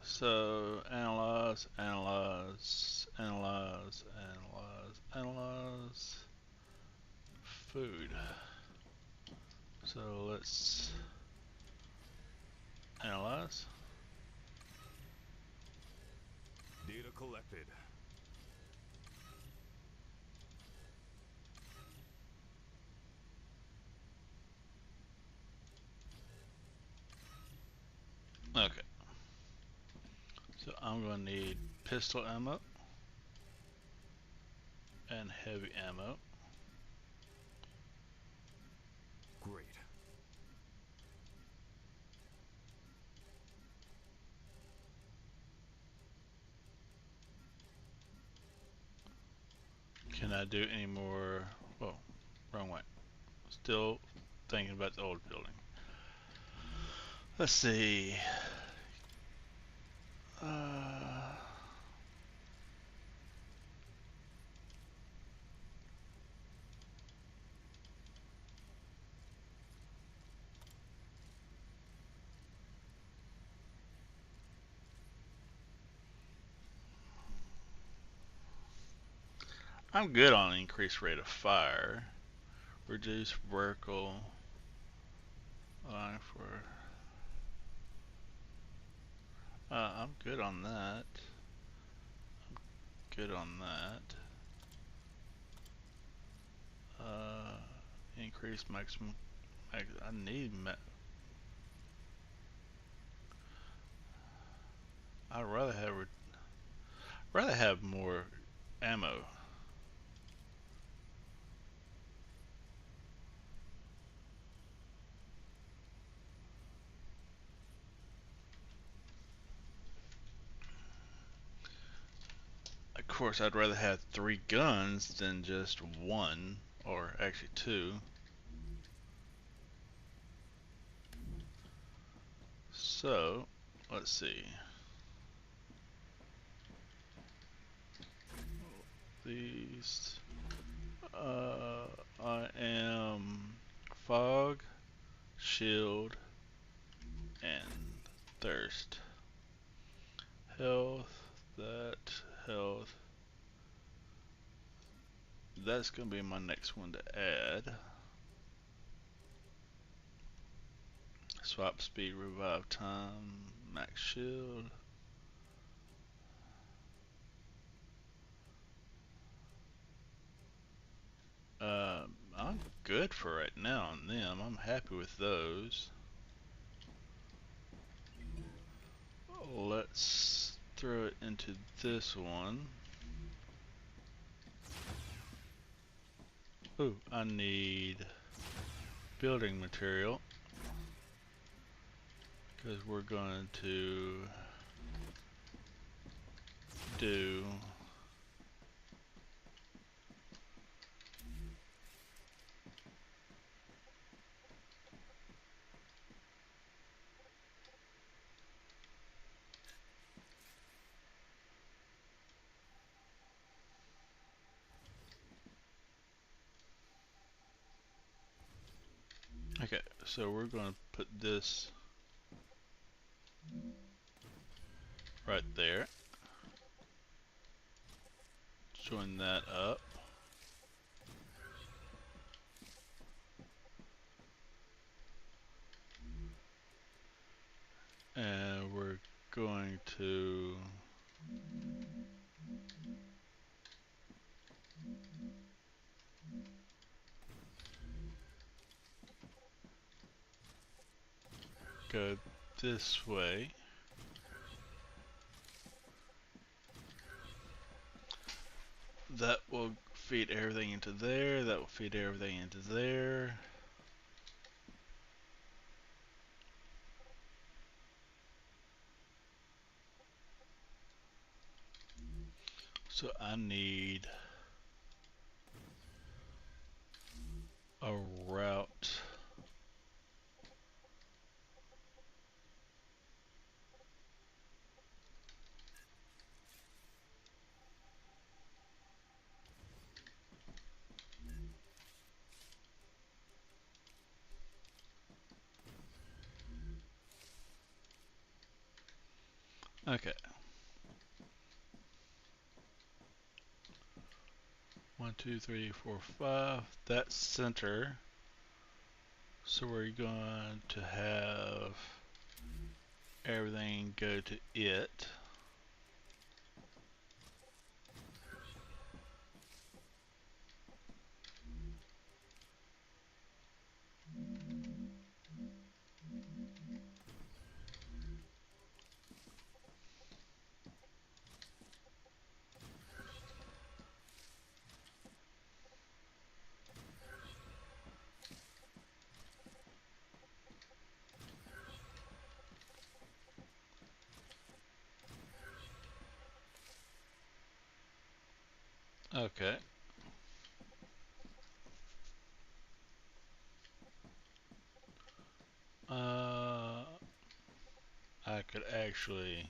So analyze, analyze, analyze, analyze, analyze. Food. So let's analyze. Data collected. Okay. So I'm gonna need pistol ammo and heavy ammo. Great. Can I do any more? Oh, wrong way. Still thinking about the old building. Let's see. I'm good on increased rate of fire. Reduce vertical line for. I'm good on that. Good on that. Increase maximum. I need I'd rather have more ammo. Of course, I'd rather have 3 guns than just 1, or actually 2. So, let's see. These, I am fog, shield, and thirst. Health, that, health. That's gonna be my next one to add. Swap speed, revive time, max shield. I'm good for right now on them. I'm happy with those. Let's throw it into this one. Ooh, I need building material because we're going to do okay, so we're going to put this right there. Join that up. And we're going to go this way. That will feed everything into there. That will feed everything into there. So I need a route. Okay. 1, 2, 3, 4, 5. That's center. So we're going to have everything go to it. Okay. I could actually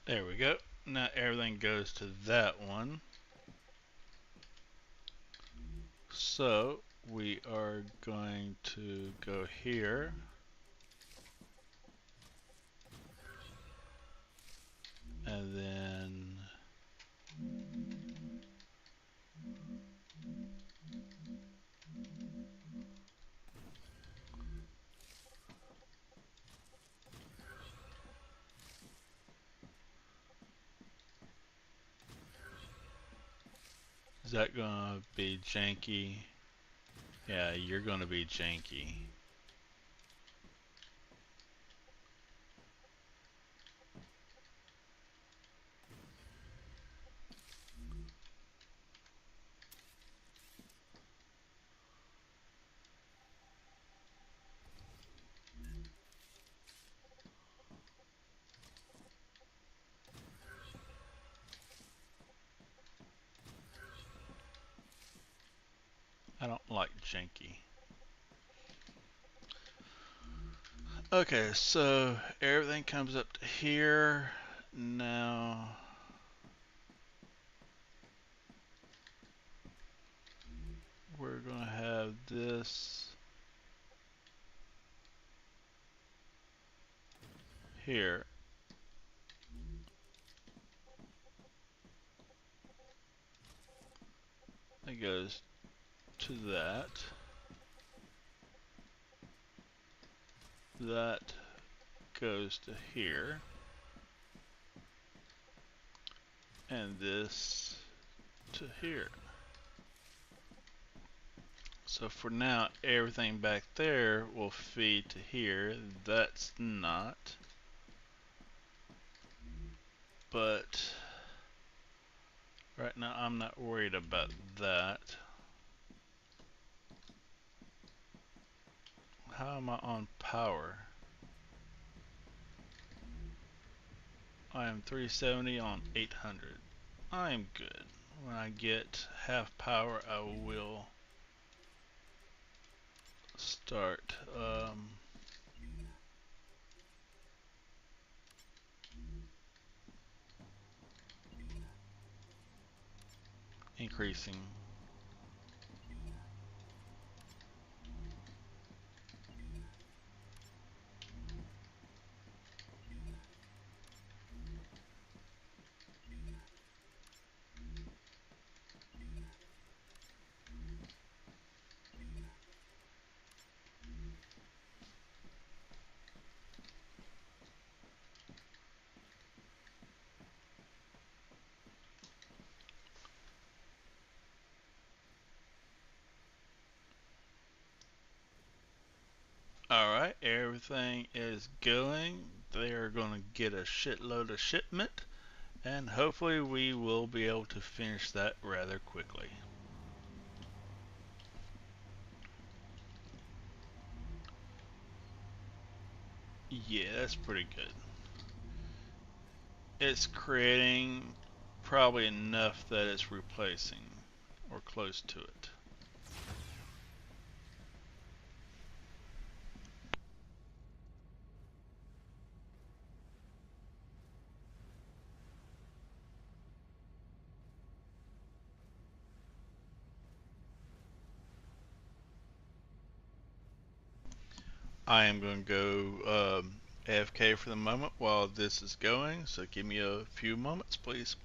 there we go. Now everything goes to that one. So we are going to go here. And then Is that gonna be janky? Yeah, you're gonna be janky. I don't like janky. Okay, so everything comes up to here. Now we're gonna have this here. It goes to that. That goes to here. And this to here. So for now, everything back there will feed to here. That's not. But right now, I'm not worried about that. How am I on power? I am 370 on 800. I am good. When I get half power, I will start increasing. Alright, everything is going. They're going to get a shitload of shipment, and hopefully we will be able to finish that rather quickly. Yeah, that's pretty good. It's creating probably enough that it's replacing, or close to it. I am going to go AFK for the moment while this is going, so give me a few moments, please.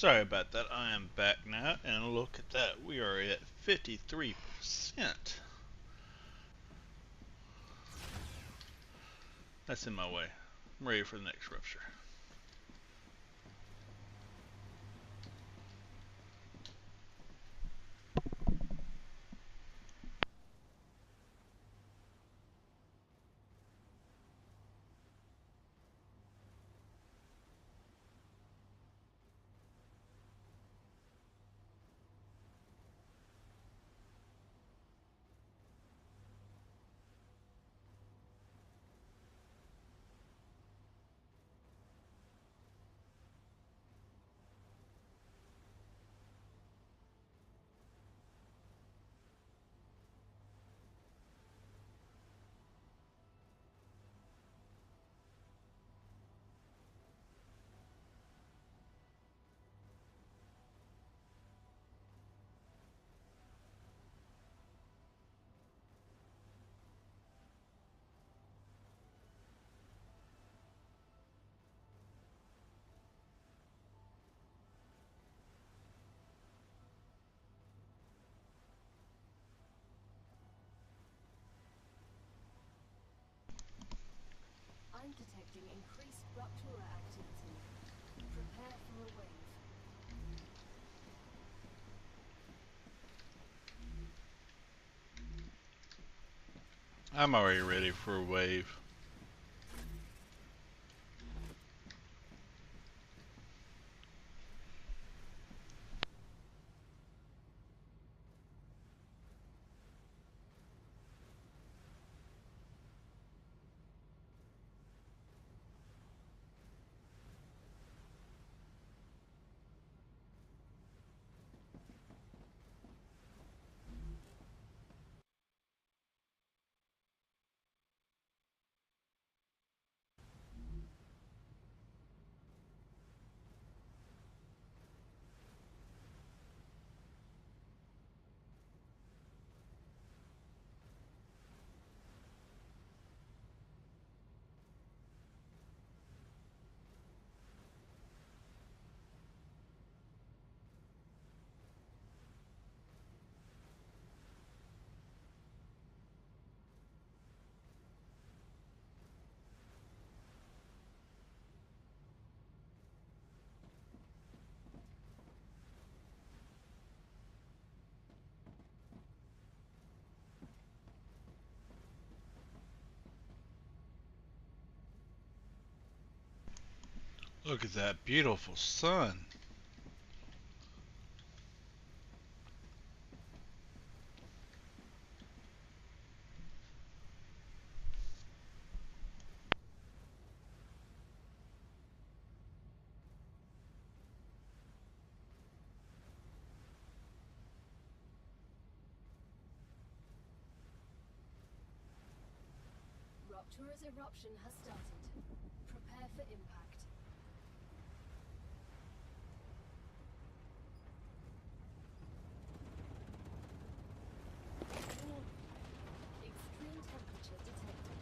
Sorry about that. I am back now, and look at that. We are at 53%. That's in my way. I'm ready for the next rupture. I'm detecting increased rupture activity. Prepare for a wave. I'm already ready for a wave. Look at that beautiful sun. Rupture's eruption has started. Prepare for impact. Extreme temperature detected.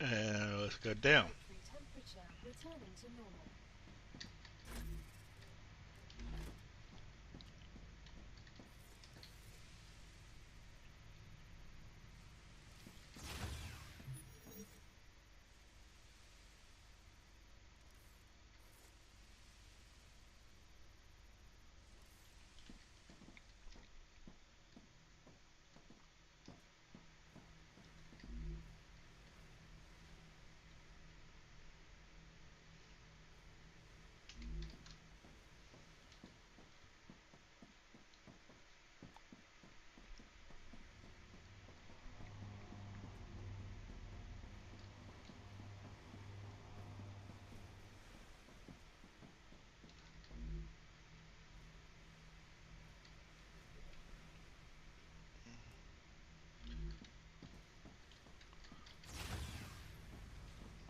And let's go down. Temperature returning to normal.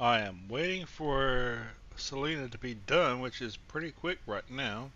I am waiting for Selena to be done, which is pretty quick right now.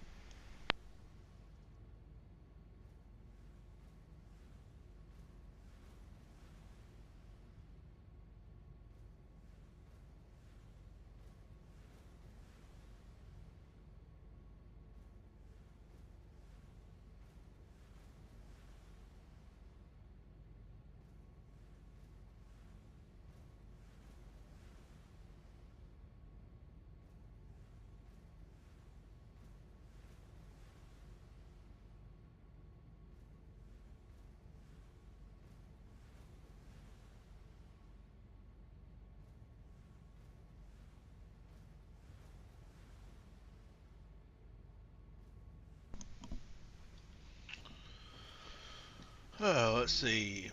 Oh, let's see.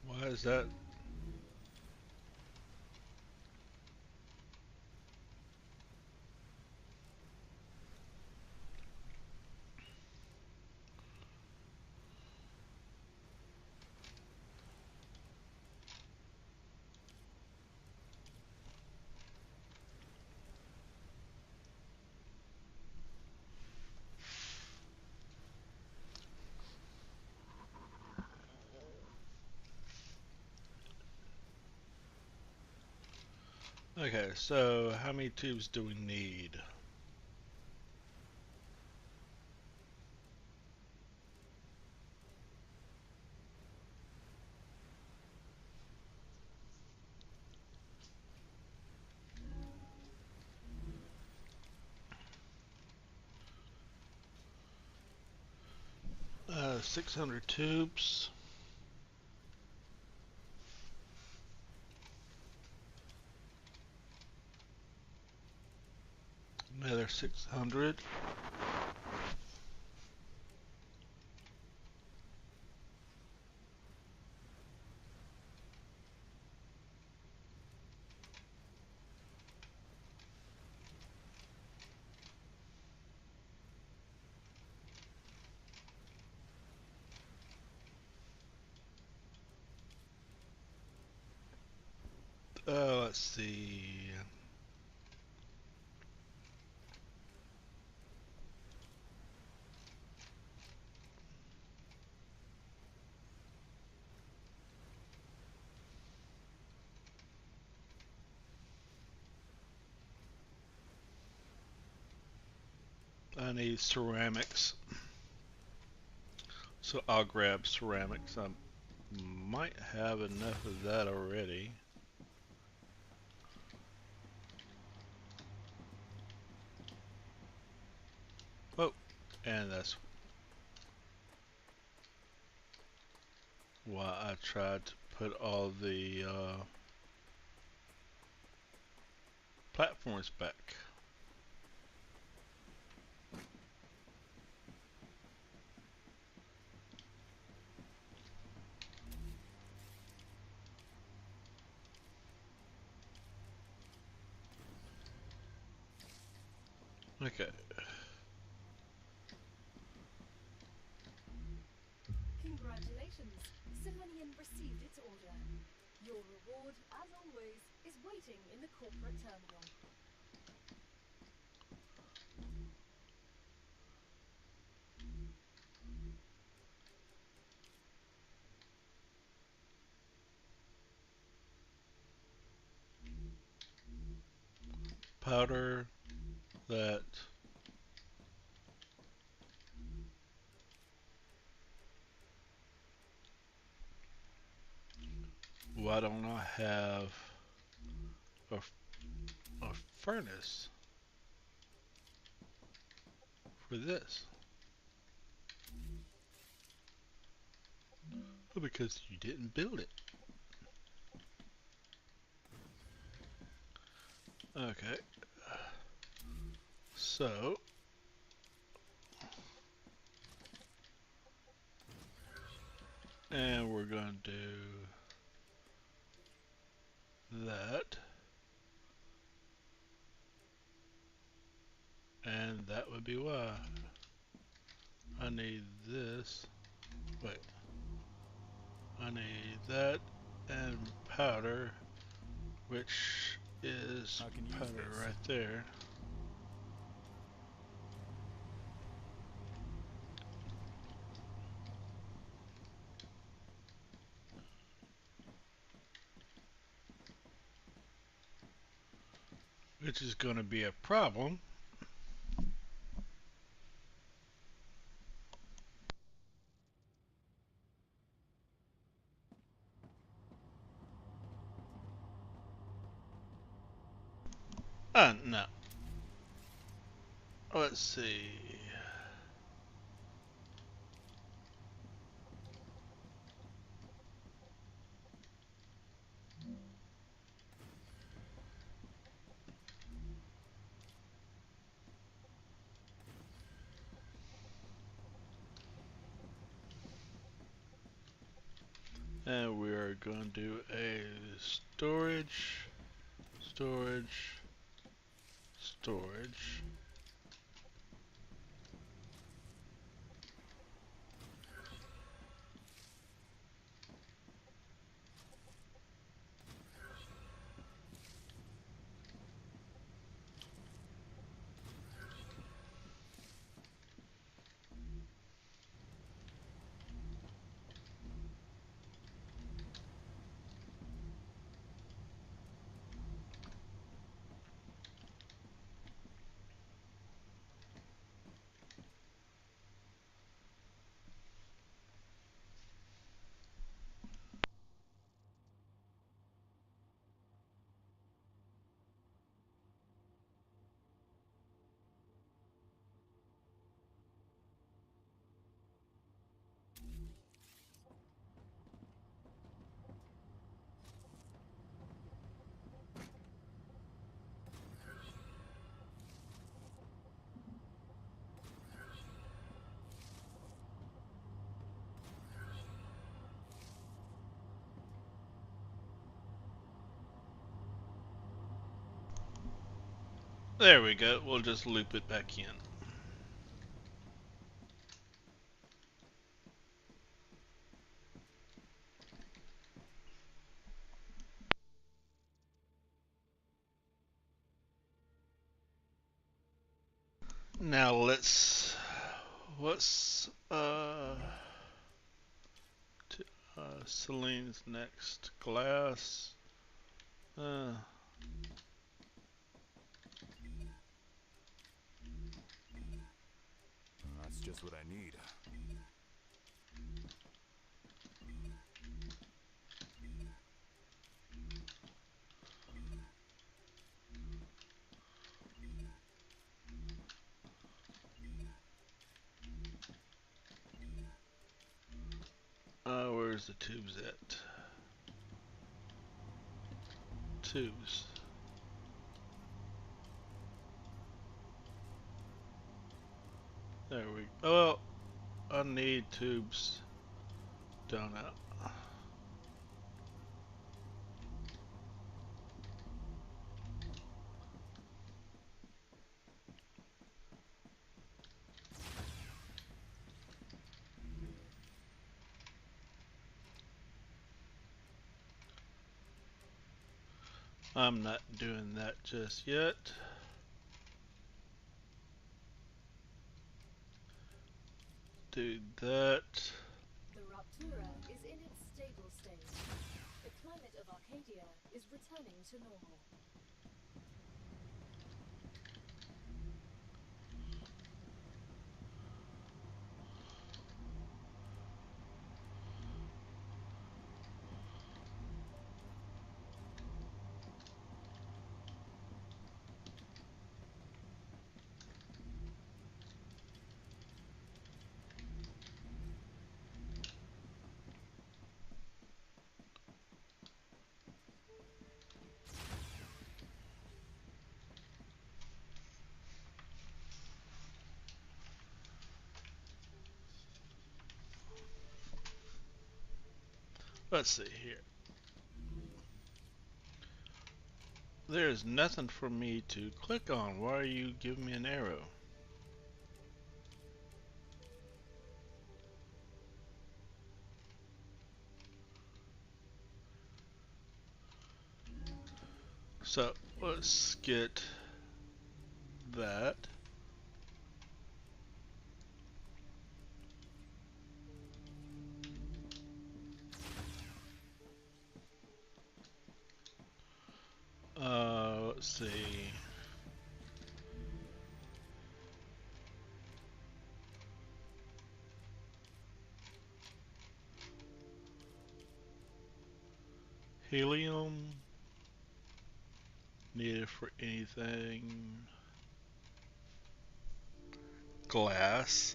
Why is that? 2 tubes do we need? Uh, 600 tubes. Another 600. Let's see. I need ceramics. So I'll grab ceramics. I might have enough of that already. Oh, and that's why I tried to put all the platforms back. Okay. Congratulations! Selenium received its order. Your reward, as always, is waiting in the corporate terminal. Powder that. Why don't I have a, a furnace for this? Well, because you didn't build it. Okay. So, and we're going to do that. And that would be why I need this. Wait. I need that and powder, which is I can use powder this. right there. Which is going to be a problem. No. Let's see. And we are going to do a storage, storage, storage. There we go. We'll just loop it back in. Now what's Celine's next? Glass. Uh, That's just what I need. where's the tubes at? Tubes. There we go. Oh, I need tubes. Donut. I'm not doing that just yet. Do that. The Raptura is in its stable state. The climate of Arcadia is returning to normal. Let's see here. There's nothing for me to click on. Why are you giving me an arrow? So let's get that. Let's see. Helium needed for anything. Glass.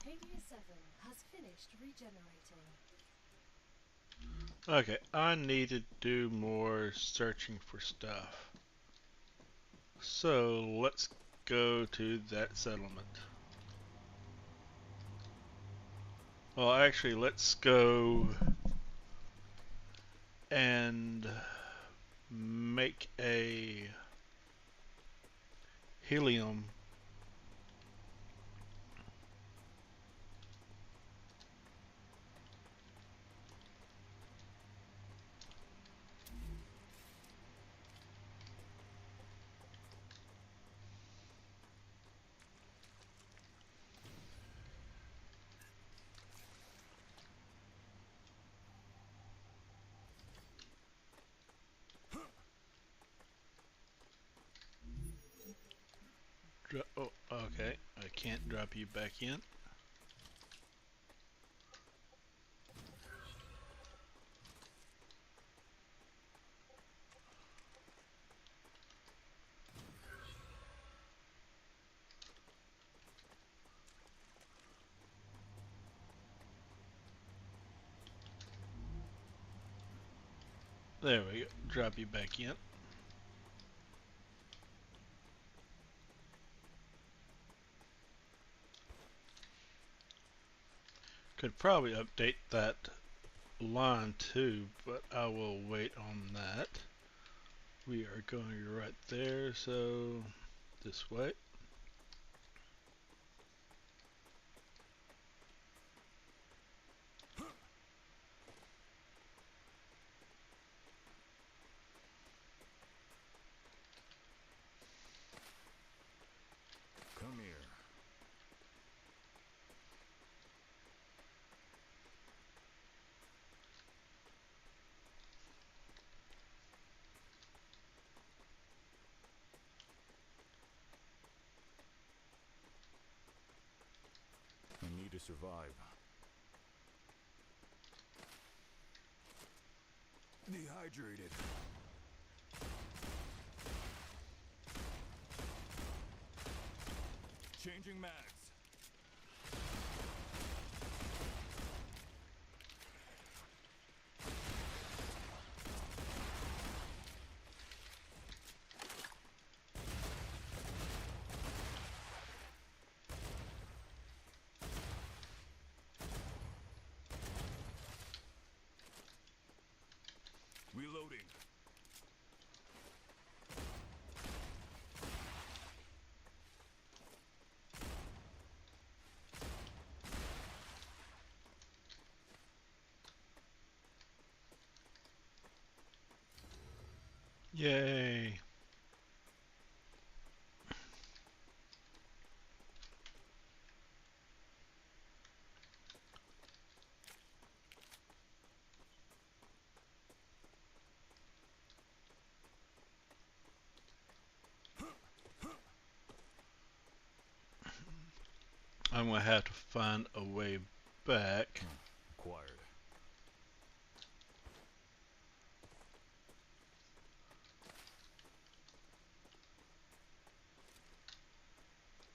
Arcadia 7 has finished regenerating. Okay, I need to do more searching for stuff. So let's go to that settlement. Well, actually, let's go and make a helium. Oh, okay. I can't drop you back in. There we go. Drop you back in. Could probably update that line too, but I will wait on that. We are going right there, so this way. Come here. I need to survive. Dehydrated. Changing mags. Reloading. Yay. I'm gonna have to find a way back. Acquired.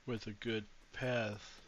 With a good path.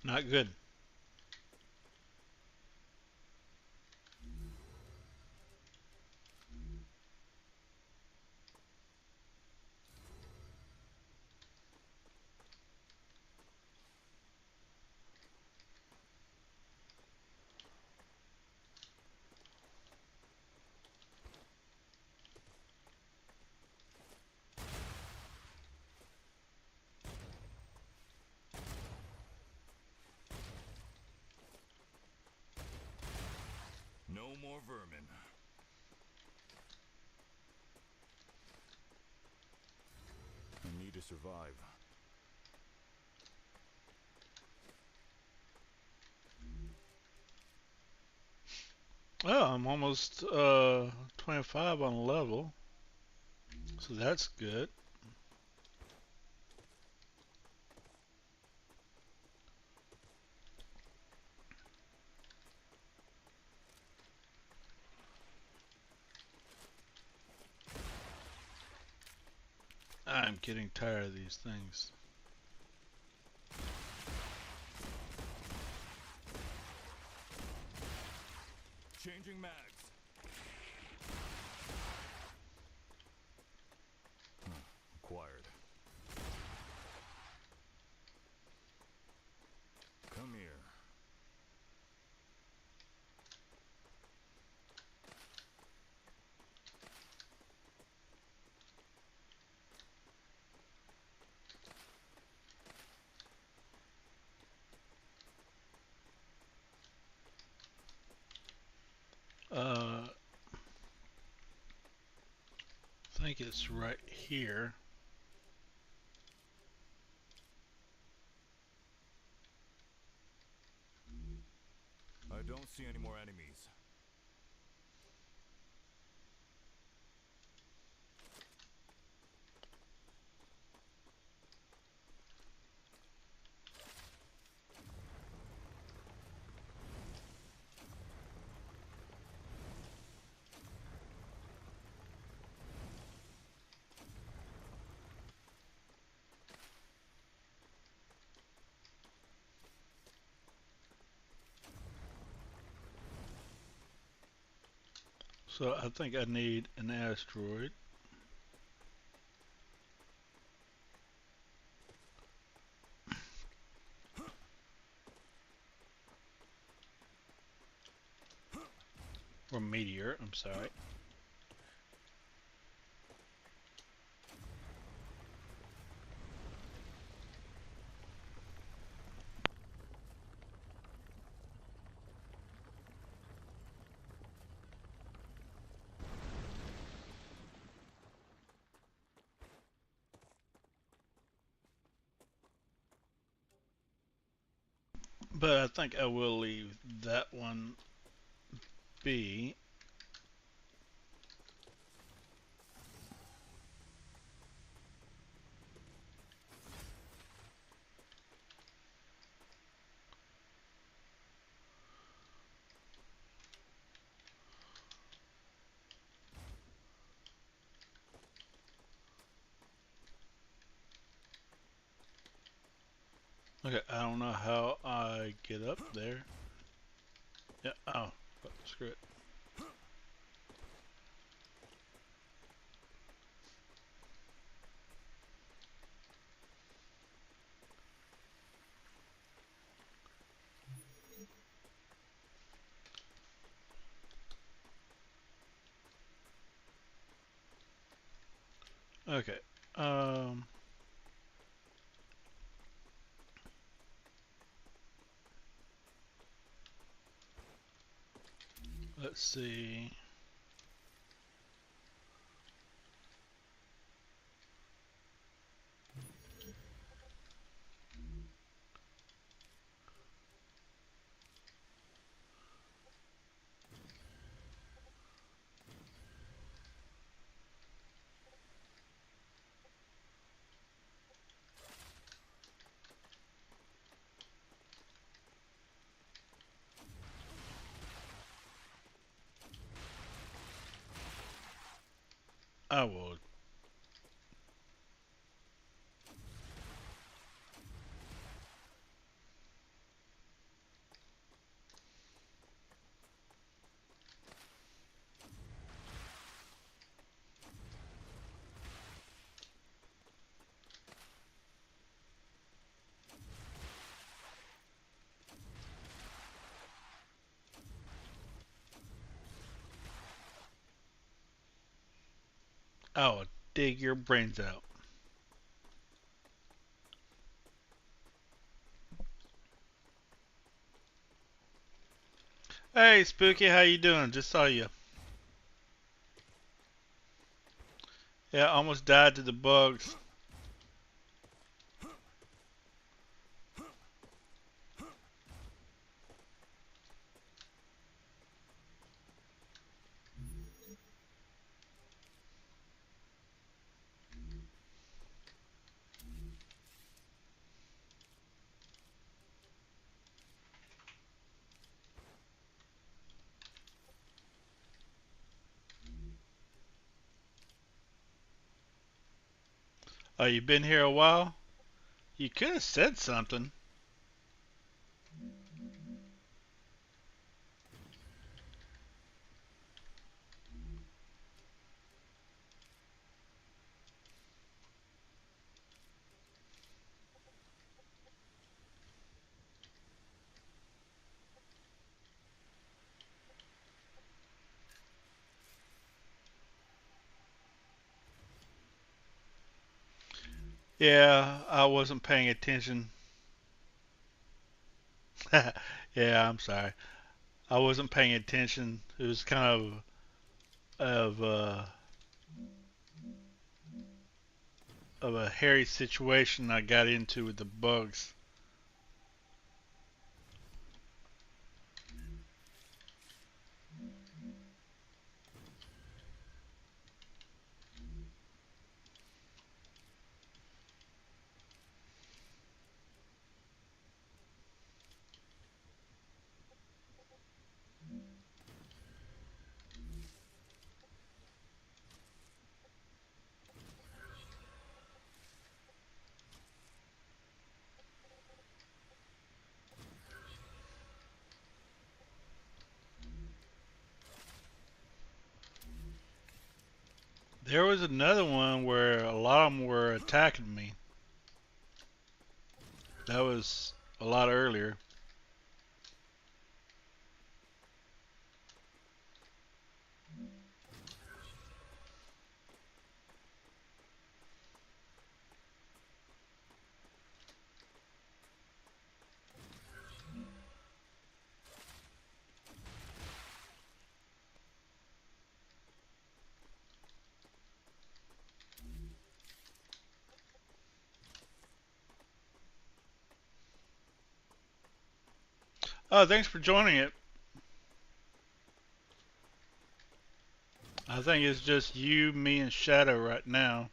Not good. No more vermin. I need to survive. Oh, I'm almost 25 on a level, so that's good. I'm getting tired of these things. Changing mags. Acquired. Come here. I think it's right here. I don't see any more enemies. So I think I need an asteroid. Or meteor, I'm sorry. But I think I will leave that one be. Okay, I don't know how I get up there. Yeah, oh, screw it. Okay, let's see. I will. I will dig your brains out. Hey, Spooky, how you doing? Just saw you. Yeah, almost died to the bugs. Oh, you been here a while? You could have said something. Yeah, I wasn't paying attention. Yeah, I'm sorry. I wasn't paying attention. It was kind of of a hairy situation I got into with the bugs. There was another one where a lot of them were attacking me. That was a lot earlier. Oh, thanks for joining it. I think it's just you, me, and Shadow right now.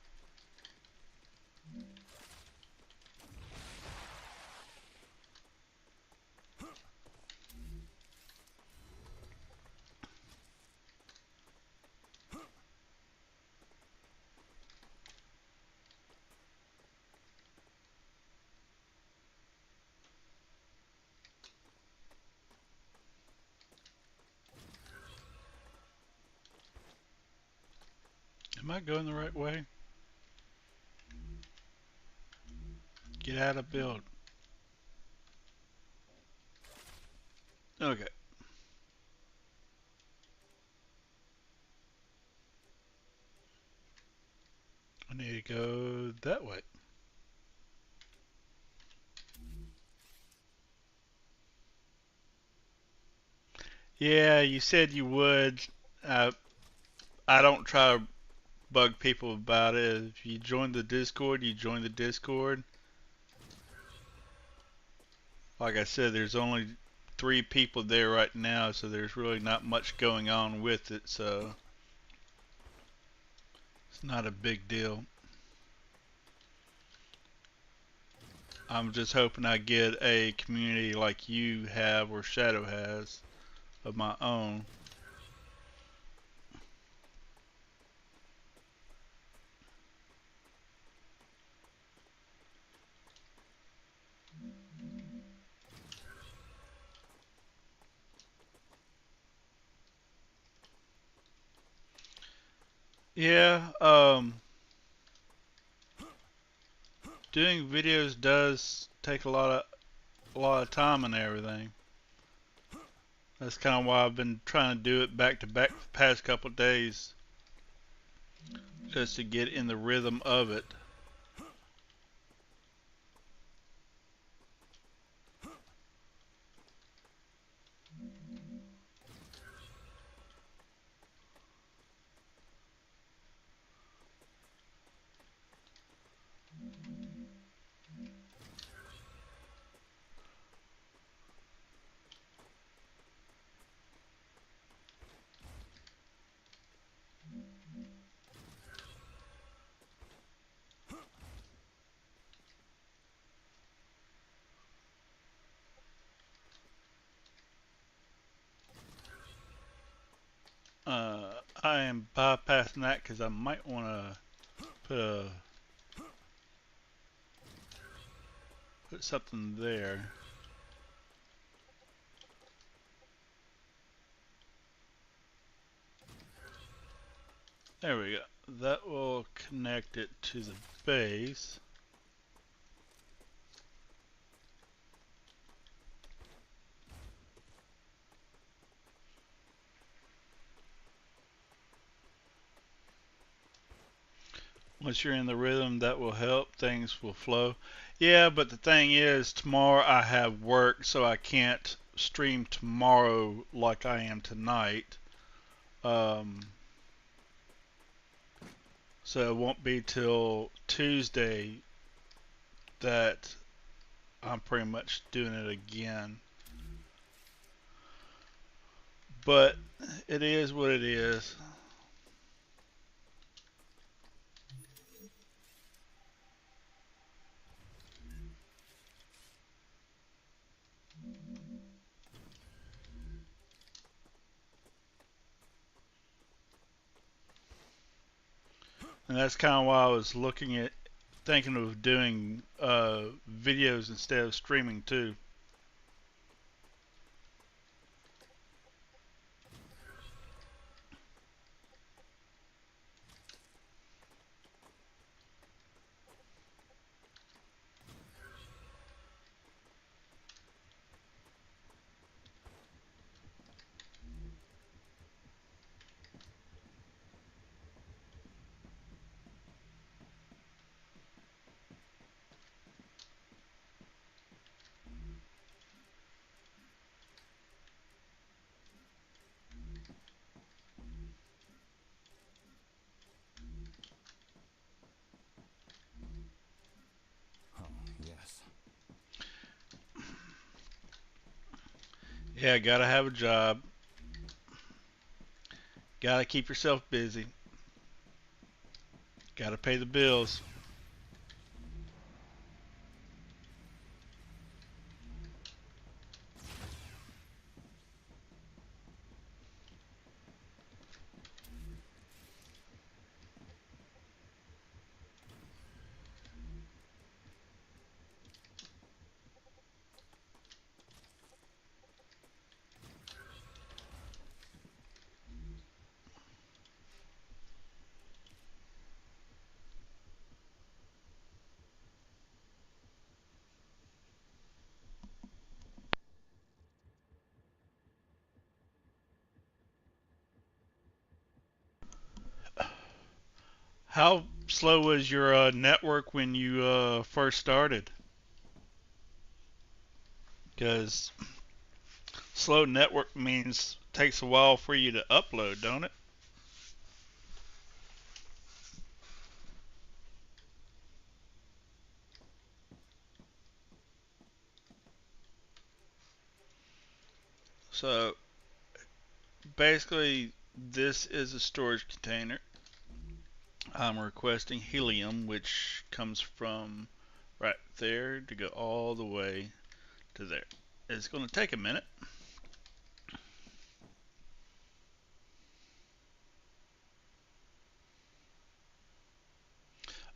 Am I going the right way? Get out of build. Okay. I need to go that way. Yeah, you said you would. Uh, I don't try to bug people about it. If you join the Discord, you join the Discord. Like I said, there's only 3 people there right now, so there's really not much going on with it, so it's not a big deal. I'm just hoping I get a community like you have or Shadow has of my own. Yeah, doing videos does take a lot of time and everything. That's kind of why I've been trying to do it back to back the past couple days. just to get in the rhythm of it. I am bypassing that because I might want to put something there. There we go. That will connect it to the base. Once you're in the rhythm, that will help. Things will flow. Yeah, but the thing is, tomorrow I have work, so I can't stream tomorrow like I am tonight. So it won't be till Tuesday that I'm pretty much doing it again. But it is what it is. And that's kind of why I was thinking of doing videos instead of streaming too. Oh, yes. Yeah, gotta have a job. Gotta keep yourself busy. Gotta pay the bills. How slow was your network when you first started? Because slow network means takes a while for you to upload, don't it? So basically, this is a storage container. I'm requesting helium, which comes from right there to go all the way to there. It's going to take a minute.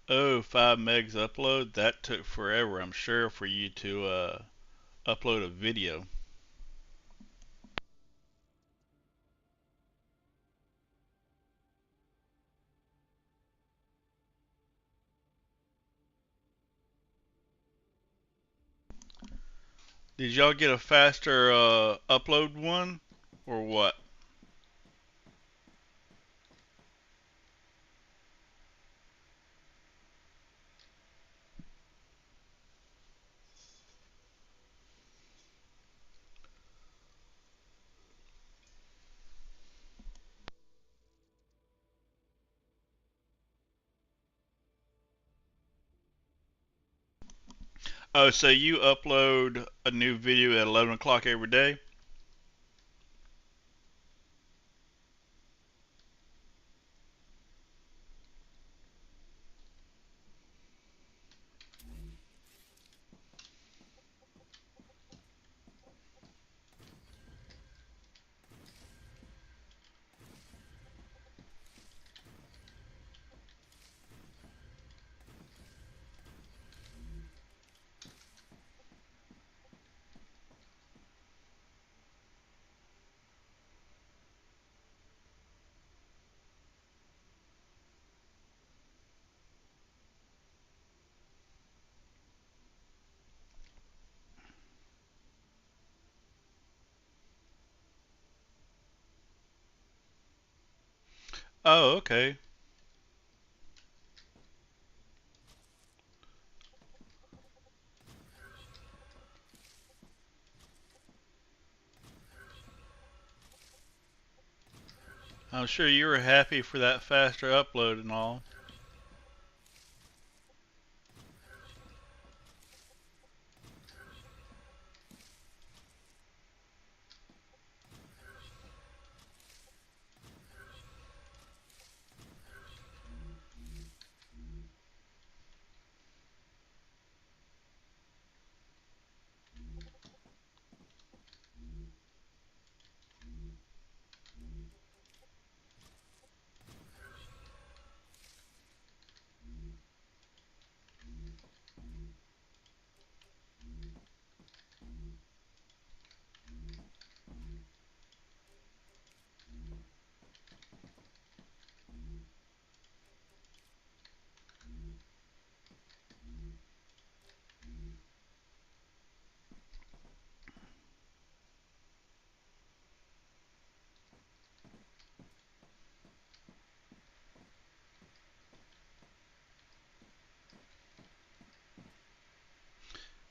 Oh, 5 megs upload. That took forever, I'm sure, for you to upload a video. Did y'all get a faster upload one, or what? Oh, so you upload a new video at 11 o'clock every day? Oh, okay. I'm sure you were happy for that faster upload and all.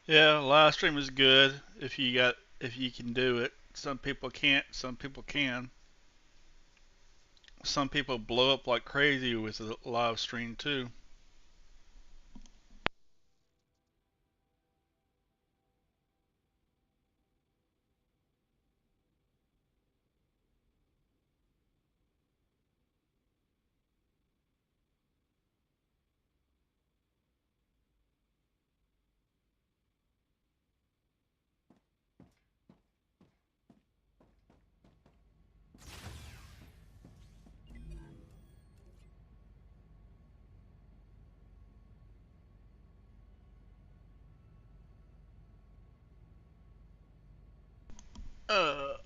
Yeah, live stream is good if you can do it. Some people can't, some people can. Some people blow up like crazy with a live stream too.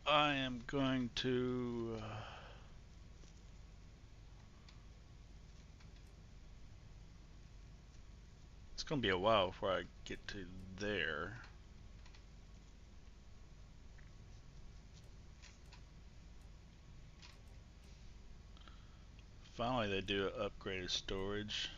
I am going to. It's going to be a while before I get to there. Finally, they do upgraded storage.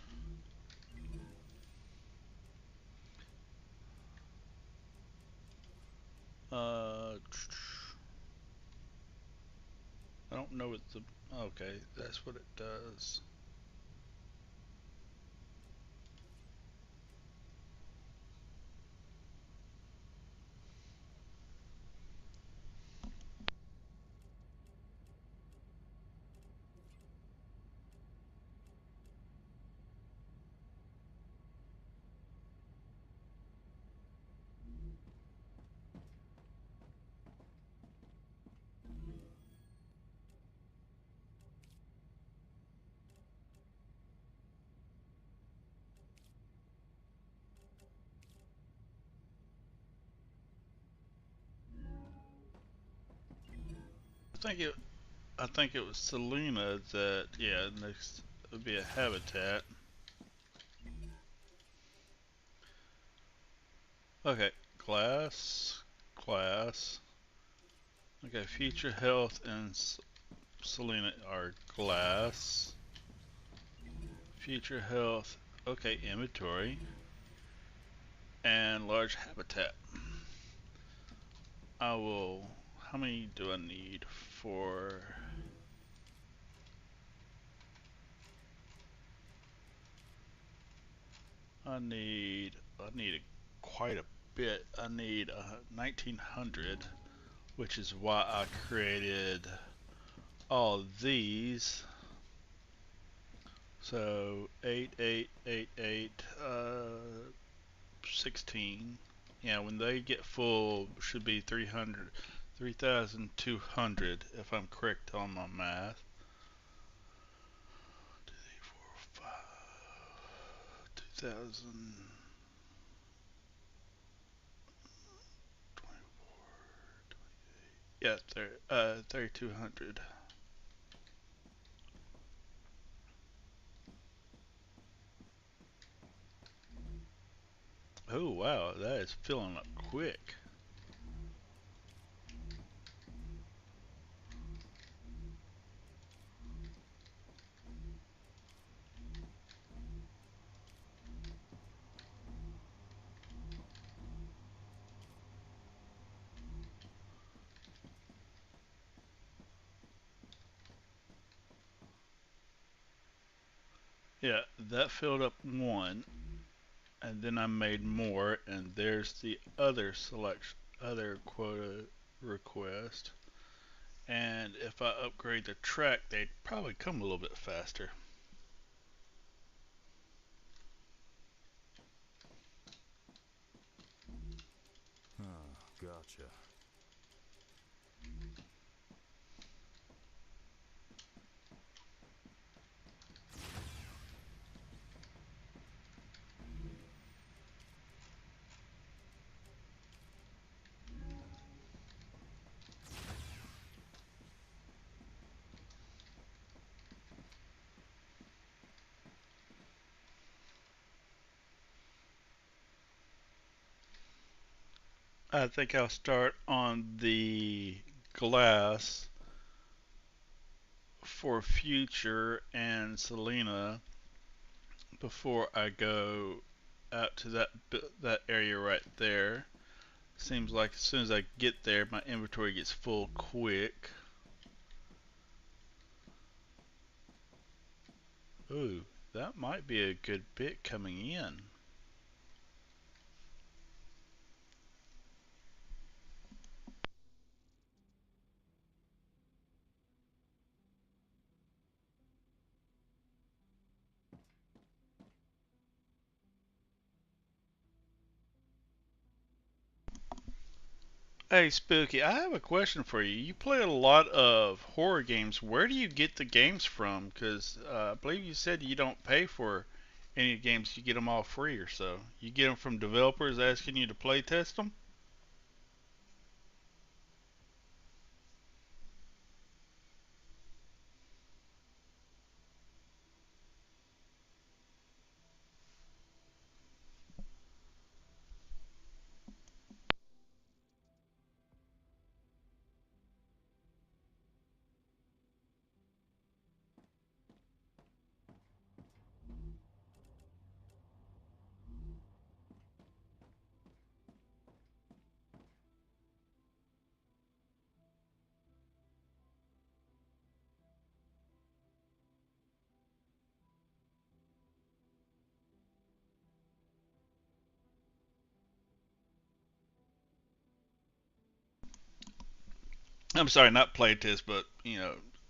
I don't know what the. Okay, that's what it does. I think it. I think it was Selena that. Yeah, next would be a habitat. Okay, glass, class. Okay, future health and Selena are glass. Future health. Okay, inventory and large habitat. I will. How many do I need for? I need. I need a quite a bit. I need 1900, which is why I created all these. So 8, 8, 8, 8, 16. Yeah, when they get full, should be 300, 3,200 if I'm correct on my math. 2, 3, 4, 5, 2,000. 24, 28. Yeah, 3,200. Oh wow, that is filling up quick. Yeah, that filled up one, and then I made more, and there's the other selection, other quota request. And if I upgrade the track, they'd probably come a little bit faster. Ah, gotcha. I think I'll start on the glass for Future and Selena before I go out to that area right there. Seems like as soon as I get there, my inventory gets full quick. Ooh, that might be a good bit coming in. Hey, Spooky, I have a question for you. You play a lot of horror games. Where do you get the games from? Because I believe you said you don't pay for any games. You get them all free or so. You get them from developers asking you to play test them? I'm sorry, not playtest, but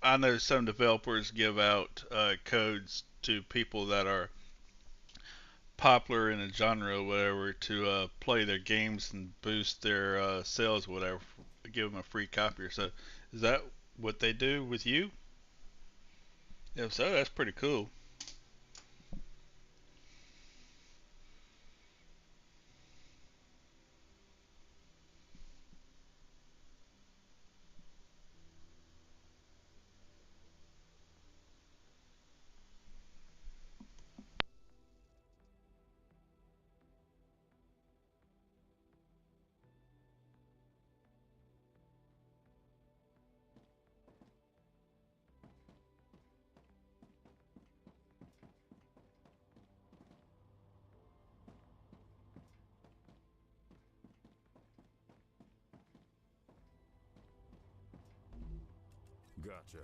I know some developers give out codes to people that are popular in a genre or whatever to play their games and boost their sales or whatever. Give them a free copy or so. Is that what they do with you? If so, that's pretty cool. Gotcha.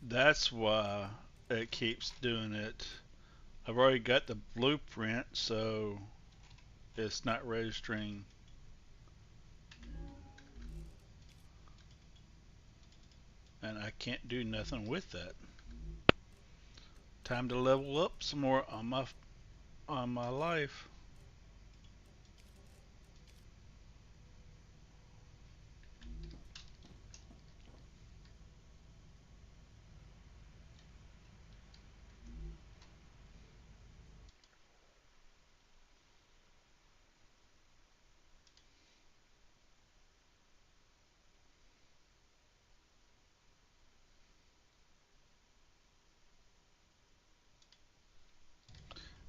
That's why it keeps doing it. I've already got the blueprint, so it's not registering. And I can't do nothing with that. Time to level up some more on my life.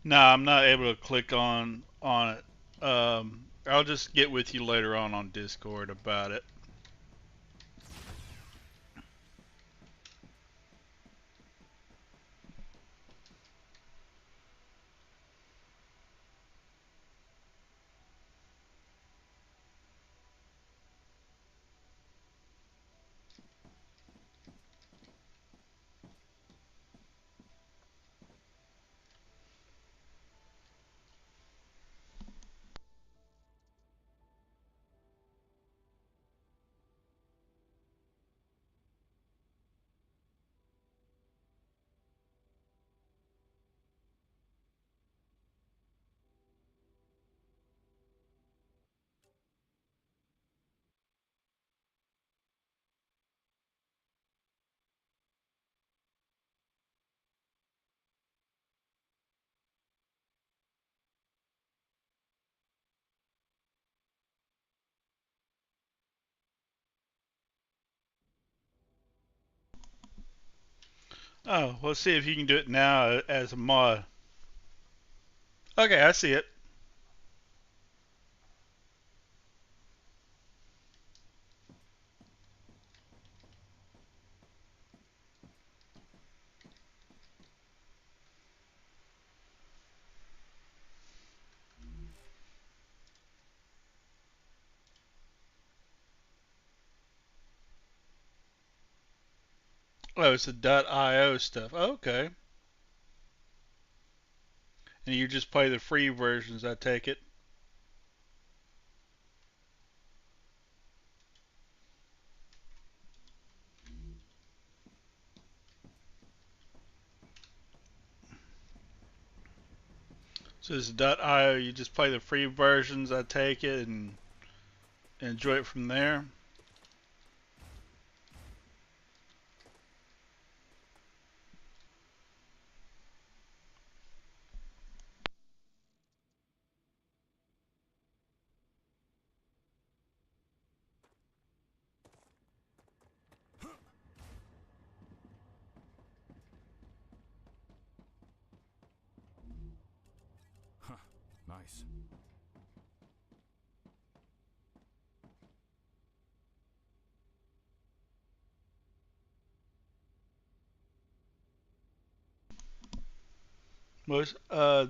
No, I'm not able to click on it. I'll just get with you later on Discord about it. Oh, let's see if you can do it now as a mod. Okay, I see it. Oh, it's the .io stuff. Okay. And you just play the free versions, I take it. So it's .io, you just play the free versions, I take it, and enjoy it from there. Huh. Nice.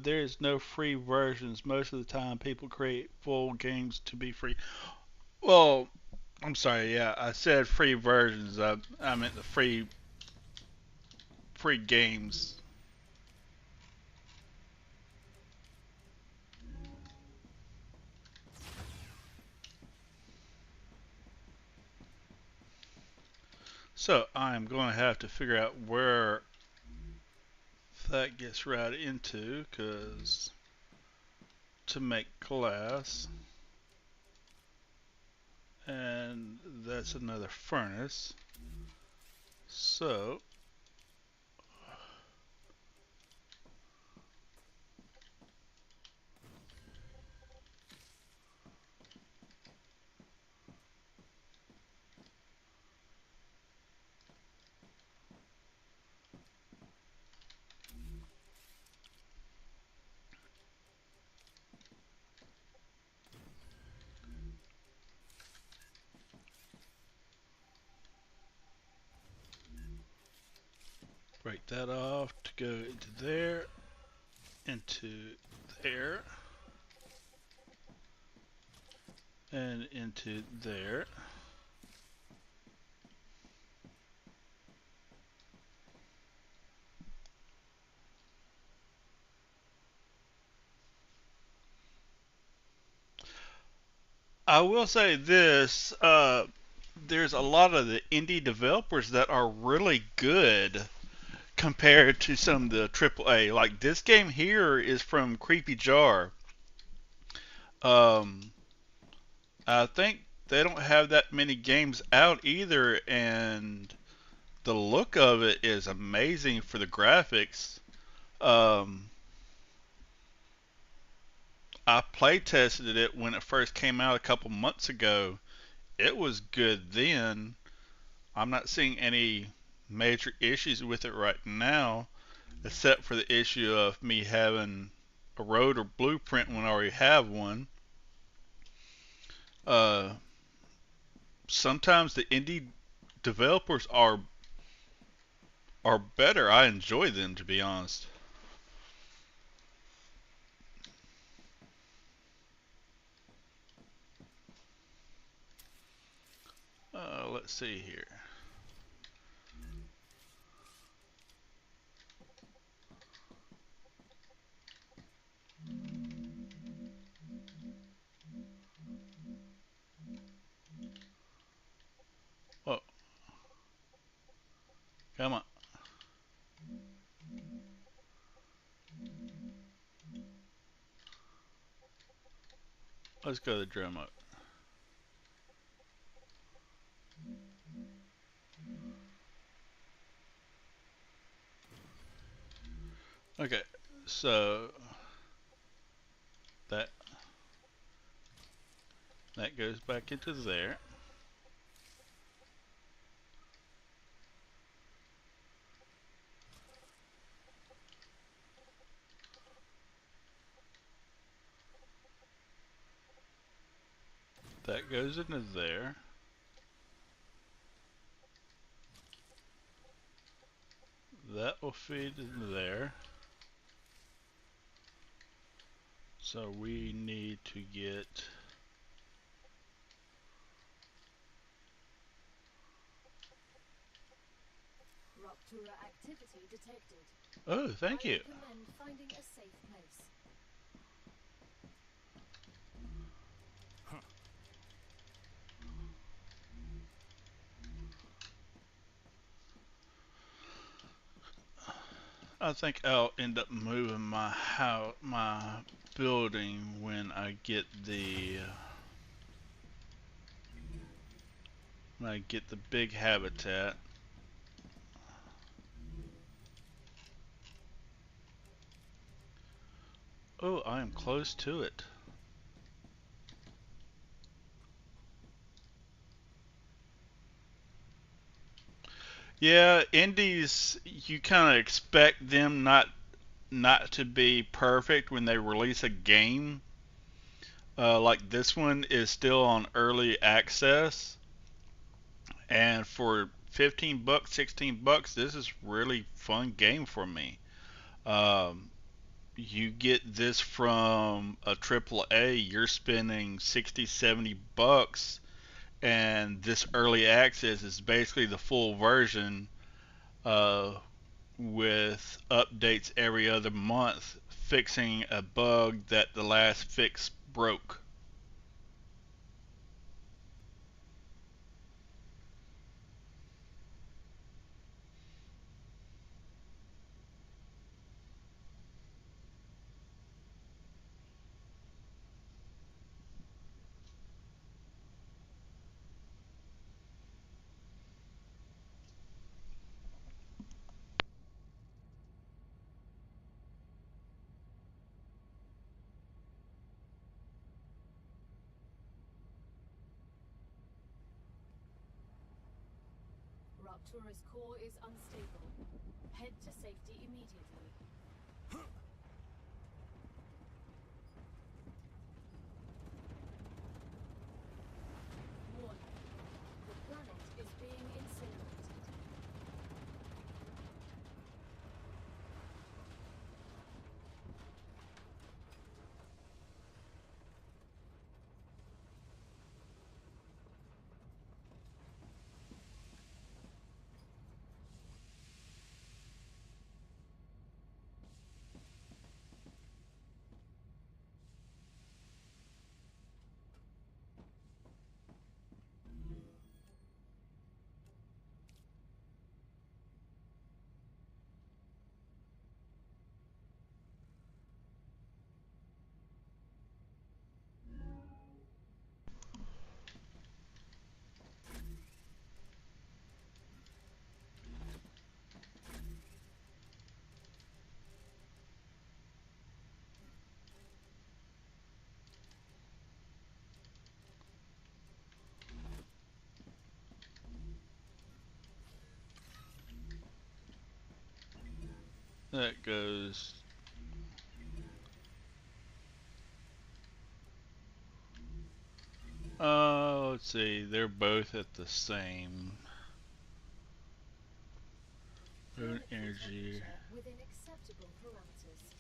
There is no free versions. Most of the time, people create full games to be free. Well, I'm sorry. Yeah, I said free versions. I meant the free games. So I'm going to have to figure out where that gets routed into, because to make glass, and that's another furnace. So break that off to go into there, into there, and into there. I will say this: there's a lot of the indie developers that are really good compared to some of the AAA. Like this game here is from Creepy Jar. Um, I think they don't have that many games out either, and the look of it is amazing for the graphics. Um, I play tested it when it first came out a couple months ago. It was good then. I'm not seeing any major issues with it right now, except for the issue of me having a road or blueprint when I already have one. Uh, Sometimes the indie developers are better. I enjoy them, to be honest. Let's see here. Oh, come on. Let's go to the drum up. Okay, so that that goes back into there. That goes into there. That will feed into there. So we need to get. Rupture activity detected. Oh, thank I you. recommend finding a safe place. I think I'll end up moving my house, my building when I get the big habitat. Oh, I am close to it. Yeah, indies, you kind of expect them not to be perfect when they release a game. Like this one is still on early access, and for 15 bucks, 16 bucks, this is really fun game for me. Um, you get this from a triple A, you're spending 60, 70 bucks, and this early access is basically the full version uh, with updates every other month, fixing a bug that the last fix broke. Ruptura's core is unstable. Head to safety immediately. Warning. The planet is being incinerated. That goes. Let's see. They're both at the same. Moon energy. Within acceptable parameters.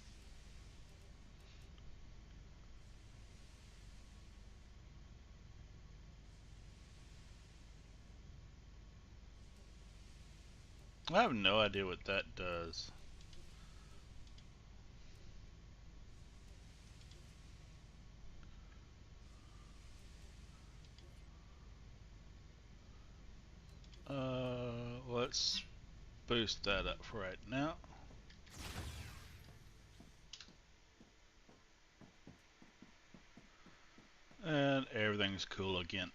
I have no idea what that does. Let's boost that up for right now. And everything's cool again.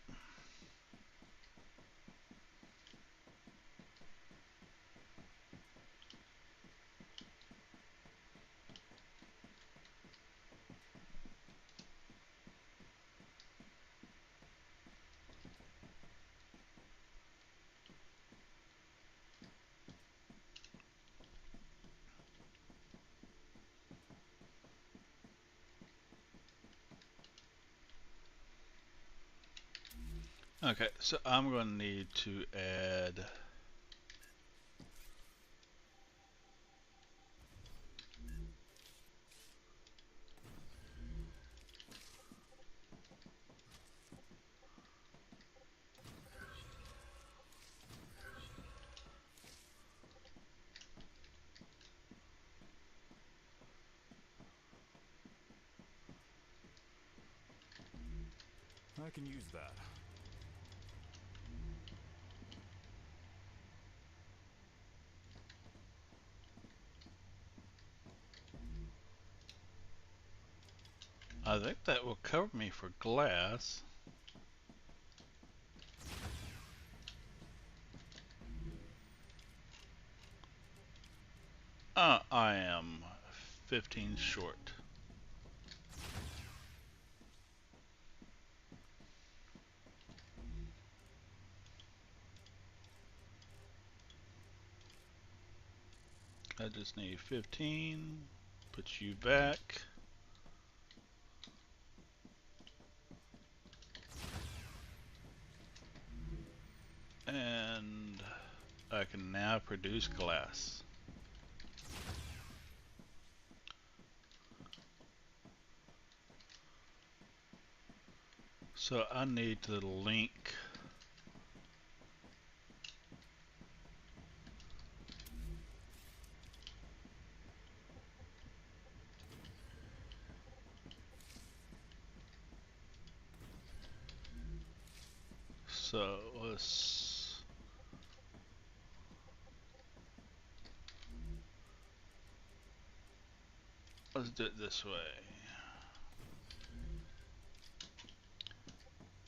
Okay, so I'm going to need to add I can use that. I think that will cover me for glass. I am 15 short. I just need 15. Put you back. And I can now produce glass. So I need to link so let's do it this way.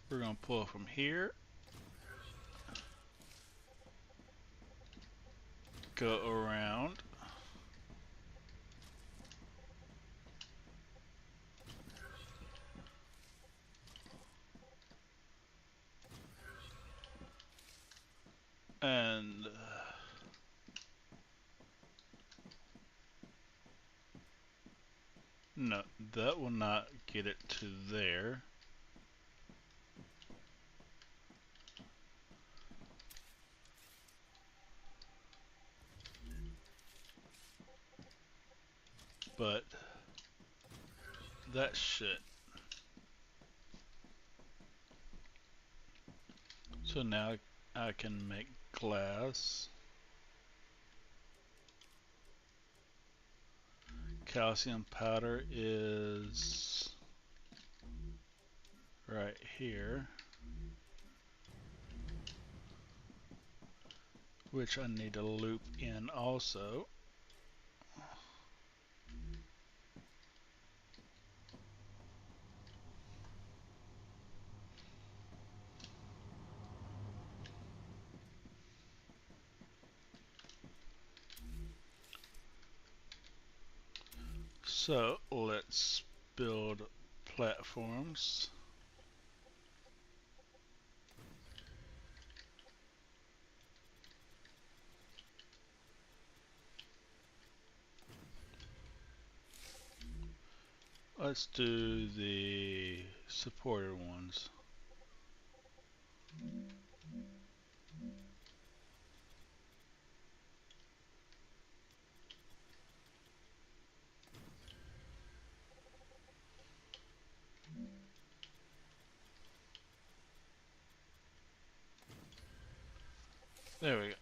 We're going to pull from here, go around, and no, that will not get it to there. But that should. So now I can make glass. Calcium powder is right here, which I need to loop in also. So let's build platforms. Let's do the supporter ones. There we go.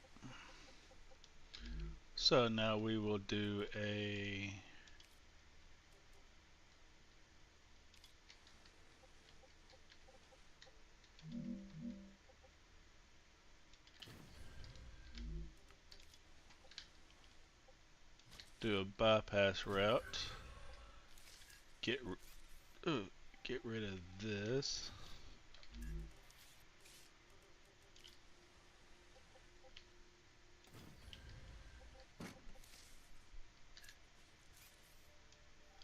So now we will do a bypass route. Get get rid of this.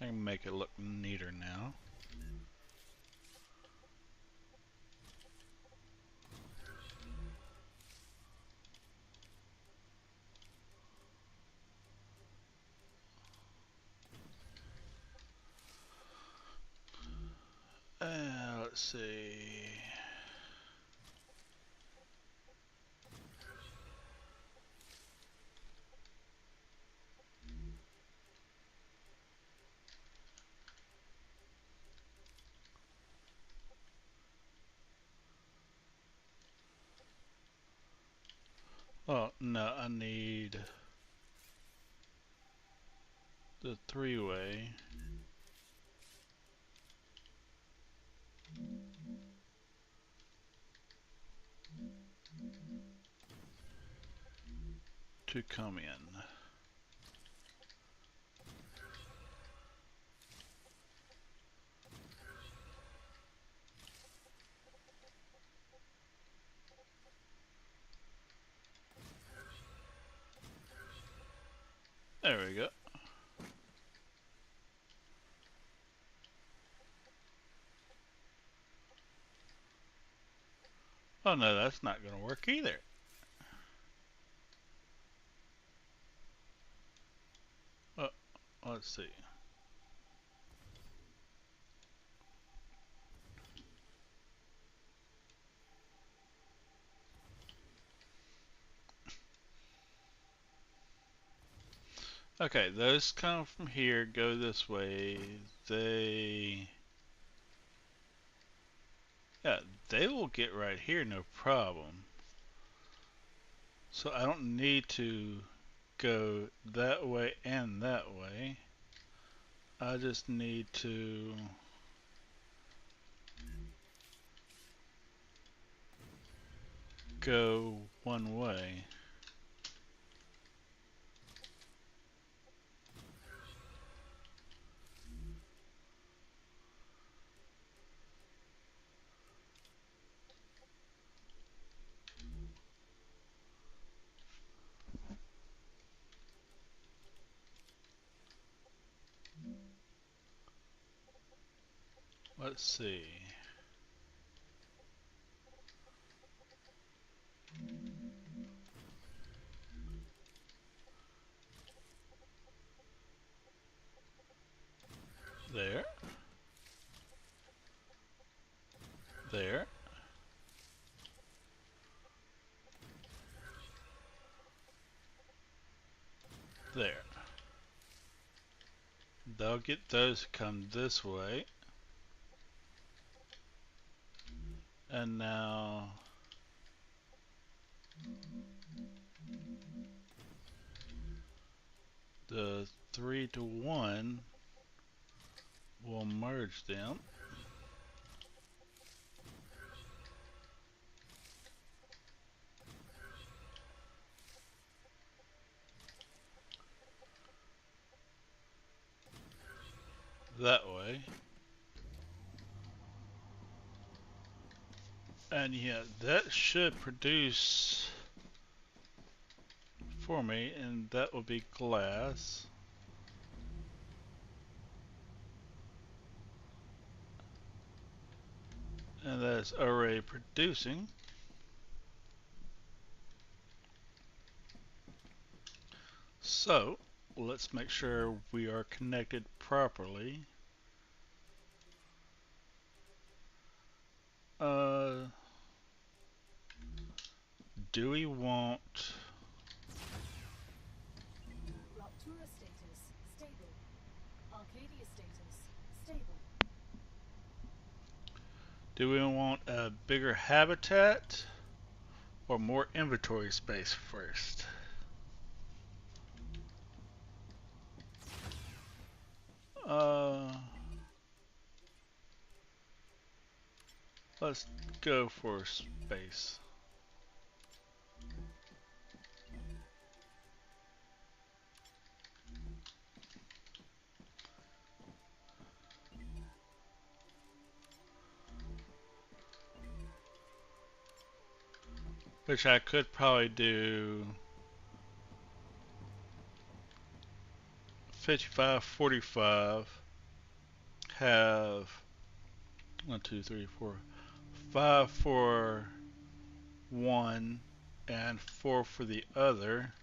I can make it look neater now. Let's see. Oh, no, I need the three-way. To come in. There we go. Oh no, that's not going to work either. Oh, let's see. Okay, those come from here, go this way. Yeah, they will get right here, no problem. So I don't need to go that way and that way. I just need to go one way. Let's see. There. There. There. They'll get those to come this way. And now the 3 to 1 will merge them. That way. And yeah, that should produce for me, and that will be glass. And that's already producing. So let's make sure we are connected properly. Do we want... Ruptura status stable. Arcadia status stable. Do we want a bigger habitat or more inventory space first? Let's go for space. Which I could probably do 55, 45, have 1, 2, 3, 4, 5 for one and 4 for the other.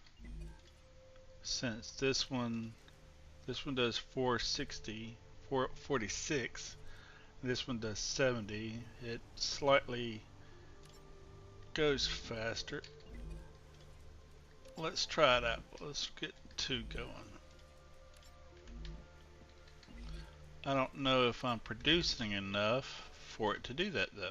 Since this one does 460, 446, this one does 70, it slightly goes faster. Let's try it out. Let's get 2 going. I don't know if I'm producing enough for it to do that though.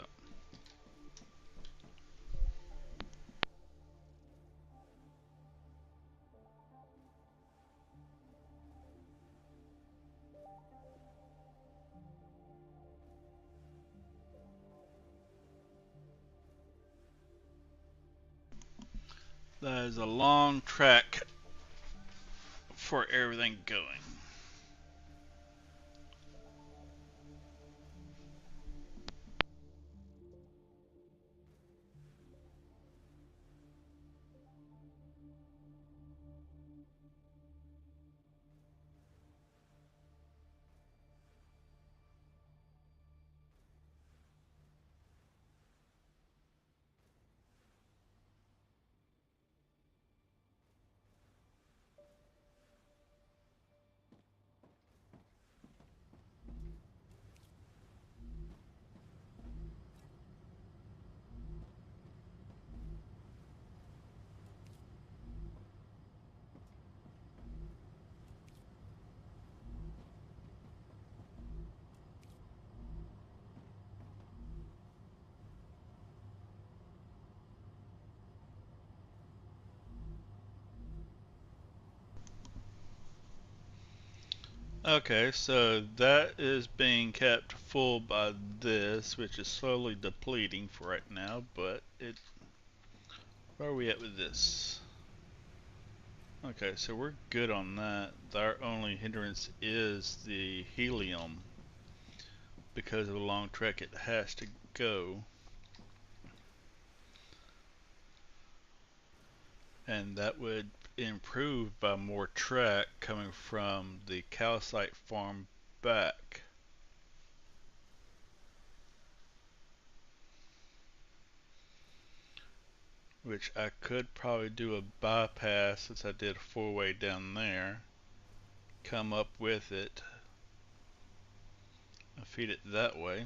That is a long track for everything going. Okay, so that is being kept full by this, which is slowly depleting for right now, but it... Where are we at with this? Okay, so we're good on that. Our only hindrance is the helium. Because of the long trek it has to go. And that would improve by more track coming from the calcite farm back. Which I could probably do a bypass since I did a 4-way down there. Come up with it. And feed it that way.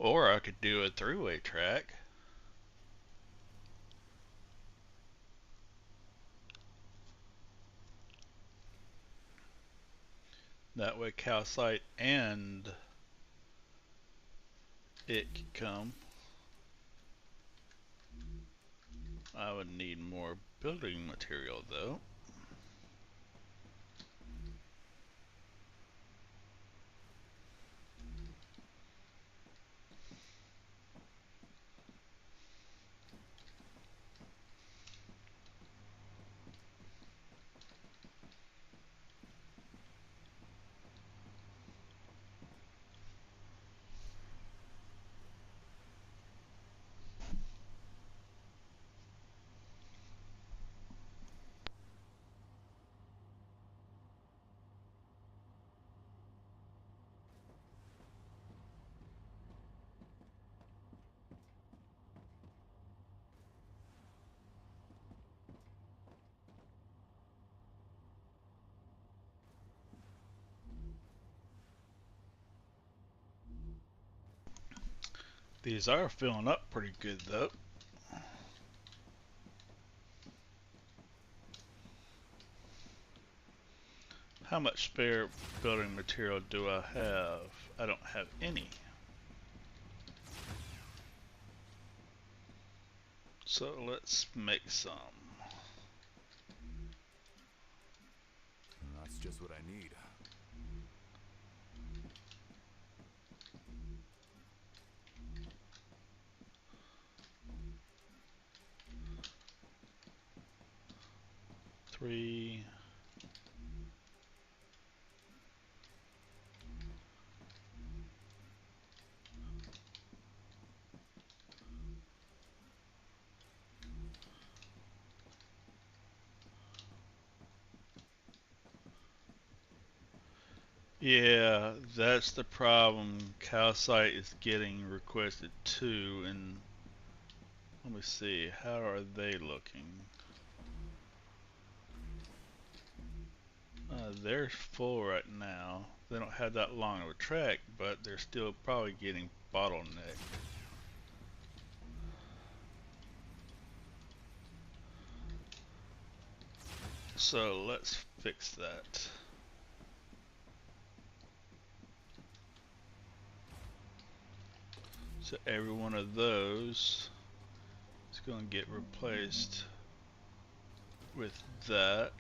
Or I could do a 3-way track. That way calcite and it could come. I would need more building material though. These are filling up pretty good though. How much spare building material do I have? I don't have any. So let's make some. And that's just what I need. Three. Yeah, that's the problem. Calcite is getting requested too, and let me see, how are they looking? They're full right now. They don't have that long of a track, but they're still probably getting bottlenecked. So let's fix that. So every one of those is going to get replaced with that.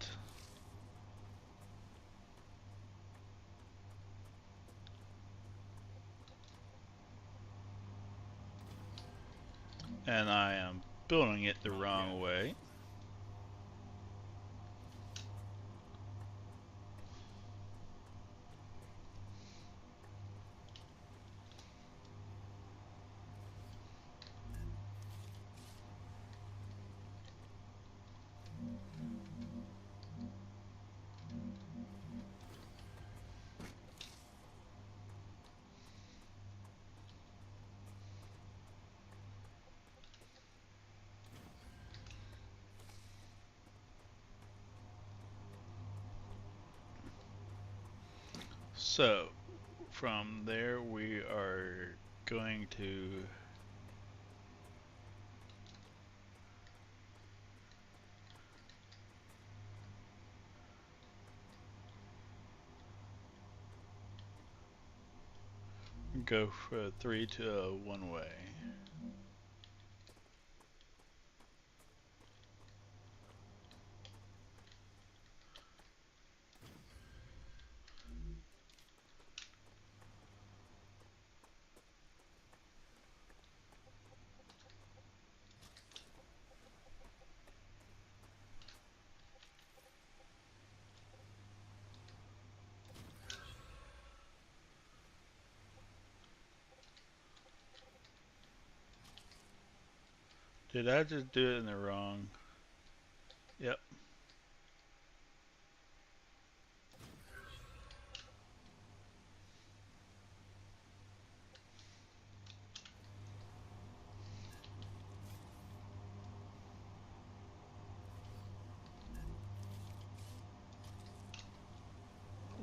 And I am building it the wrong way. So from there we are going to go for 3 to a one way. Did I just do it in the wrong? Yep.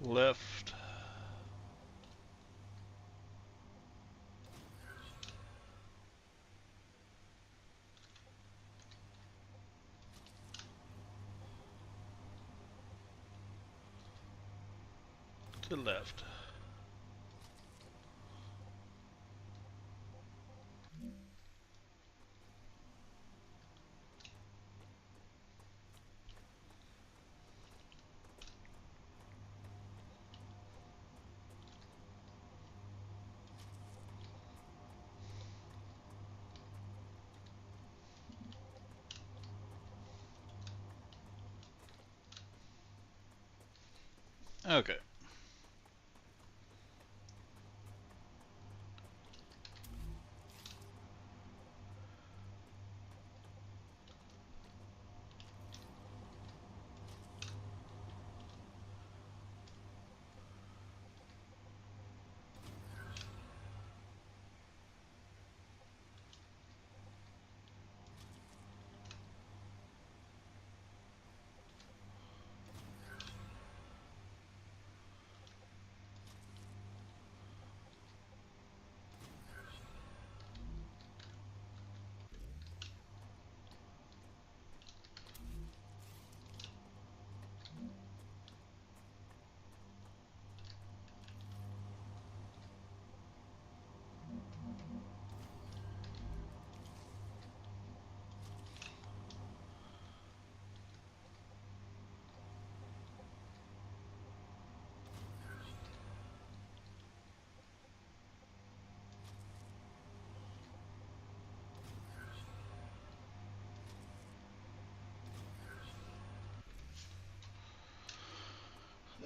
Left. To left. Okay.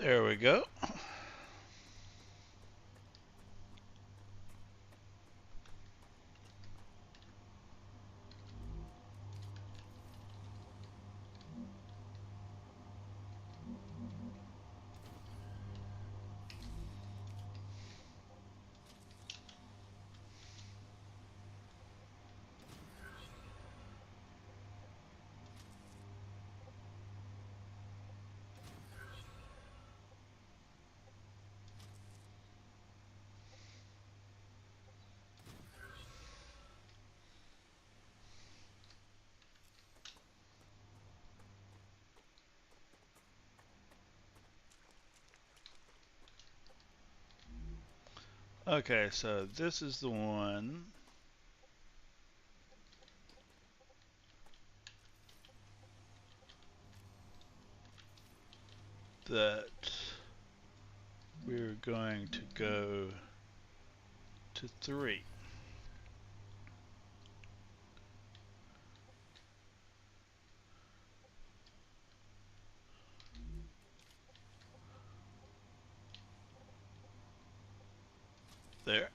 There we go. Okay, so this is the one that we're going to go to 3. There.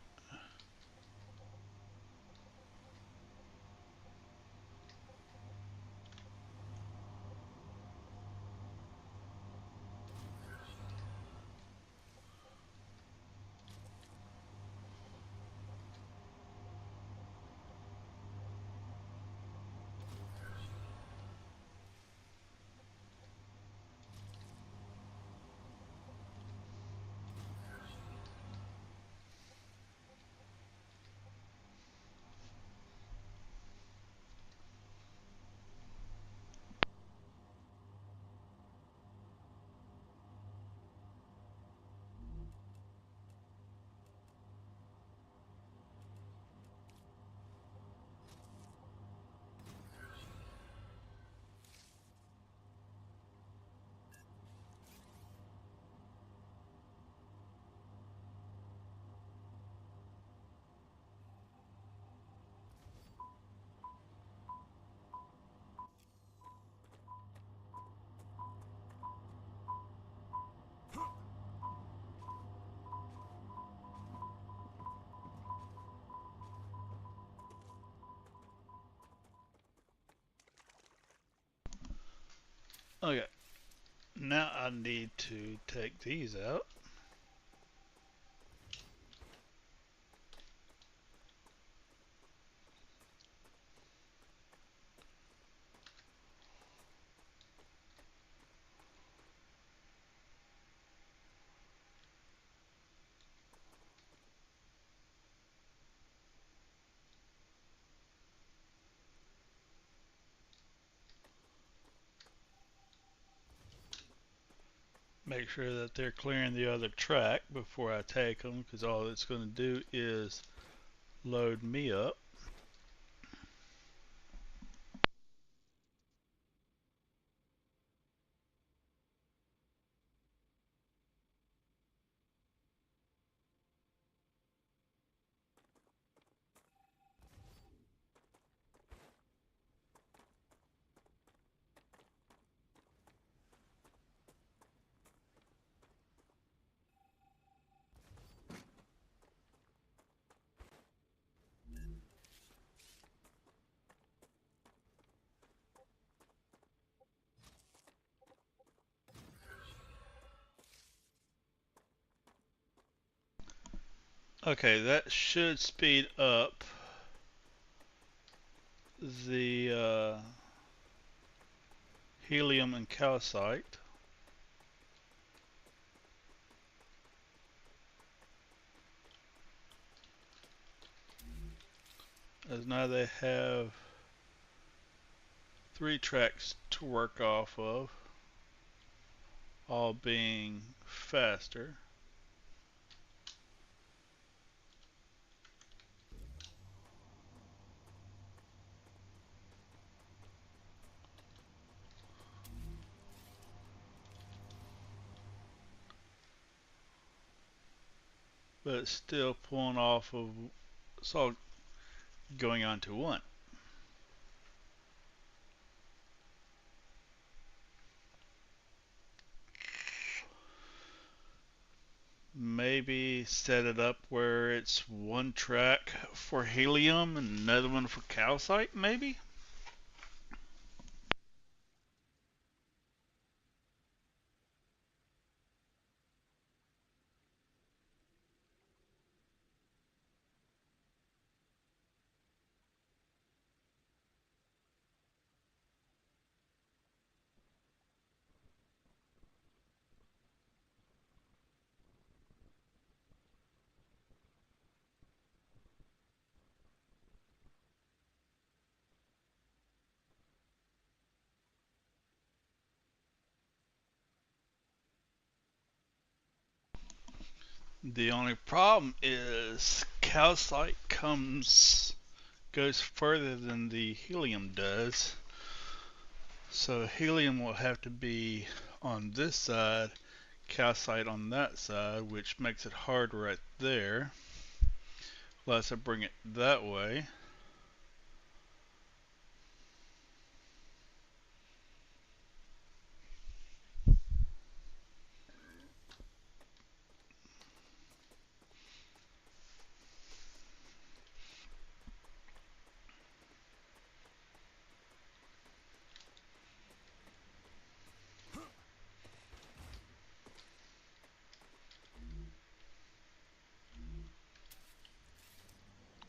Okay, now I need to take these out. Make sure that they're clearing the other track before I take them, because all it's going to do is load me up. Okay, that should speed up the helium and calcite. As now they have 3 tracks to work off of, all being faster. But it's still pulling off of, it's all going on to 1. maybe set it up where it's one track for helium and another one for calcite, maybe? The only problem is calcite goes further than the helium does. So helium will have to be on this side, calcite on that side, which makes it hard right there. Unless I bring it that way.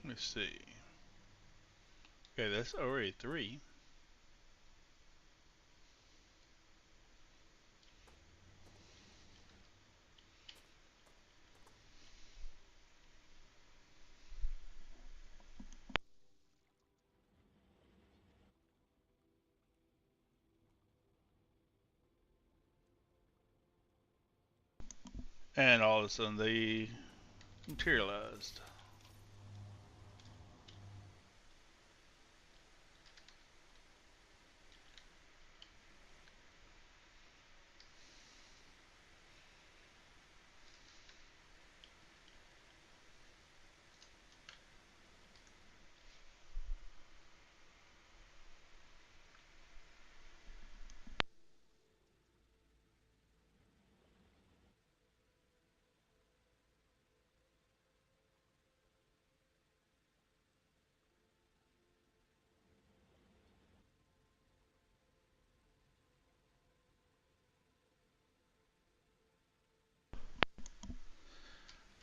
Let's see. Okay, that's already 3. And all of a sudden they materialized.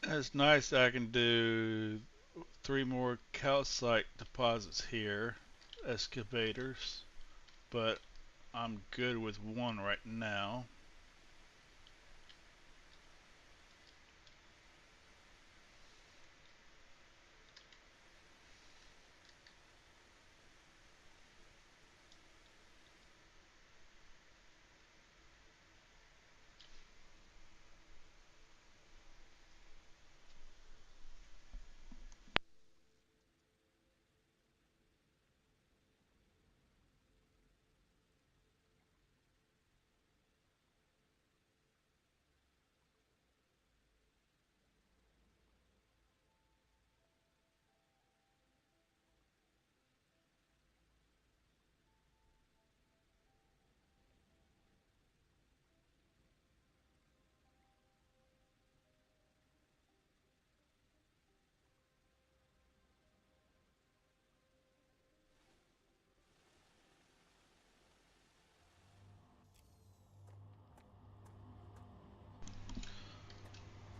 It's nice that I can do 3 more calcite deposits here, excavators, but I'm good with 1 right now.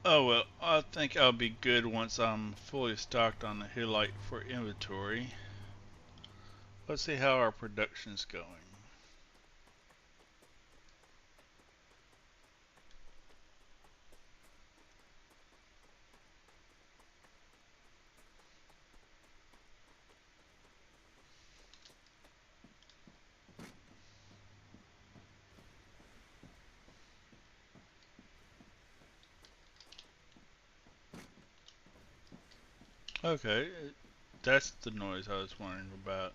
Oh well, I think I'll be good once I'm fully stocked on the Hittite for inventory. Let's see how our production's going. Okay, that's the noise I was wondering about.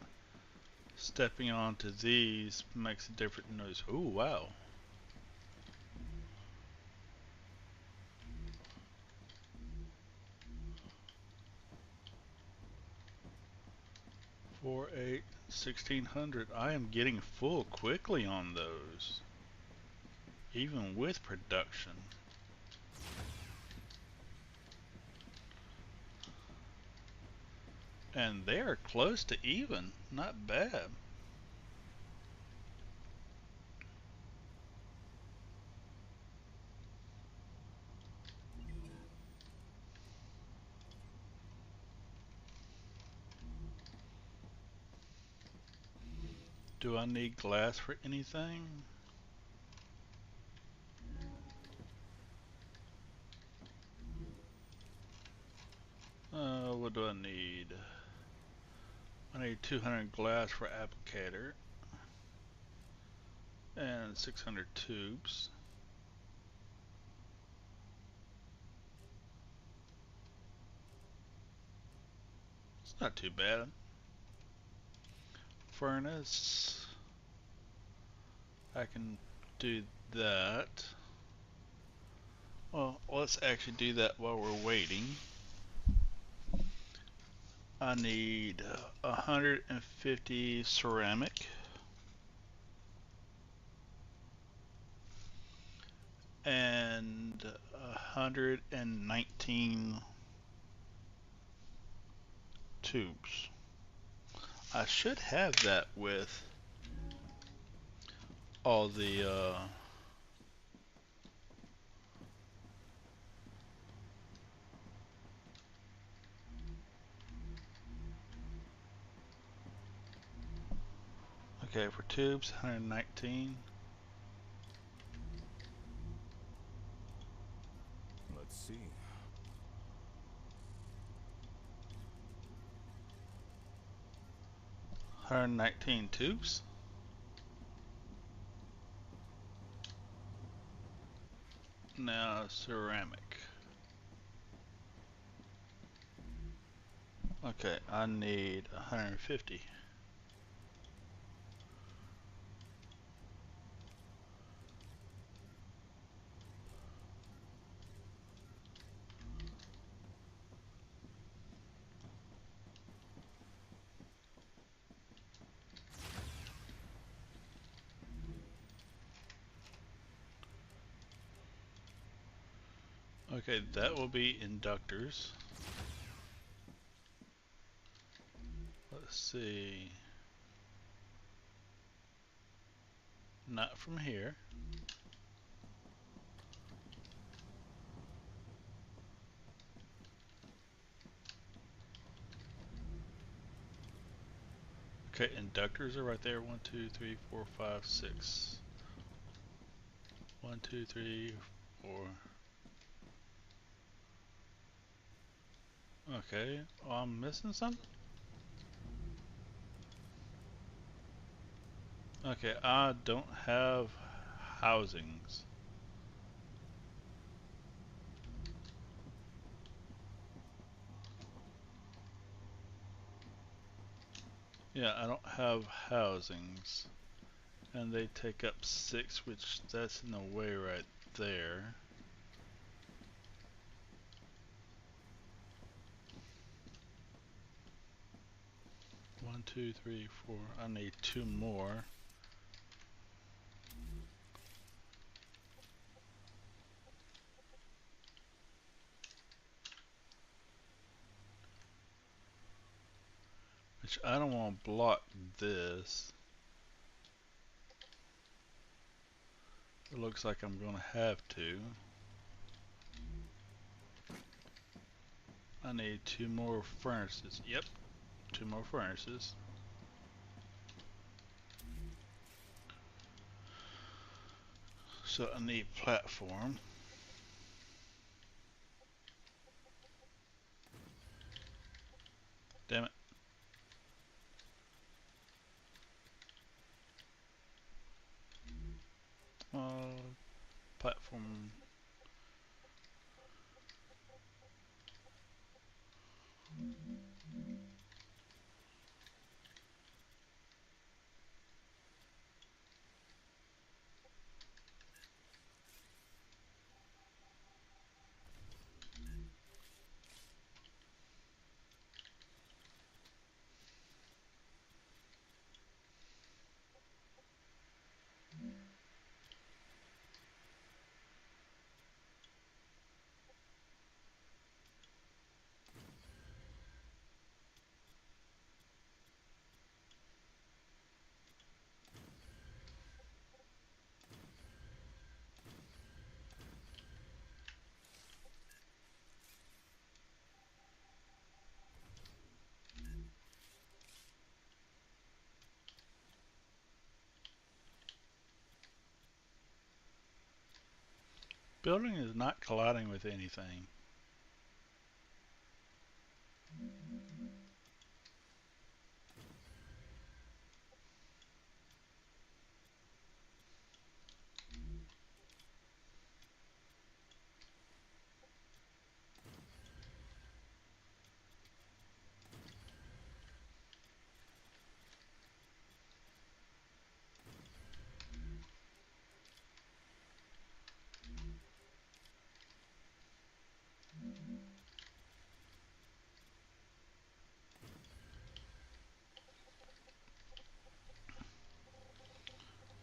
Stepping onto these makes a different noise. Ooh, wow. Four, 8, 1600. I am getting full quickly on those, even with production. And they are close to even. Not bad. Do I need glass for anything? What do I need? I need 200 glass for applicator and 600 tubes. It's not too bad. Furnace. I can do that. Well, let's actually do that while we're waiting. I need 150 ceramic and 119 tubes. I should have that with all the okay, for tubes 119. Let's see. 119 tubes. Now ceramic. Okay, I need 150. Okay, that will be inductors. Let's see. Not from here. Okay, inductors are right there. 1, 2, 3, 4, 5, 6. 1, 2, 3, 4. Okay, oh, I'm missing something? Okay, I don't have housings. Yeah, I don't have housings. And they take up 6, which that's in the way right there. One, two, three, four. I need 2 more. Which I don't want to block this. It looks like I'm going to have to. I need 2 more furnaces. Yep, 2 more furnaces. So I need platform. Damn it. Platform. Building is not colliding with anything.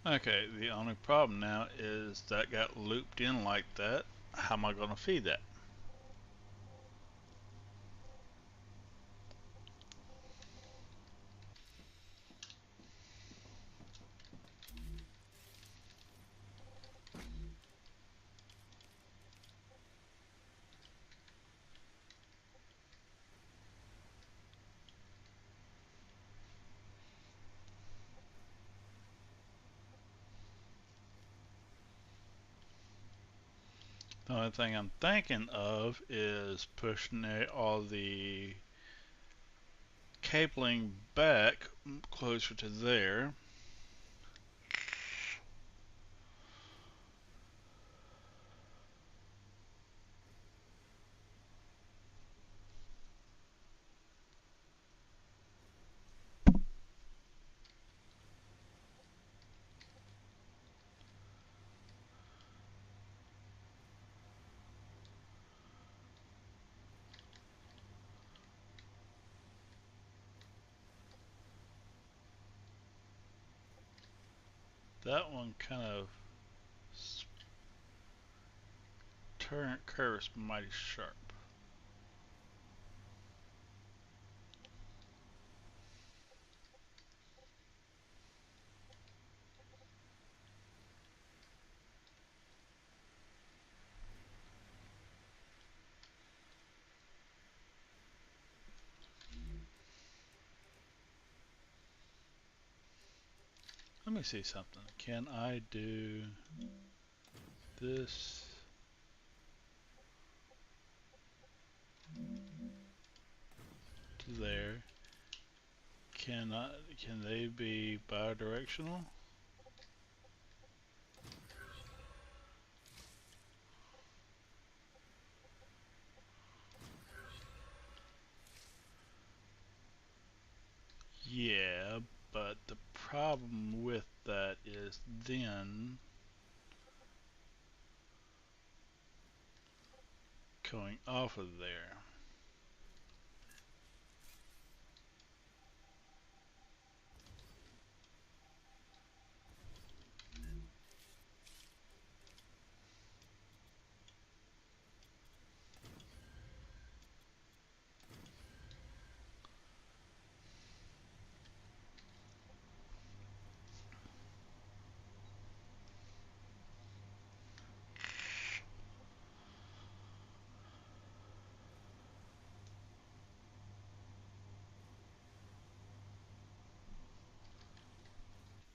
Okay, the only problem now is that got looped in like that. How am I going to feed that? The only thing I'm thinking of is pushing all the cabling back closer to there. That one kind of curves mighty sharp. Let me see something. Can I do this to there? Can they be bidirectional? Yeah, but the problem with that is then going off of there.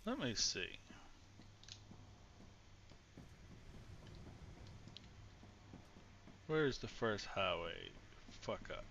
Let me see. Where's the first highway? Fuck up.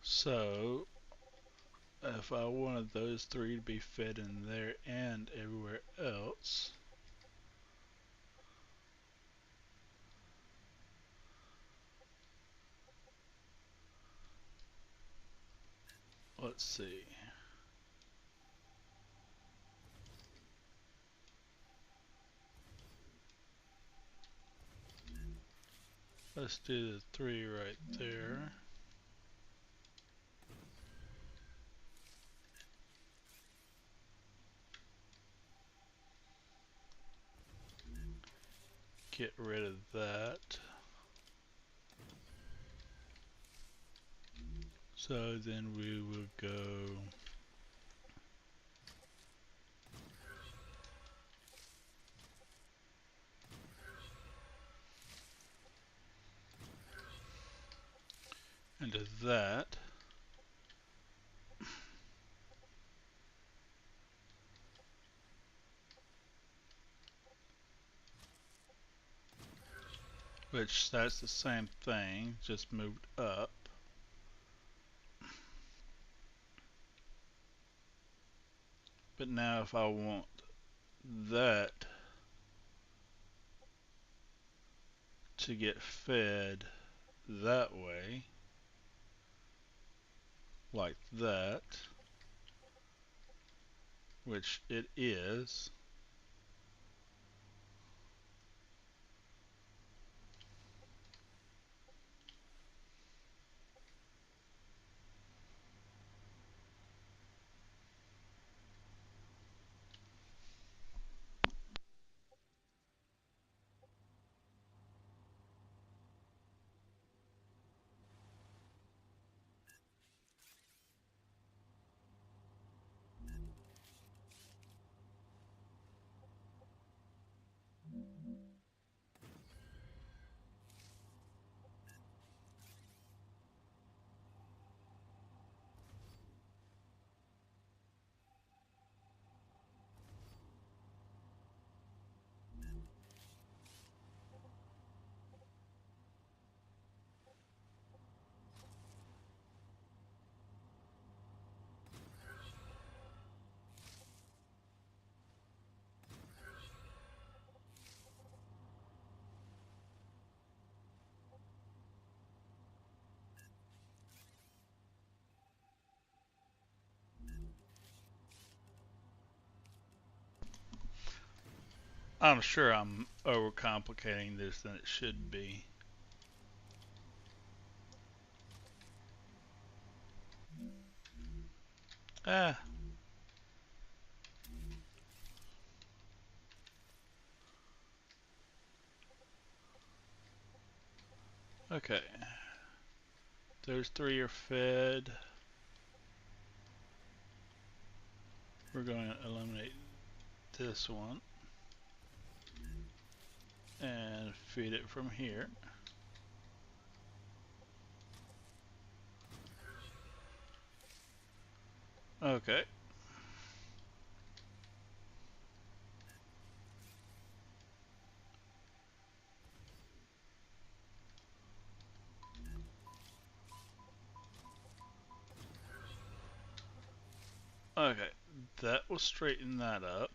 So, if I wanted those three to be fed in there and everywhere else, let's see. Let's do the 3 right there. Get rid of that. So then we will go into that. Which that's the same thing, just moved up. But now if I want that to get fed that way, like that, which it is, I'm sure I'm overcomplicating this than it should be. Ah, okay. Those 3 are fed. We're going to eliminate this one and feed it from here. Okay. Okay, that will straighten that up.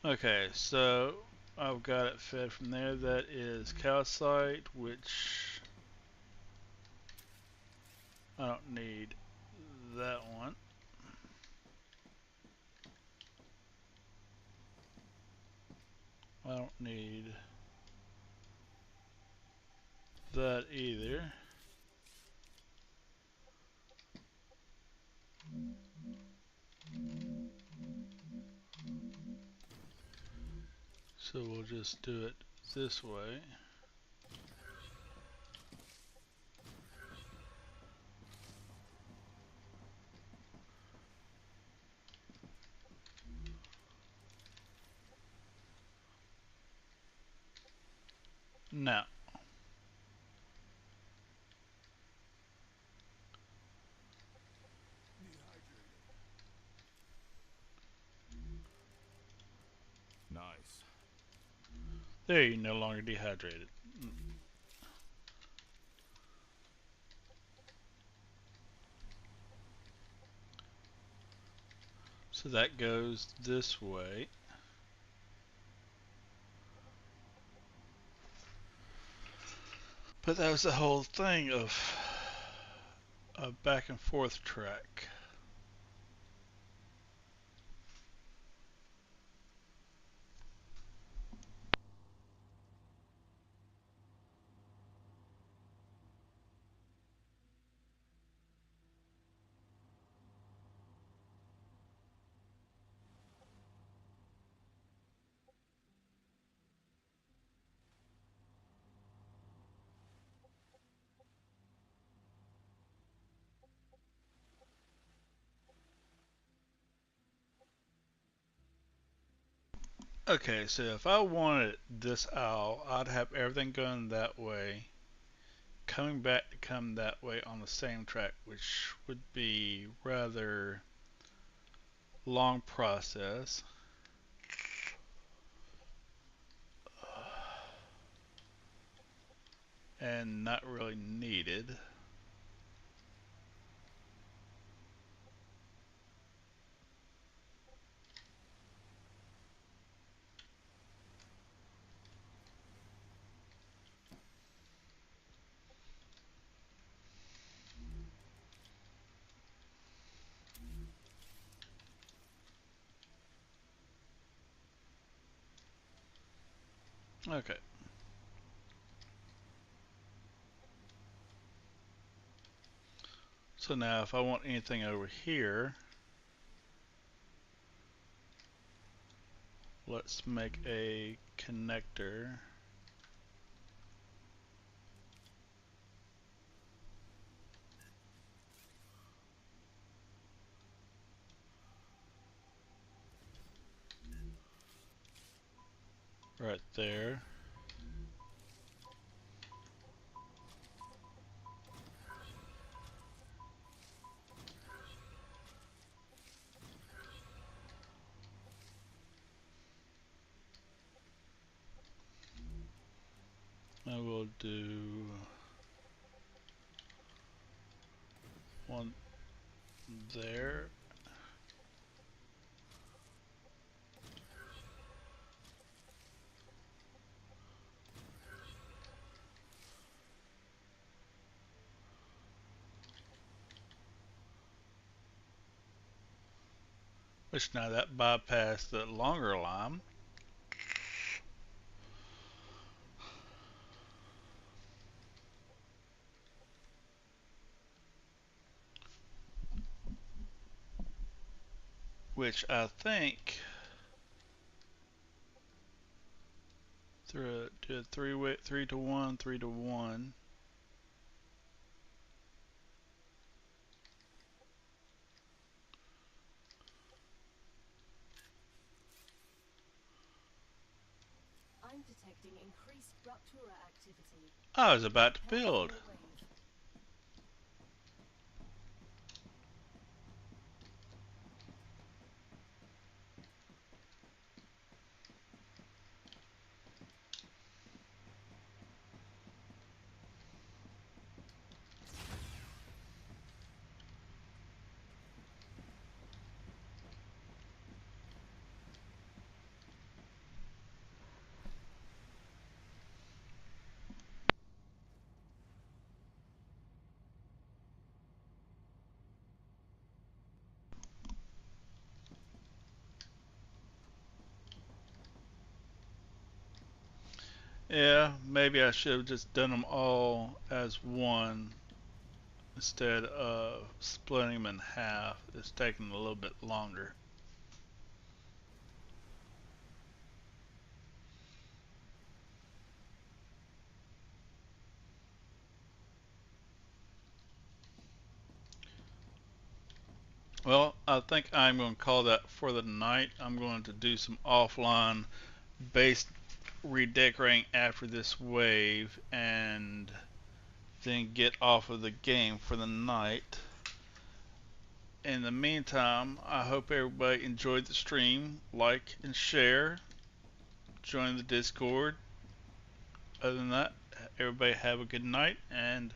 Okay, so I've got it fed from there. That is calcite, which I don't need that one. I don't need that either. So we'll just do it this way. Now, Nice. there you're no longer dehydrated. So that goes this way. But that was the whole thing of a back and forth track. Okay, so if I wanted this owl, I'd have everything going that way, coming back to come that way on the same track, which would be rather long process. And not really needed. Okay. So now if I want anything over here, let's make a connector. Right there. I will do one there. Which now that bypassed the longer line. Which I think through did 3-to-1, 3-to-1. I'm detecting increased rupture activity. I was about to build. Yeah, maybe I should have just done them all as one instead of splitting them in half. It's taking a little bit longer. Well, I think I'm going to call that for the night. I'm going to do some offline based redecorating after this wave and then get off of the game for the night. In the meantime, I hope everybody enjoyed the stream. Like and share. Join the Discord. Other than that, everybody have a good night and